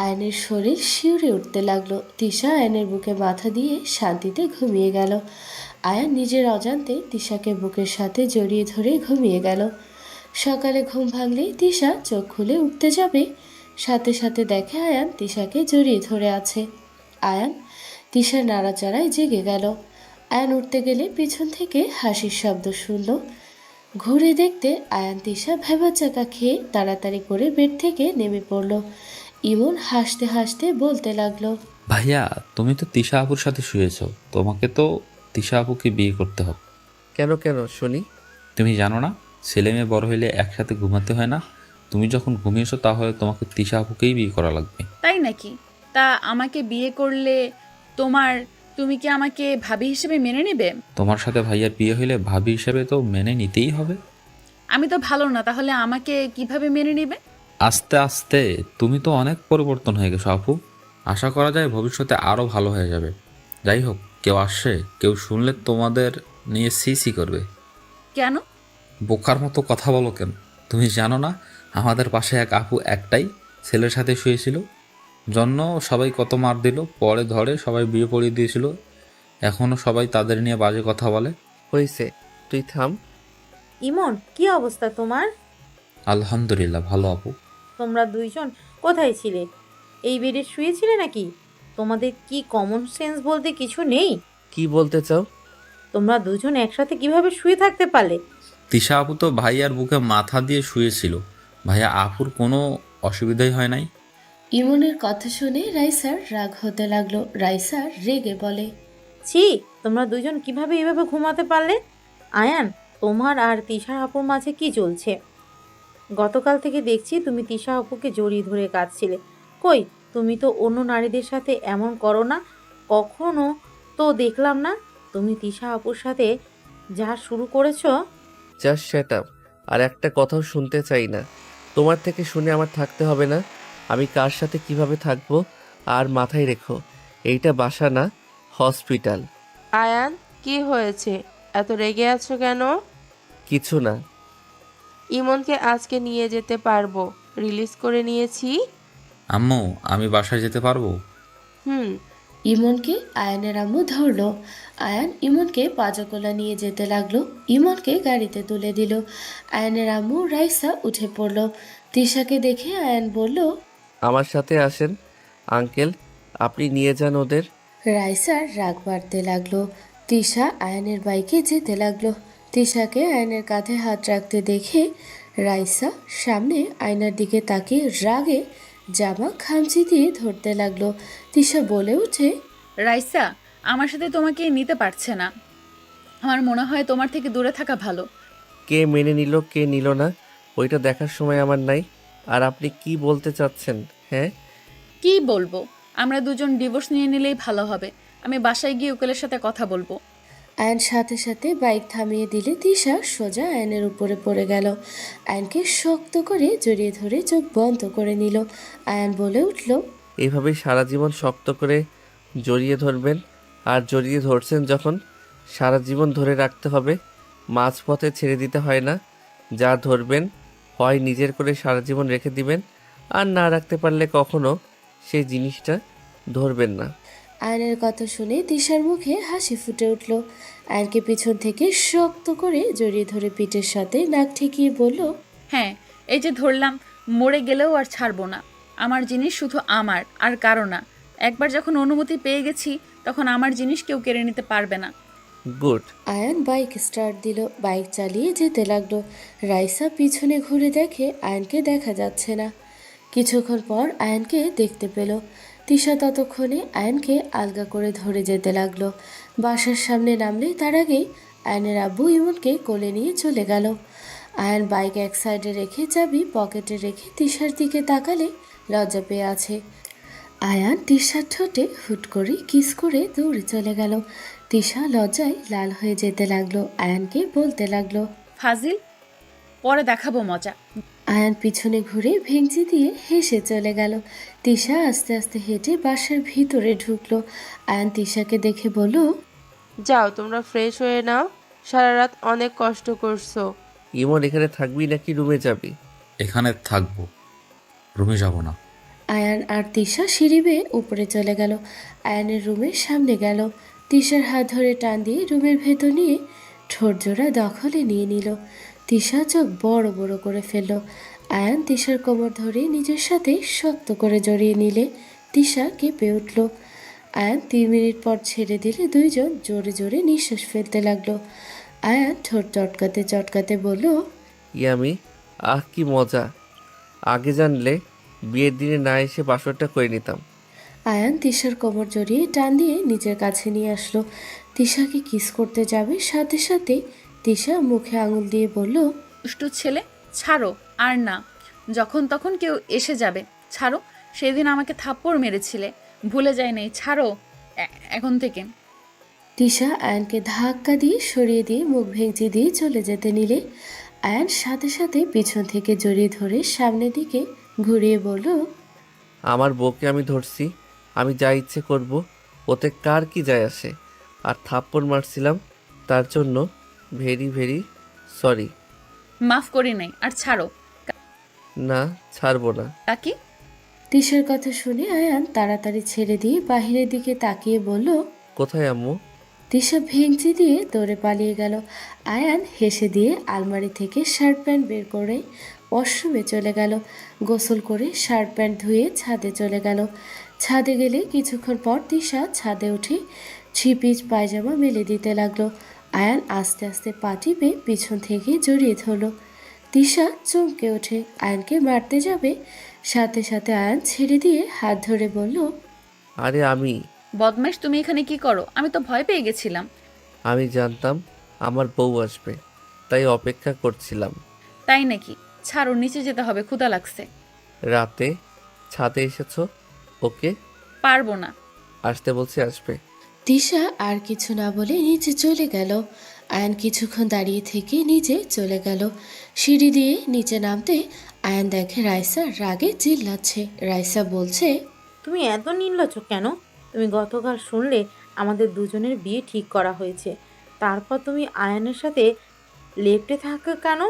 আয়ানের শরীর শিউরে উঠতে লাগলো। তিশা আয়ানের বুকে মাথা দিয়ে শান্তিতে ঘুমিয়ে গেল। আয়ান নিজের অজান্তে তিশাকে বুকের সাথে জড়িয়ে ধরে ঘুমিয়ে গেল। সকালে ঘুম ভাঙলেই তিশা চোখ খুলে উঠতে যাবে, সাথে সাথে দেখে আয়ান তিশাকে জড়িয়ে ধরে আছে। আয়ান তিশার নাড়াচাড়ায় জেগে গেল। আয়ান উঠতে গেলে পিছন থেকে হাসির শব্দ শুনল। ঘুরে দেখতে আয়ান তিশা ভেবাচাকা খেয়ে তাড়াতাড়ি করে বেড থেকে নেমে পড়ল। ইমন হাসতে হাসতে বলতে লাগলো, ভাইয়া, তুমি তো তিশা আপুর সাথে শুয়েছ, তোমাকে তো তিশা আপুকে বিয়ে করতে হবে। কেন কেন শুনি? তুমি জানো না, ছেলে মেয়ে বড় হইলে একসাথে ঘুমাতে হয় না? তুমি যখন ঘুমিয়েছো তাহলে তোমাকে তিশা আপুকেই বিয়ে করা লাগবে। তাই নাকি? তা আমাকে বিয়ে করলে তুমি কি আমাকে ভাবি হিসেবে মেনে নেবে? তোমার সাথে ভাইয়ার বিয়ে হইলে ভাবি হিসেবে তো মেনে নিতেই হবে। আমি তো ভালো না, তাহলে আমাকে কিভাবে মেনে নেবে? আস্তে আস্তে তুমি তো অনেক পরিবর্তন হয়ে গেছো আপু। আশা করা যায় ভবিষ্যতে আরও ভালো হয়ে যাবে। যাই হোক, কেউ আসছে, কেউ শুনলে তোমাদের নিয়ে সি করবে। কেন? বোকার মতো কথা বলো কেন? তুমি জানো না আমাদের পাশে এক আপু একটাই ছেলের সাথে শুয়েছিল, জন্য সবাই কত মার দিল, পরে ধরে সবাই বিয়ে পড়িয়ে দিয়েছিল। এখনও সবাই তাদের নিয়ে বাজে কথা বলে। হয়েছে, তুই থাম। ইমন, কি অবস্থা তোমার? আলহামদুলিল্লাহ, ভালো আপু। তোমরা দুইজন কোথায় ছিলে? এই বেডে শুয়েছিলে নাকি? তোমাদের কি কমন সেন্স বলতে কিছু নেই? কি বলতে চাও? তোমরা দুজন একসাথে কিভাবে শুয়ে থাকতে পারলে? তিশা আপু তো ভাইয়ার বুকে মাথা দিয়ে শুয়েছিল, ভাইয়া আপুর কোনো অসুবিধাই হয় নাই। ইমনের কথা শুনে রাইসার রাগ হতে লাগলো। রাইসার রেগে বলে, ছি, তোমরা দুজন কিভাবে এভাবে ঘুমাতে পারলে? আয়ান, তোমার আর তিশা আপুর মাঝে কি চলছে? গতকাল থেকে দেখছি তুমি তিশা আপুকে জড়িয়ে ধরে কাঁদছিলে। কই, তুমি তো অন্য নারীদের সাথে এমন করো না, কখনো তো দেখলাম না। তুমি তিশা আপুর সাথে যা শুরু করেছো। জাস্ট শ্যাট আপ, আর একটা কথাও শুনতে চাই না। তোমার থেকে শুনে আমার থাকতে হবে না। আমি কার সাথে কিভাবে থাকবো, আর মাথায় রেখো, এইটা বাসা না, হসপিটাল। আয়ান, কি হয়েছে? এত রেগে আছো কেন? কিছু না। ইমনকে আজকে নিয়ে যেতে পারবো, রিলিজ করে নিয়েছি। আম্মু, আমি বাসায় যেতে পারবো? হুম। ইমনকে আয়ানের আম্মু ধরলো। আয়ান ইমনকে পাজকোলা নিয়ে যেতে লাগলো। ইমনকে গাড়িতে তুলে দিল। আয়ানের আম্মু রাইসা উঠে পড়ল। তিশাকে দেখে আয়ান বলল, আমার সাথে আসেন আঙ্কেল, আপনি নিয়ে যান ওদের। রাইসার রাগ বাড়তে লাগলো। তিশা আয়ানের বাইকে যেতে লাগলো। তিশাকে আয়নের কাঁধে হাত রাখতে দেখে রাইসা সামনে আয়নার দিকে তাকিয়ে রাগে জামা খামচি দিয়ে ধরতে লাগলো। তিশা বলে ওঠে, রাইসা আমার সাথে তোমাকে নিতে পারছে না। আমার মনে হয় তোমার থেকে দূরে থাকা ভালো। কে মেনে নিল কে নিল না ওইটা দেখার সময় আমার নাই। আর আপনি কি বলতে চাচ্ছেন? হ্যাঁ, কি বলবো, আমরা দুজন ডিভোর্স নিয়ে নিলেই ভালো হবে। আমি বাসায় গিয়ে উকিলের সাথে কথা বলবো। আয়ন সাথে সাথে বাইক থামিয়ে দিলে তিশা সোজা আয়নের উপরে পড়ে গেল। আয়নকে শক্ত করে জড়িয়ে ধরে চোখ বন্ধ করে নিল। আয়ন বলে উঠল, এইভাবেই সারা জীবন শক্ত করে জড়িয়ে ধরবেন? আর জড়িয়ে ধরছেন যখন, সারা জীবন ধরে রাখতে হবে, মাঝপথে ছেড়ে দিতে হয় না। যা ধরবেন হয় নিজের করে সারা জীবন রেখে দিবেন, আর না রাখতে পারলে কখনো সেই জিনিসটা ধরবেন না। আয়নের কথা শুনে তিশার মুখে হাসি ফুটে উঠল। আয়নকে পিছন থেকে শক্ত করে জড়িয়ে ধরে পিঠের সাথে নাক ঠেকিয়ে বলল, হ্যাঁ, এই যে ধরলাম, মরে গেলেও আর ছাড়বো না। আমার জিনিস শুধু আমার, আর কারো না। একবার যখন অনুমতি পেয়ে গেছি, তখন আমার জিনিস কেউ কেড়ে নিতে পারবে না। গুড। আয়ান বাইক স্টার্ট দিল, বাইক চালিয়ে যেতে লাগলো। রাইসা পিছনে ঘুরে দেখে আয়নকে দেখা যাচ্ছে না। কিছুক্ষণ পর আয়নকে দেখতে পেল। তিশা ততক্ষণে আয়নকে আলগা করে ধরে যেতে লাগলো। বাসার সামনে নামলে তার আগেই আয়নের আব্বু ইমনকে কোলে নিয়ে চলে গেল। আয়ন বাইক এক সাইডে রেখে চাবি পকেটে রেখে তিশার দিকে তাকালে লজ্জা পেয়ে আছে। আয়ান তিশার ঠোঁটে হুট করে কিস করে দৌড়ে চলে গেল। তিশা লজ্জায় লাল হয়ে যেতে লাগলো। আয়ানকে বলতে লাগলো, ফাজিল, পরে দেখাবো মজা। আয়ান পিছনে ঘুরে ভেঙচি দিয়ে হেসে চলে গেল। তিশা আস্তে আস্তে হেঁটে বাসার ভিতরে ঢুকলো। আয়ান তিশাকে দেখে বলল, যাও তোমরা ফ্রেশ হয়ে নাও, সারা রাত অনেক কষ্ট করছো। ইমন এখানে থাকবি নাকি রুমে যাবি? এখানে থাকবো, রুমে যাব না। আয়ান আর তিশা সিঁড়ি বেয়ে উপরে চলে গেল। আয়ানের রুমের সামনে গেল। তিশার হাত ধরে টান দিয়ে রুমের ভেতর নিয়ে ঠোঁট জোড়া দখলে নিয়ে নিল। তিশা চোখ বড় বড় করে ফেলল। আয়ান তিশার কোমর ধরে নিজের সাথে শক্ত করে জড়িয়ে নিলে তিশা কেঁপে উঠল। আয়ান 3 মিনিট পর ছেড়ে দিলে দুইজন জোরে জোরে নিঃশ্বাস ফেলতে লাগলো। আয়ান ঠোঁট চটকাতে চটকাতে বলল, ইয়ামি, আহ কি মজা! আগে জানলে বিয়ের দিনে না এসে বাসরটা করে নিতাম। আয়ান তিশার কোমর জড়িয়ে টান দিয়ে নিজের কাছে নিয়ে আসলো। তিশাকে কিস করতে যাবে, সাথে সাথে তিশা মুখে আঙুল দিয়ে বলল, দুষ্টু ছেলে, ছাড়ো। আর না, যখন তখন কেউ এসে যাবে, ছাড়ো। সেদিন আমাকে থাপ্পড় মেরেছিলে, ভুলে যাই নাই, ছাড়ো এখন থেকে। তিশা আয়ানকে ধাক্কা দিয়ে সরিয়ে দিয়ে মুখ ভেঙচি দিয়ে চলে যেতে নিলে আয়ান সাথে সাথে পিছন থেকে জড়িয়ে ধরে সামনের দিকে ঘুরিয়ে বলল, আমার বউকে আমি ধরছি, আমি যা ইচ্ছে করব, ওতে কার কি যায় আসে? আর থাপ্পড় মারছিলাম তার জন্য ভেরি ভেরি সরি। মাফ করি নাই, আর ছাড়ো। না, ছাড়বো না। কাকি? তিশার কথা শুনে আয়ান তাড়াতাড়ি ছেড়ে দিয়ে বাহিরের দিকে তাকিয়ে বলল, কোথায় আম্মু? তিশা ভেঙচি দিয়ে দৌড়ে পালিয়ে গেল। আয়ান হেসে দিয়ে আলমারি থেকে শার্ট প্যান্ট বের করে ওয়াশরুমে চলে গেল। গোসল করে শার্ট প্যান্ট ধুয়ে ছাদে চলে গেল। ছাদে গেলে কিছুক্ষণ পর তিশা ছাদে উঠে 3 পিস পায়জামা মেলে দিতে লাগলো। আয়ান আস্তে আস্তে পা টিপে পিছন থেকে জড়িয়ে ধরল। তিশা চমকে ওঠে, আয়ানকে মারতে যাবে, সাথে সাথে আয়ান ছেড়ে দিয়ে হাত ধরে বলল, আরে আমি বদমাইশ, তুমি এখানে কি করো? আমি তো ভয় পেয়ে গেছিলাম। আমি জানতাম আমার বউ আসবে, তাই অপেক্ষা করছিলাম। তাই নাকি? ছাড়ো, নিচে যেতে হবে, ক্ষুধা লাগছে। রাতে ছাদে এসেছো? ওকে, পারবো না। আসতে বলছি, আসবে। তিশা আর কিছু না বলে নিচে চলে গেল। আয়ান কিছুক্ষণ দাঁড়িয়ে থেকে নিচে চলে গেল। সিঁড়ি দিয়ে নিচে নামতে আয়ান দেখে রাইসা রাগে চিল্লাচ্ছে। রাইসা বলছে, তুমি এত নির্লজ্জ কেন? তুমি গতকাল শুনলে আমাদের দুজনের বিয়ে ঠিক করা হয়েছে, তারপর তুমি আয়ানের সাথে লেপ্টে থাকো কেন?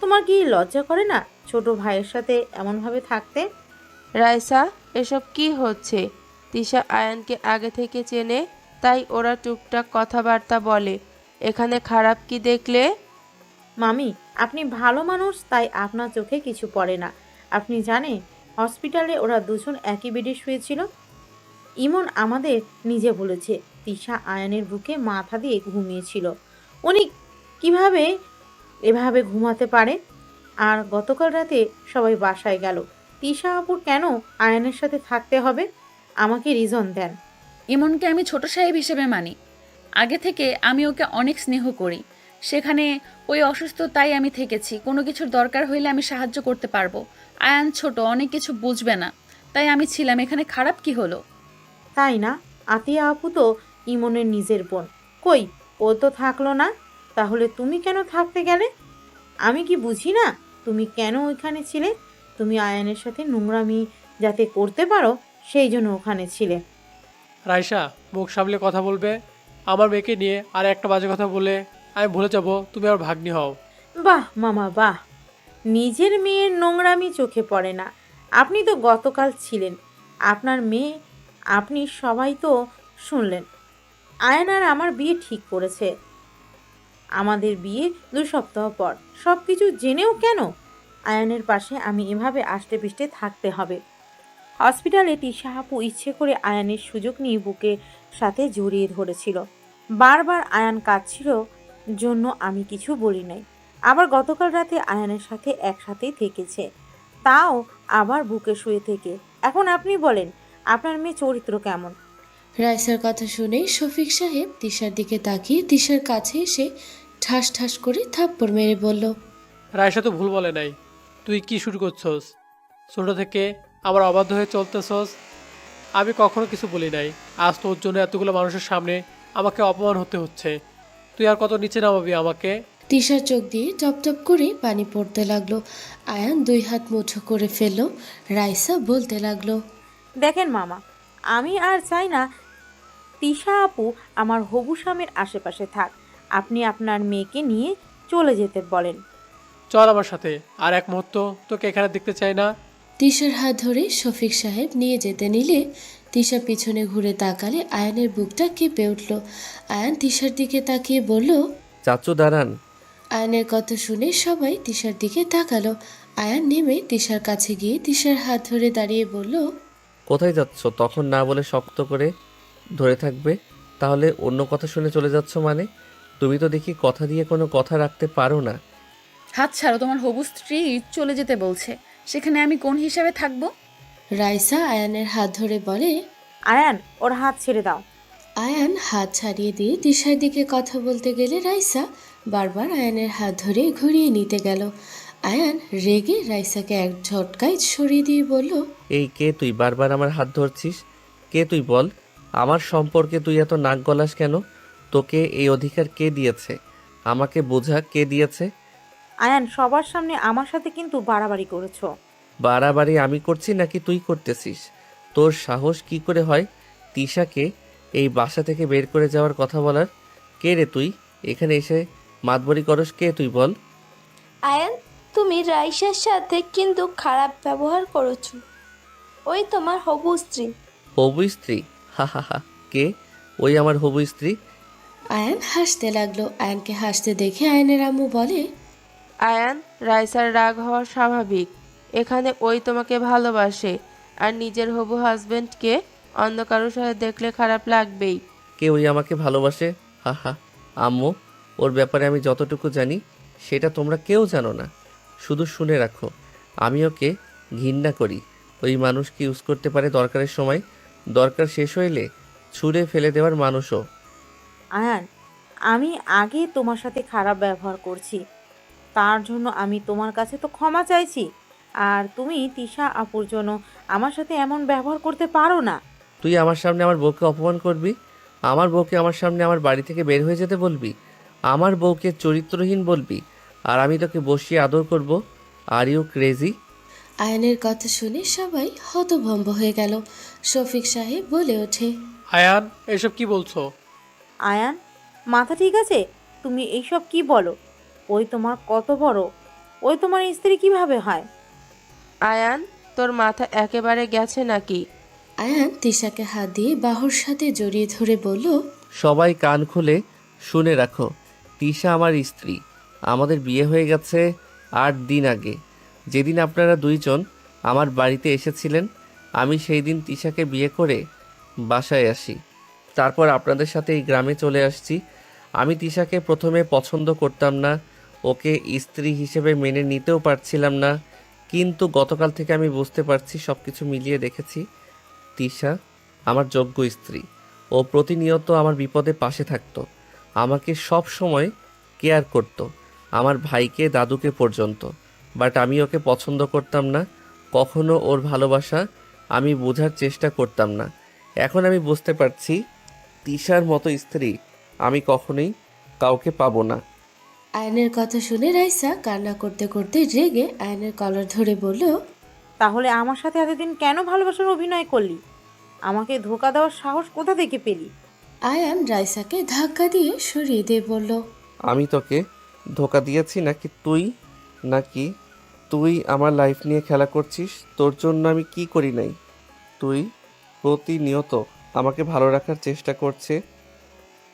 তোমার কি লজ্জা করে না ছোট ভাইয়ের সাথে এমনভাবে থাকতে? রাইসা, এসব কি হচ্ছে? তিশা আয়ানকে আগে থেকে চেনে, তাই ওরা টুকটাক কথাবার্তা বলে। এখানে খারাপ কি দেখলে? মামি, আপনি ভালো মানুষ, তাই আপনার চোখে কিছু পড়ে না। আপনি জানেন হসপিটালে ওরা দুজন একই বেডে শুয়েছিল। ইমন আমাদের নিজে বলেছে তিশা আয়ানের বুকে মাথা দিয়ে ঘুমিয়েছিল। উনি কিভাবে এভাবে ঘুমাতে পারে? আর গতকাল রাতে সবাই বাসায় গেল, তিশা আপুর কেন আয়ানের সাথে থাকতে হবে? আমাকে রিজন দেন। ইমনকে আমি ছোট সাহেব হিসেবে মানি। আগে থেকে আমি ওকে অনেক স্নেহ করি। সেখানে ওই অসুস্থ, তাই আমি থেকেছি। কোনো কিছুর দরকার হইলে আমি সাহায্য করতে পারবো। আয়ান ছোট, অনেক কিছু বুঝবে না, তাই আমি ছিলাম। এখানে খারাপ কি হলো? তাই না? আতিয়া আপু তো ইমনের নিজের বোন, কই ও তো থাকলো না, তাহলে তুমি কেন থাকতে গেলে? আমি কি বুঝি না তুমি কেন ওইখানে ছিলে? তুমি আয়ানের সাথে নোংরামি যাতে করতে পারো সেই জন্য ওখানে ছিলে। রাইসা, মুখ সামলে কথা বলবে। আমার মেয়েকে নিয়ে আর একটা বাজে কথা বলে আমি ভুলে যাব তুমি আমার ভাগ্নি হও। বাহ মামা বাহ, নিজের মেয়ের নোংরামি চোখে পড়ে না। আপনি তো গতকাল ছিলেন, আপনার মেয়ে আপনি সবাই তো শুনলেন, আয়ান আর আমার বিয়ে ঠিক করেছে। আমাদের বিয়ে 2 সপ্তাহ পর। সব কিছু জেনেও কেন আয়ানের পাশে আমি এভাবে আষ্টে পিষ্টে থাকতে হবে? হসপিটালে তিশা আপু ইচ্ছে করে আয়ানের সুযোগ নিয়ে বুকের সাথে জড়িয়ে ধরেছিল। বারবার আয়ান কাঁদছিল জন্য আমি কিছু বলি নাই। আবার গতকাল রাতে আয়ানের সাথে একসাথেই থেকেছে, তাও আবার বুকে শুয়ে থেকে। এখন আপনি বলেন, আপনার মেয়ে চরিত্র কেমন? রাইসার কথা শুনে শফিক সাহেব তিশার দিকে তাকিয়ে তিশার কাছে এসে ঠাস ঠাস করে থাপ্পড় মেরে বলল, রায়সা তো ভুল বলে নাই। তুই কি শুরু করছস? ছোট থেকে আমার অবাধ্য হয়ে চলতেছস। আমি কখনো কিছু বলি নাই। আজ তোর জন্য এতগুলো মানুষের সামনে আমাকে অপমান হতে হচ্ছে। তুই আর কত নিচে নামাবি আমাকে? তিশার চোখ দিয়ে টপ টপ করে পানি পড়তে লাগলো। আয়ান 2 হাত মুঠো করে ফেলল। রাইসা বলতে লাগলো, দেখেন মামা, আমি আর চাই না তিশা আপু আমার হবু স্বামীর আশেপাশে থাক। আপনি আপনার মেয়েকে নিয়ে চলে যেতে বলেন। চল আমার সাথে, আর এক মুহূর্ত তোকে এখানে দেখতে চাই না। তিশার হাত ধরে শফিক সাহেব নিয়ে যেতে নিলে তিশা পিছনে ঘুরে তাকালে আয়ানের বুকটা কেঁপে উঠল। আয়ান তিশার দিকে তাকিয়ে বলল, চাচু দাঁড়ান। আয়ানের কথা শুনে সবাই তিশার দিকে তাকালো। আয়ান নেমে তিশার কাছে গিয়ে তিশার হাত ধরে দাঁড়িয়ে বলল, কোথায় যাচ্ছ? তখন না বলে শক্ত করে ধরে থাকবে, তাহলে অন্য কথা শুনে চলে যাচ্ছ মানে? তুমি তো দেখি কথা দিয়ে কোনো কথা রাখতে পারো না। হাত ছাড়ো, তোমার হবু স্ত্রী চলে যেতে বলছে, সেখানে আমি কোন হিসাবে থাকবো? রাইসা আয়ানের হাত ধরে বলে, আয়ান, ওর হাত ছেড়ে দাও। আয়ান হাত ছাড়িয়ে দিয়ে তিশার দিকে কথা বলতে গেলে রাইসা বারবার আয়ানের হাত ধরে ঘুরিয়ে নিতে গেল। আয়ান রেগে রাইসাকে এক ঝটকায় সরিয়ে দিয়ে বলল, এই কে তুই? বারবার আমার হাত ধরছিস। কে তুই বল? আমার সম্পর্কে তুই এত নাক গলাস কেন? তোকে এই অধিকার কে দিয়েছে? আমাকে বোঝা, কে দিয়েছে? আয়ান, সবার সামনে আমার সাথে কিন্তু বাড়াবাড়ি করেছো। বাড়াবাড়ি আমি করছি নাকি তুই করতেছিস? তোর সাহস কি করে হয় তিশাকে এই বাসা থেকে বের করে যাওয়ার কথা বলার? কে রে তুই? এখানে এসে মাতবরি করস? কে তুই বল? আয়ান, তুমি রাইসার সাথে কিন্তু খারাপ ব্যবহার করেছো। ওই তোমার হবু স্ত্রী। হবু স্ত্রী? হা হা হা। কে ওই আমার হবু স্ত্রী? আয়ান হাসতে লাগলো। আয়ানকে হাসতে দেখে আয়ানের আম্মু বলে, আয়ান, রাইসার রাগ হওয়া স্বাভাবিক। এখানে ওই তোমাকে ভালোবাসে, আর নিজের হবু হাজবেন্ডকে অন্য কারোর সাথে দেখলে খারাপ লাগবেই। কে ওই আমাকে ভালোবাসে? হা হা। আম্মু, ওর ব্যাপারে আমি যতটুকু জানি সেটা তোমরা কেউ জানো না। শুধু শুনে রাখো, আমি ওকে ঘৃণা করি। ওই মানুষকে ইউজ করতে পারে দরকারের সময়, দরকার শেষ হইলে ছুঁড়ে ফেলে দেওয়ার মানুষও। আয়ান, আমি আগে তোমার সাথে খারাপ ব্যবহার করছি, তার জন্য আমি তোমার কাছে তো ক্ষমা চাইছি। আর তুমি তিশা আপুর জন্য আমার সাথে এমন ব্যবহার করতে পারো না। তুই আমার সামনে আমার বউকে অপমান করবি? আমার বউকে আমার সামনে আমার বাড়ি থেকে বের হয়ে যেতে বলবি? আমার বউকে চরিত্রহীন বলবি? আর আমি তোকে বসিয়ে আদর করব? Are you crazy? আয়ানের কথা শুনে সবাই হতভম্ব হয়ে গেল। শফিক সাহেব বলে ওঠে, আয়ান, এসব কি বলছো? আয়ান, মাথা ঠিক আছে? তুমি এইসব কি বলো? ওই তোমার কত বড়, ওই তোমার স্ত্রী কিভাবে হয়? আয়ান, তোর মাথা একেবারে গেছে নাকি? আয়ান তিশাকে হাত দিয়ে বাহুর সাথে জড়িয়ে ধরে বলল, সবাই কান খুলে শুনে রাখো, তিশা আমার স্ত্রী। আমাদের বিয়ে হয়ে গেছে 8 দিন আগে। যেদিন আপনারা দুইজন আমার বাড়িতে এসেছিলেন, আমি সেই দিন তিশাকে বিয়ে করে বাসায় আসি। তারপর আপনাদের সাথে এই গ্রামে চলে আসছি। আমি তিশাকে প্রথমে পছন্দ করতাম না, ওকে স্ত্রী হিসেবে মেনে নিতেও পারছিলাম না, কিন্তু গতকাল থেকে আমি বুঝতে পারছি, সব কিছু মিলিয়ে দেখেছি, তিশা আমার যোগ্য স্ত্রী। ও প্রতিনিয়ত আমার বিপদে পাশে থাকতো, আমাকে সব সময় কেয়ার করতো, আমার ভাইকে দাদুকে পর্যন্ত। বাট আমি ওকে পছন্দ করতাম না, কখনো ওর ভালোবাসা আমি বোঝার চেষ্টা করতাম না। এখন আমি বুঝতে পারছি, তিশার মতো স্ত্রী আমি কখনোই কাউকে পাবো না। আয়নের কথা শুনে রাইসা কান্না করতে করতে রেগে আয়নের কলার ধরে বলল, তাহলে আমার সাথে এতদিন কেন ভালোবাসার অভিনয় করলি? আমাকে ধোকা দেওয়ার সাহস কোথা থেকে পেলি? আয়ান রাইসাকে ধাক্কা দিয়ে সরিয়ে দিয়ে বলল, আমি তোকে ধোকা দিয়েছি নাকি তুই আমার লাইফ নিয়ে খেলা করছিস? তোর জন্য আমি কি করি নাই? তুই প্রতিনিয়ত আমাকে ভালো রাখার চেষ্টা করছে,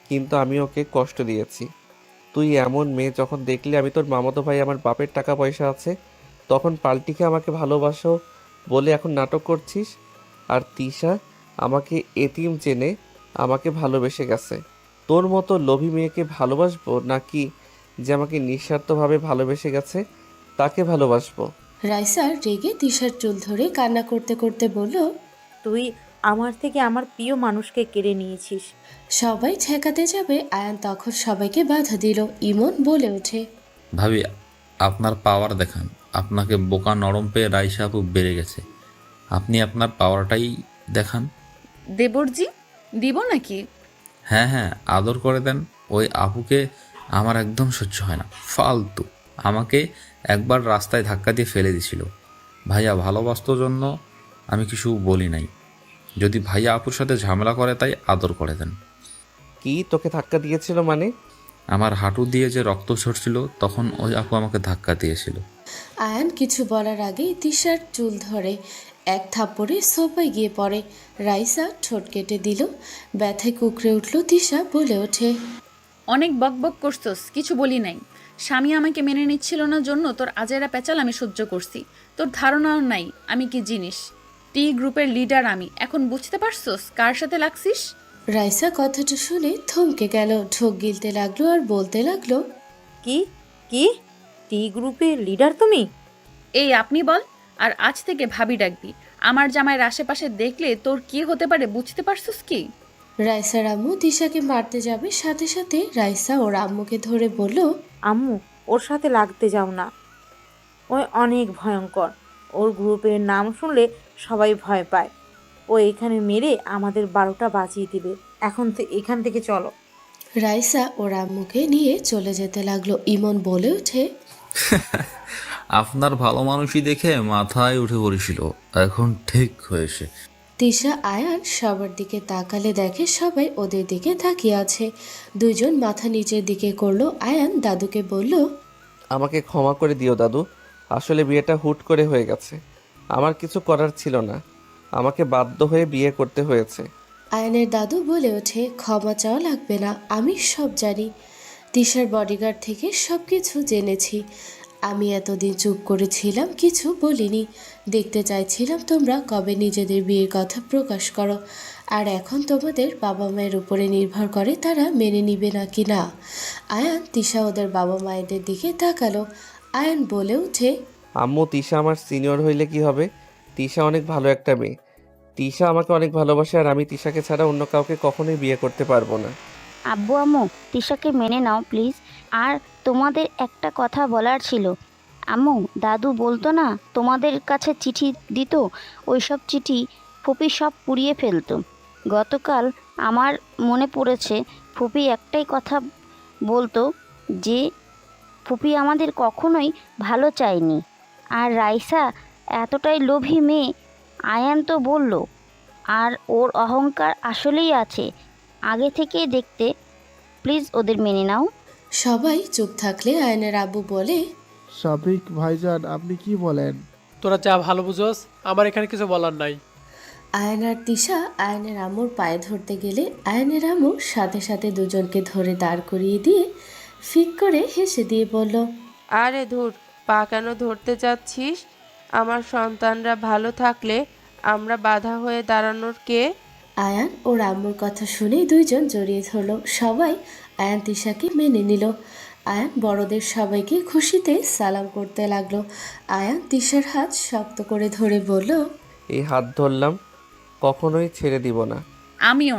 কিন্তু আমি ওকে কষ্ট দিয়েছি। তুই এমন মেয়ে, যখন দেখলি আমি তোর মামাতো ভাই, আমার বাপের টাকা পয়সা আছে, তখন পাল্টিকে আমাকে ভালোবাসো বলে এখন নাটক করছিস। আর তিশা আমাকে এতিম জেনে আমাকে ভালোবেসে গেছে। তোর মতো লোভী মেয়েকে ভালোবাসবো, নাকি যে আমাকে নিঃস্বার্থভাবে ভালোবেসে গেছে তাকে ভালোবাসবো? রাইসা রেগে তিশার চুল ধরে কান্না করতে করতে বলল, তুই আমার থেকে আমার প্রিয় মানুষকে কেড়ে নিয়েছিস। সবাই ঠেকাতে যাবে আয়ান তখন সবাইকে বাধা দিল। ইমন বলে ওঠে, ভাবি, আপনার পাওয়ার দেখান। আপনাকে বোকা নরম পেয়ে রাইসা আপু বেড়ে গেছে। আপনি আপনার পাওয়ারটাই দেখান। দেবরজি, দিব নাকি? হ্যাঁ হ্যাঁ, আদর করে দেন। ওই আপুকে আমার একদম সহ্য হয় না, ফালতু। আমাকে একবার রাস্তায় ধাক্কা দিয়ে ফেলে দিছিল। ভাইয়া ভালোবাসতোর জন্য আমি কিছু বলি নাই। যদি ভাইয়া আপুর সাথে ঝামেলা করে তাই আদর করে দেন। কি তোকে ধাক্কা দিয়েছিল মানে? আমার হাঁটু দিয়ে যে রক্ত ঝরছিল তখন ওই আপু আমাকে ধাক্কা দিয়েছিল। আয়ান কিছু বলার আগেই তিশার চুল ধরে এক থাপ্পড়ে সোফায় গিয়ে পড়ে। রাইসা ঠোঁট কেটে দিল। ব্যথায় কুকড়ে উঠল তিশা, বলে ওঠে, অনেক বকবক করছস, কিছু বলি নাই। স্বামী আমাকে মেনে নিচ্ছিল না জন্য তোর আজেরা পেঁচাল আমি সহ্য করছি। তোর ধারণাও নাই আমি কি জিনিস। টি গ্রুপের লিডার আমি। এখন বুঝতে পারছস কার সাথে লাগছিস? রাইসা কথাটা শুনে থমকে গেল, ঢোক গিলতে লাগলো আর বলতে লাগলো, কি কি টি গ্রুপের লিডার তুমি? এই আপনি বল, আর আজ থেকে ভাবি ডাকবি। আমার জামাইয়ের আশেপাশে দেখলে তোর কি হতে পারে বুঝতে পারছস কি? রাইসার আম্মু তিশাকে মারতে যাবে, সাথে সাথে রাইসা ওর আম্মুকে ধরে বলল, আম্মু, ওর সাথে লাগতে যাও না। ওই অনেক ভয়ঙ্কর। ওর গ্রুপের নাম শুনলে সবাই ভয় পায়। ও এখানে মেরে আমাদের 12টা বাজিয়ে দিবে। এখান থেকে চলো। রাইসা ওর আম্মুকে নিয়ে চলে যেতে লাগলো। ইমন বলে ওঠে, আপনার ভালো মানুষই দেখে মাথায় উঠে পড়েছিল, এখন ঠিক হয়েছে। তিশা আয়ান সবার দিকে তাকালে দেখে সবাই ওদের দিকে তাকিয়ে আছে। দুইজন মাথা নিচের দিকে করলো। আয়ান দাদুকে বলল, আমাকে ক্ষমা করে দিও দাদু, আসলে বিয়েটা হুট করে হয়ে গেছে। আমার কিছু করার ছিল না, আমাকে বাধ্য হয়ে বিয়ে করতে হয়েছে। আয়ানের দাদু বলে ওঠে, ক্ষমা চাওয়া লাগবে না, আমি সব জানি। তিশার বডিগার্ড থেকে সব কিছু জেনেছি। আমি এতদিন চুপ করেছিলাম, কিছু বলিনি। দেখতে চাইছিলাম তোমরা কবে নিজেদের বিয়ের কথা প্রকাশ করো। আর এখন তোমাদের বাবা মায়ের উপরে নির্ভর করে তারা মেনে নিবে নাকি না। আয়ান তিশা ওদের বাবা মায়েদের দিকে তাকালো। আয়ান বলে ওঠে, আম্মু, তিশা আমার সিনিয়র হইলে কি হবে? তিশা অনেক ভালো একটা মেয়ে। তিশা আমাকে অনেক ভালোবাসে, আর আমি তিশাকে ছাড়া অন্য কাউকে কখনোই বিয়ে করতে পারবো না। আব্বু আম্মু, তিশাকে মেনে নাও প্লিজ। আর তোমাদের একটা কথা বলার ছিল। আম্মু, দাদু বলতো না তোমাদের কাছে চিঠি দিত, ওইসব চিঠি ফুপি সব পুড়িয়ে ফেলতো। গতকাল আমার মনে পড়েছে, ফুপি একটাই কথা বলতো যে ফুপি আমাদের কখনোই ভালো চায়নি। আর রাইসা এতটাই লোভী মেয়ে, আয়ান তো বলল। আর ওর অহংকার আসলেই আছে, আগে থেকেই দেখতে। প্লিজ ওদের মেনে নাও। সবাই চুপ থাকলে আয়নের আব্বু বলে, শাফিক ভাইজান, আপনি কি বলেন? তোরা যা ভালো বুঝোস, আমার এখানে কিছু বলার নাই। আয়ান আর তিশা আয়নের আম্মুর পায়ে ধরতে গেলে আয়নের আম্মু সাথে সাথে দুজনকে ধরে দাঁড় করিয়ে দিয়ে ফিক করে হেসে দিয়ে বলল, আরে ধুর, পা কেন ধরতে যাচ্ছিস? আমার সন্তানরা ভালো থাকলে আমরা বাধা হয়ে দাঁড়ানোর কে? আয়ান ওর আম্মুর কথা শুনেই দুইজন জড়িয়ে ধরলো। সবাই আয়ান তিশাকে মেনে নিল। আয়ান বড়দের সবাইকে খুশিতে সালাম করতে লাগলো। আয়ান তিশার হাত শক্ত করে ধরে বলল, এই হাত ধরলাম, কখনোই ছেড়ে দিব না। আমিও